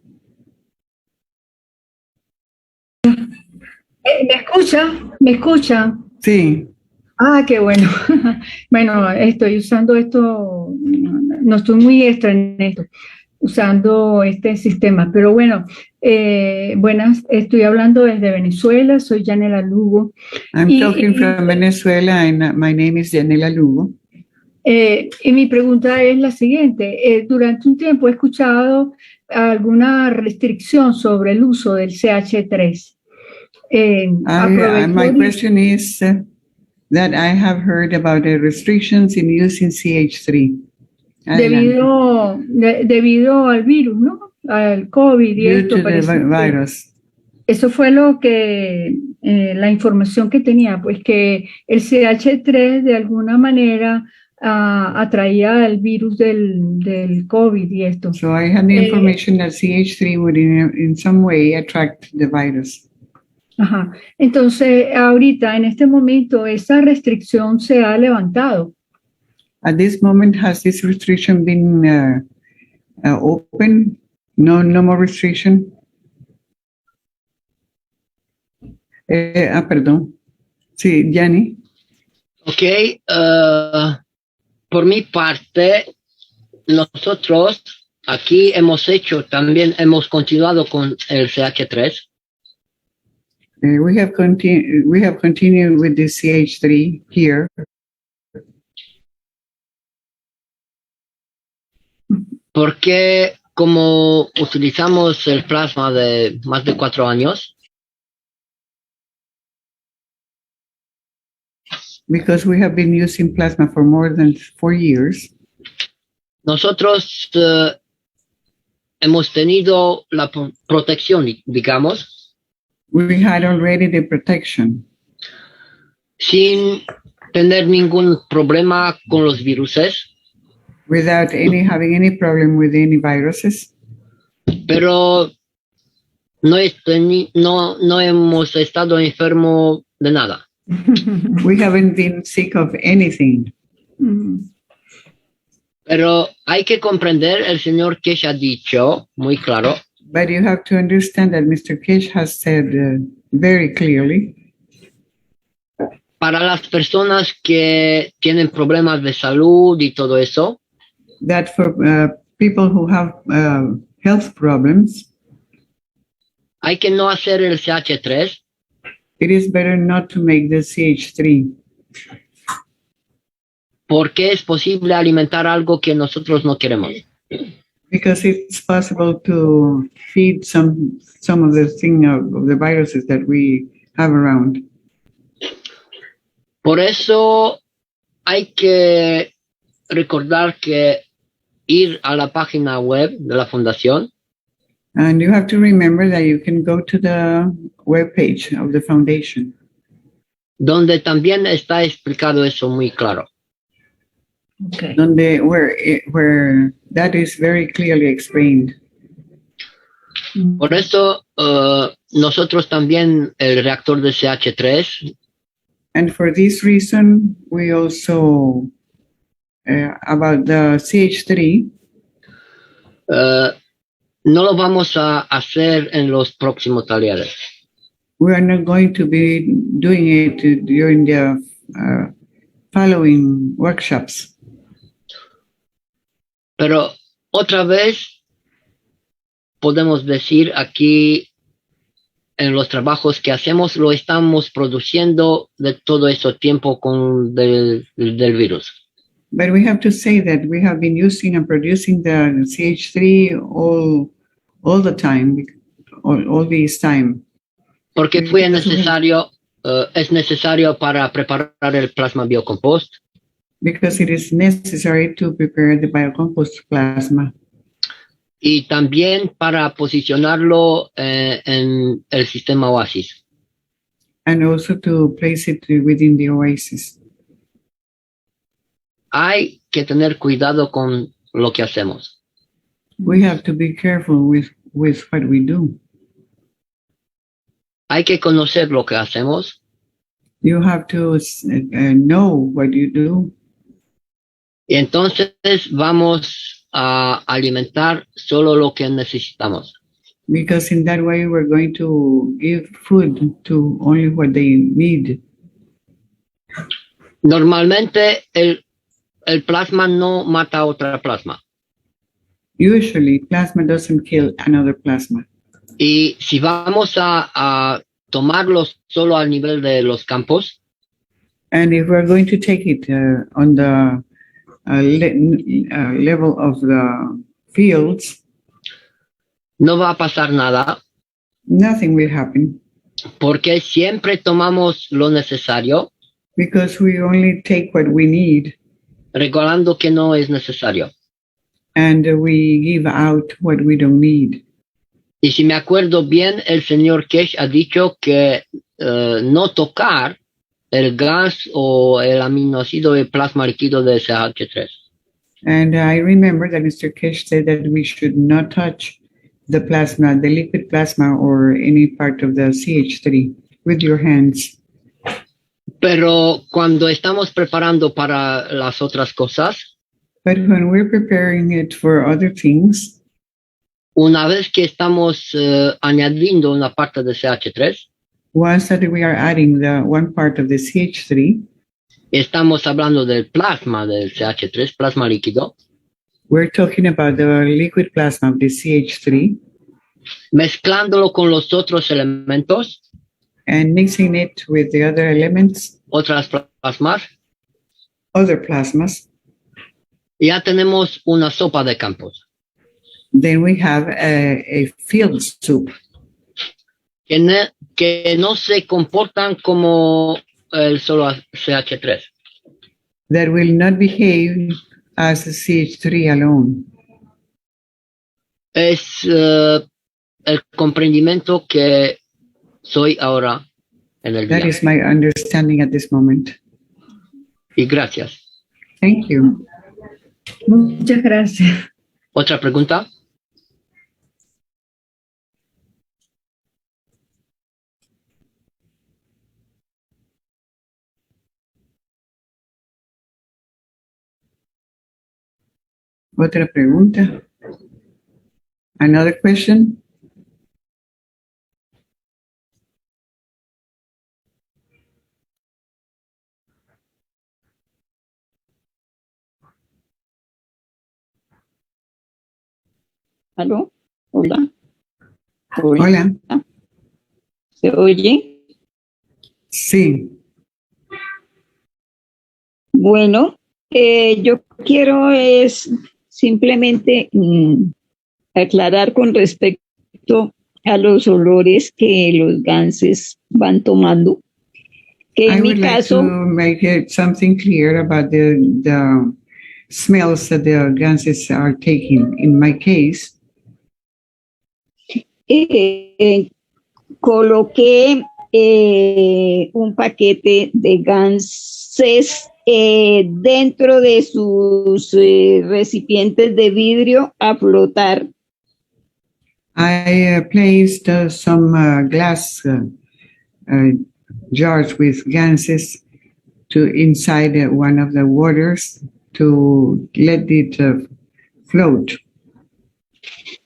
¿Me escucha? ¿Me escucha? Sí. Ah, qué bueno. Bueno, estoy usando esto, no estoy muy extra en esto, usando este sistema, pero bueno, buenas, estoy hablando desde Venezuela, soy Yanela Lugo. I'm talking from Venezuela and my name is Yanela Lugo. Y mi pregunta es la siguiente, durante un tiempo he escuchado alguna restricción sobre el uso del CH3. My question is that I have heard about the restrictions in using CH3. Debido al virus, ¿no? Al COVID y esto. Due to the virus. Eso fue lo que, la información que tenía, pues que el CH3 de alguna manera atraía el virus del COVID y esto. So I had the information that CH3 would in some way attract the virus. Ajá. Entonces, ahorita, en este momento, esa restricción se ha levantado. At this moment, has this restriction been open? No more restriction? Perdón. Sí, Gianni. Ok. Por mi parte, nosotros aquí hemos continuado con el CH3. We have continued with the CH3 here. Porque como utilizamos el plasma de más de 4 años. Because we have been using plasma for more than 4 years. Nosotros hemos tenido la protección, digamos. We had already the protection. Sin tener ningún problema con los viruses. Without having any problem with any viruses. Pero no hemos estado enfermo de nada. We haven't been sick of anything. Pero hay que comprender, el señor Kesh ha dicho muy claro. But you have to understand that Mr. Kesh has said very clearly. Para las personas que tienen problemas de salud y todo eso. That for people who have health problems. Hay que no hacer el CH3. It is better not to make the CH3. Porque es posible alimentar algo que nosotros no queremos. Because it's possible to feed some of the viruses that we have around. Por eso hay que recordar que ir a la página web de la fundación. And you have to remember that you can go to the webpage of the foundation. Donde también está explicado eso muy claro. Okay. Where that is very clearly explained. Por eso nosotros también el reactor de CH3. And for this reason, we also about the CH3. No lo vamos a hacer en los próximos talleres. We are not going to be doing it during the following workshops. Pero otra vez podemos decir aquí en los trabajos que hacemos lo estamos produciendo de todo ese tiempo con del virus. But we have to say that we have been using and producing the CH3 all the time, all this time. Porque fue necesario, es necesario para preparar el plasma biocompost. Because it is necessary to prepare the biocompost plasma. Y también para posicionarlo en el sistema Oasis. And also to place it within the Oasis. Hay que tener cuidado con lo que hacemos. We have to be careful with what we do. Hay que conocer lo que hacemos. You have to know what you do. Y entonces vamos a alimentar solo lo que necesitamos. Because in that way we're going to give food to only what they need. Normalmente el plasma no mata a otra plasma. Usually plasma doesn't kill another plasma. Y si vamos a tomarlos solo al nivel de los campos. And if we're going to take it on the level of the fields, no va a pasar nada. Nothing will happen. Porque siempre tomamos lo necesario. Because we only take what we need. Recordando que no es necesario. And we give out what we don't need. Y si me acuerdo bien, el señor Kesh ha dicho que no tocar el gas o el aminoácido de plasma líquido de CH3. And I remember that Mr. Kesh said that we should not touch the plasma, the liquid plasma, or any part of the CH3 with your hands. Pero cuando estamos preparando para las otras cosas, but when we're preparing it for other things, una vez que estamos añadiendo una parte de CH3, once that we are adding the one part of the CH3, estamos hablando del plasma del CH3, plasma líquido. We're talking about the liquid plasma of the CH3. Mezclándolo con los otros elementos. And mixing it with the other elements. Otras plasmas. Other plasmas. Ya tenemos una sopa de campos. Then we have a field soup. Que no se comportan como el solo CH3. That will not behave as a CH3 alone. Es el comprendimiento que soy ahora en el día. That is my understanding at this moment. Y gracias. Thank you. Muchas gracias. ¿Otra pregunta? Otra pregunta. Another question? ¿Aló? Hola. Hola. ¿Se oye? Sí. Bueno, yo quiero es simplemente aclarar con respecto a los olores que los ganses van tomando. Que en mi caso, like to make it something clear about the smells that the ganses are taking. In my case, coloqué un paquete de ganses dentro de sus recipientes de vidrio a flotar. I placed some glass jars with ganses to inside one of the waters to let it float.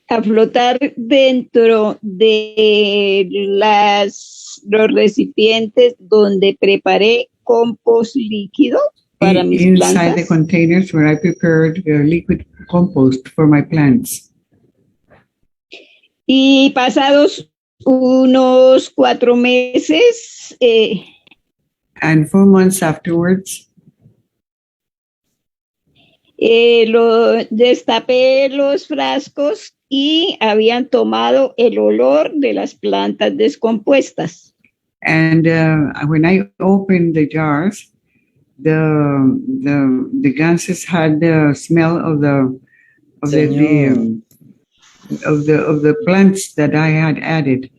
a flotar dentro de los recipientes donde preparé compost líquido para mis inside the plantas. containers where I prepared liquid compost for my plants. Y pasados unos 4 meses, and 4 months afterwards, destapé los frascos y habían tomado el olor de las plantas descompuestas. And when I opened the jars, the gases had the smell of the plants that I had added.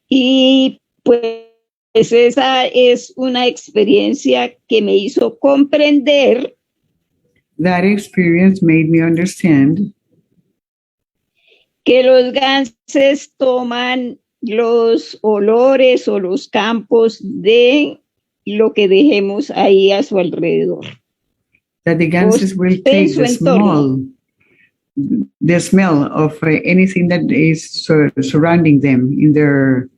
Y pues esa es una experiencia que me hizo comprender That experience made me understand que los gases toman los olores o los campos de lo que dejemos ahí a su alrededor. that the gases will take the smell of anything that is surrounding them in their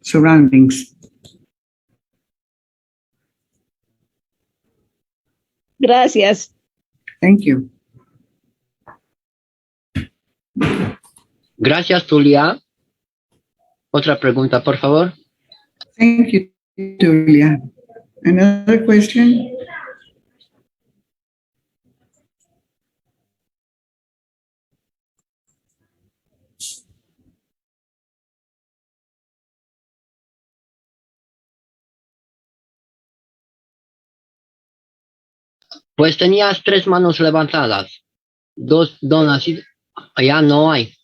surroundings. Gracias. Thank you. Gracias, Julia. Otra pregunta, por favor. Thank you, Julia. Another question? Pues tenías 3 manos levantadas. 2 donas y ya no hay.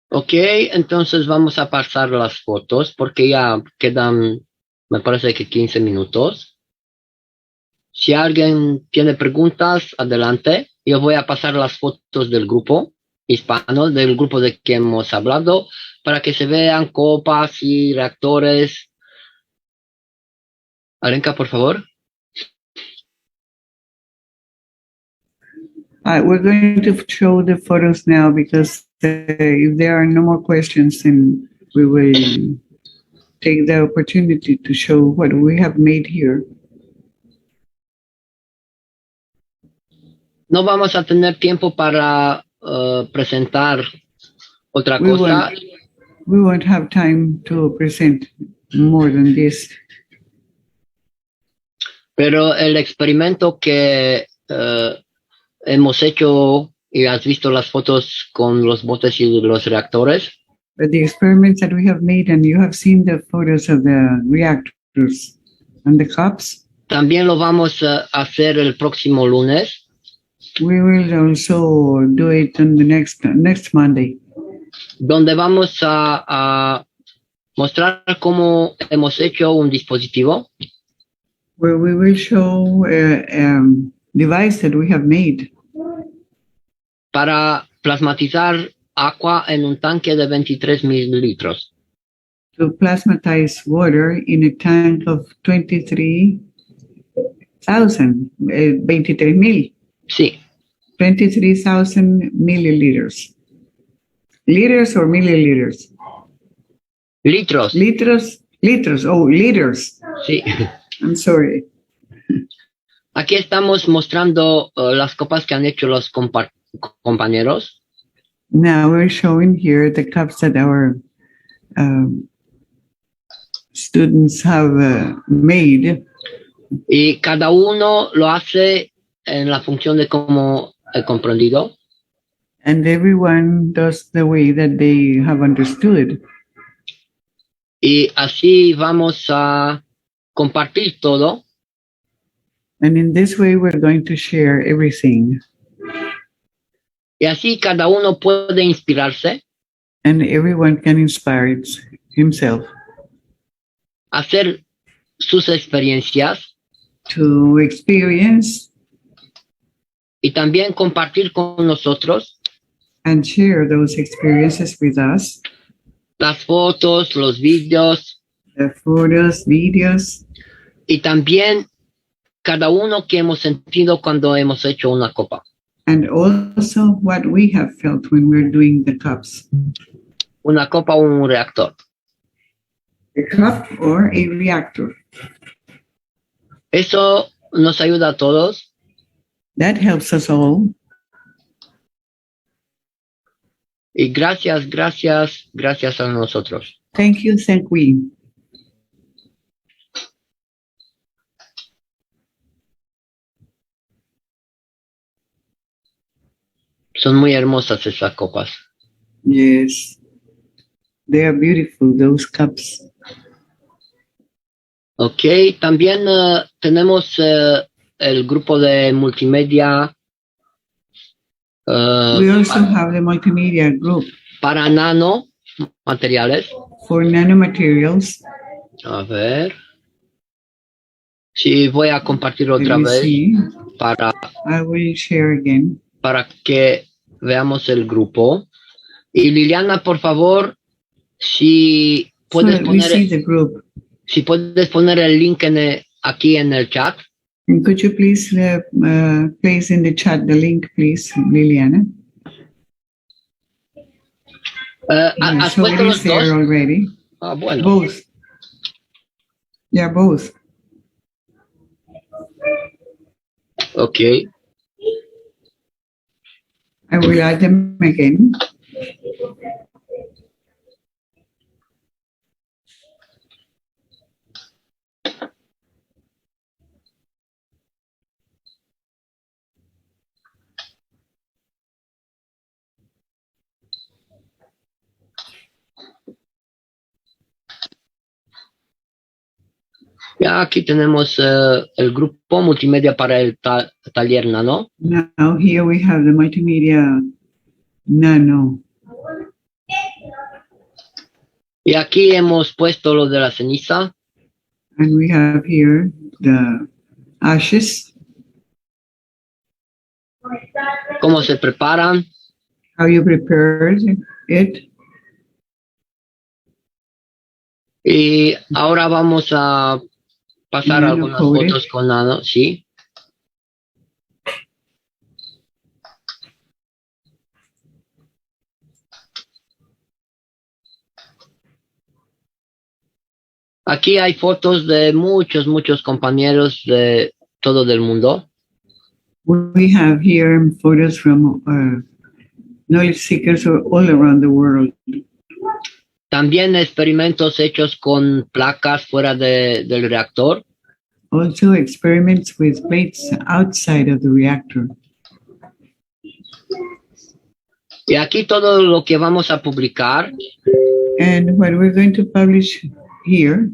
Ok, entonces vamos a pasar las fotos porque ya quedan, me parece que 15 minutos. Si alguien tiene preguntas, adelante. Yo voy a pasar las fotos del grupo hispano, del grupo de que hemos hablado, para que se vean copas y reactores. Arenka, por favor. We're going to show the photos now because if there are no more questions, then we will take the opportunity to show what we have made here. No vamos a tener tiempo para presentar otra cosa. We won't have time to present more than this. Pero el experimento que hemos hecho y has visto las fotos con los botes y los reactores. But the experiments that we have made and you have seen the photos of the reactors and the cups. También lo vamos a hacer el próximo lunes. We will also do it on the next Monday. Donde vamos a mostrar cómo hemos hecho un dispositivo. Where we will show a device that we have made. Para plasmatizar agua en un tanque de 23 mililitros. To plasmatize water in a tank of 23,000, 23,000. Sí. 23,000 milliliters. Liters or milliliters? Litros. Litros. Oh, liters. Sí. I'm sorry. Aquí estamos mostrando las copas que han hecho los compañeros. Now we're showing here the cups that our students have made. Y cada uno lo hace en la función de cómo he comprendido. And everyone does the way that they have understood. Y así vamos a compartir todo. And in this way we're going to share everything. Y así cada uno puede inspirarse. And everyone can inspire himself. Hacer sus experiencias. To experience. Y también compartir con nosotros. And share those experiences with us. las fotos, los vídeos. The photos, videos. Y también cada uno que hemos sentido cuando hemos hecho una copa. And also what we have felt when we're doing the cups. Una copa o un reactor. A cup or a reactor. Eso nos ayuda a todos. That helps us all. Y gracias a nosotros. Thank you, thank we. Son muy hermosas esas copas. Yes. They are beautiful, those cups. Ok, también tenemos el grupo de multimedia. We also have the multimedia group. Para nano materiales. For nanomaterials. A ver. Sí, voy a compartir otra vez. Para, I will share again. Para que veamos el grupo. Y Liliana, por favor, si puedes poner el link aquí en el chat. And could you please place in the chat the link, please, Liliana? ¿Has puesto los dos? Already. Ah, bueno. Both. Yeah, both. Okay. I will add them again. Ya aquí tenemos el grupo multimedia para el taller nano. Now here we have the multimedia nano. Y aquí hemos puesto lo de la ceniza. And we have here the ashes. Cómo se preparan. How you prepared it. Y ahora vamos a pasar algunas fotos con nano, ¿sí? Aquí hay fotos de muchos compañeros de todo el mundo. We have here photos from knowledge seekers all around the world. También experimentos hechos con placas fuera del reactor. Also experiments with plates outside of the reactor. Y aquí todo lo que vamos a publicar. And what we're going to publish here.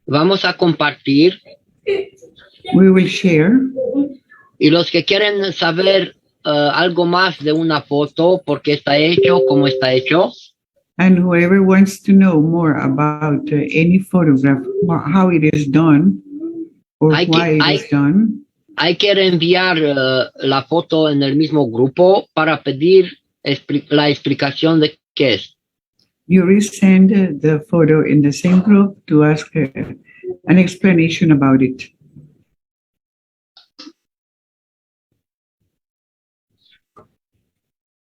Vamos a compartir. We will share. Y los que quieren saber algo más de una foto, por qué está hecho, cómo está hecho. And whoever wants to know more about any photograph, how it is done, or why it is done. Hay que reenviar la foto en el mismo grupo para pedir la explicación de qué es. You resend the photo in the same group to ask an explanation about it.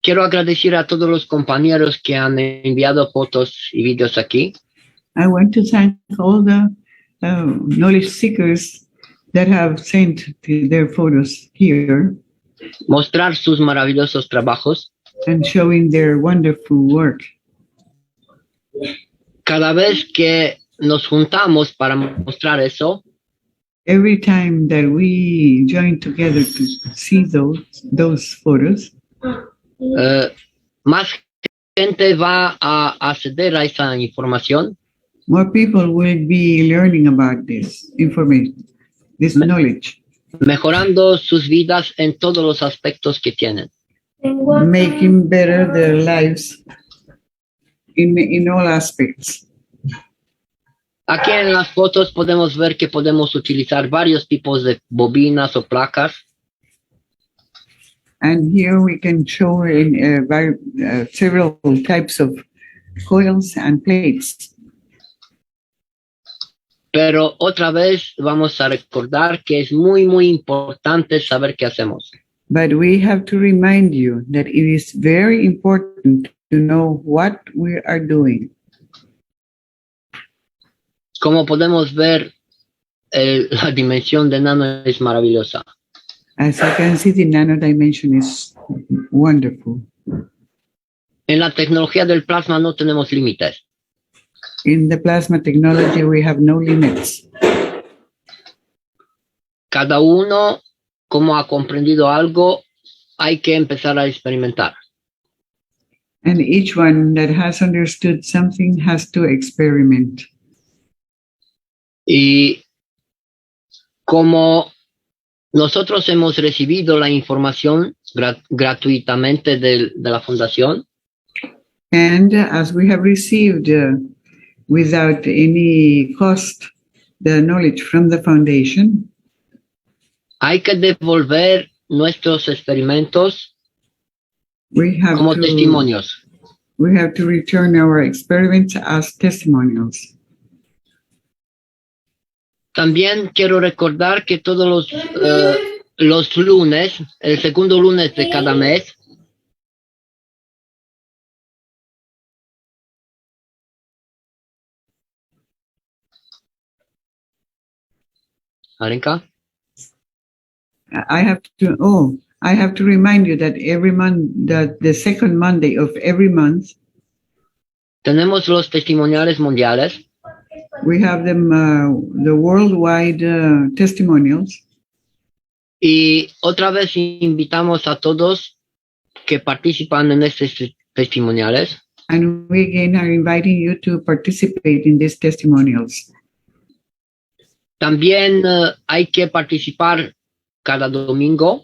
Quiero agradecer a todos los compañeros que han enviado fotos y vídeos aquí. I want to thank all the knowledge seekers that have sent their photos here. Mostrar sus maravillosos trabajos. And showing their wonderful work. Cada vez que nos juntamos para mostrar eso. Every time that we join together to see those photos. Más gente va a acceder a esa información. More people will be learning about this information, this knowledge. Mejorando sus vidas en todos los aspectos que tienen. Making better their lives in all aspects. Aquí en las fotos podemos ver que podemos utilizar varios tipos de bobinas o placas. And here we can show in several types of coils and plates. Pero otra vez vamos a recordar que es muy, muy importante saber qué hacemos. But we have to remind you that it is very important to know what we are doing. Como podemos ver, la dimensión de nano es maravillosa. As you can see, the nano dimension is wonderful. En la tecnología del plasma no tenemos límites. In the plasma technology, we have no limits. Cada uno, como ha comprendido algo, hay que empezar a experimentar. And each one that has understood something has to experiment. Y como nosotros hemos recibido la información gratuitamente de la fundación, And as we have received without any cost the knowledge from the foundation, hay que devolver nuestros experimentos como testimonios. We have to return our experiments as testimonials. También quiero recordar que todos los lunes, el segundo lunes de cada mes, Alenka? I have to remind you that every month, that the second Monday of every month, tenemos los testimoniales mundiales. We have them, the worldwide testimonials. Y otra vez invitamos a todos que participan en estos testimoniales. And we again are inviting you to participate in these testimonials. También hay que participar cada domingo.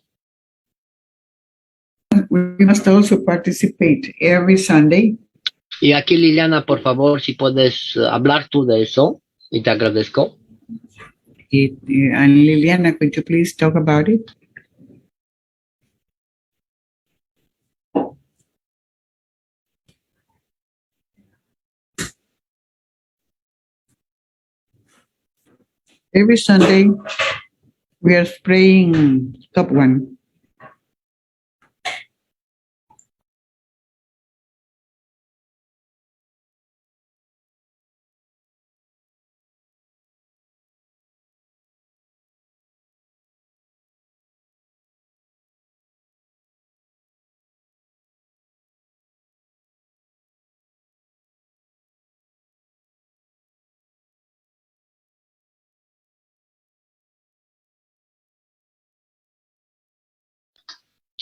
We must also participate every Sunday. Y aquí, Liliana, por favor, si puedes hablar tú de eso, y te agradezco. And Liliana, could you please talk about it? Every Sunday, we are spraying top one.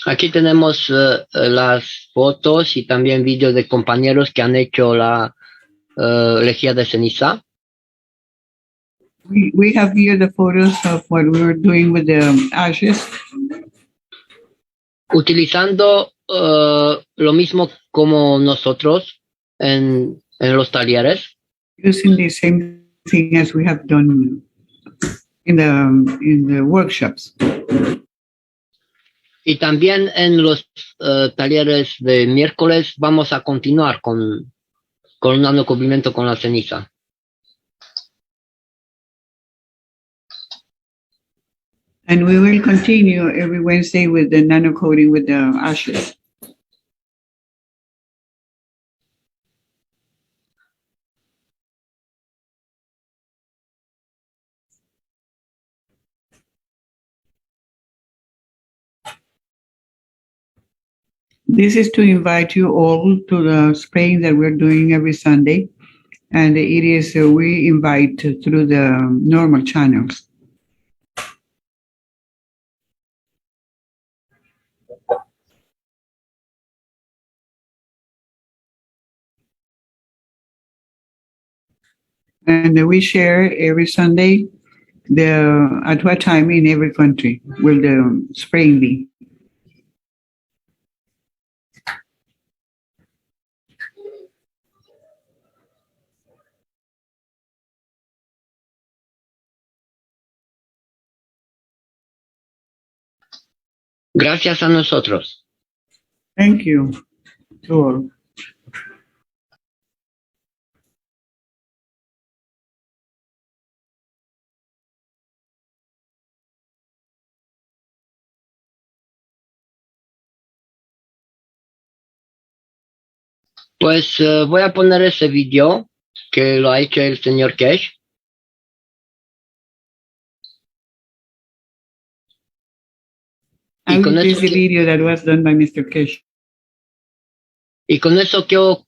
Aquí tenemos las fotos y también vídeos de compañeros que han hecho la lejía de ceniza. We have here the photos of what we were doing with the ashes. Utilizando lo mismo como nosotros en los talleres. Using the same thing as we have done in the workshops. Y también en los talleres de miércoles vamos a continuar con un nanocubrimiento con la ceniza. And we will continue every Wednesday with the nano coating with the ashes. This is to invite you all to the spraying that we're doing every Sunday. And it is, we invite through the normal channels. And we share every Sunday at what time in every country will the spraying be. Gracias a nosotros. Thank you to all. Pues voy a poner ese video que lo ha hecho el señor Cash. I will place the video that was done by Mr. Cash. Y con eso creo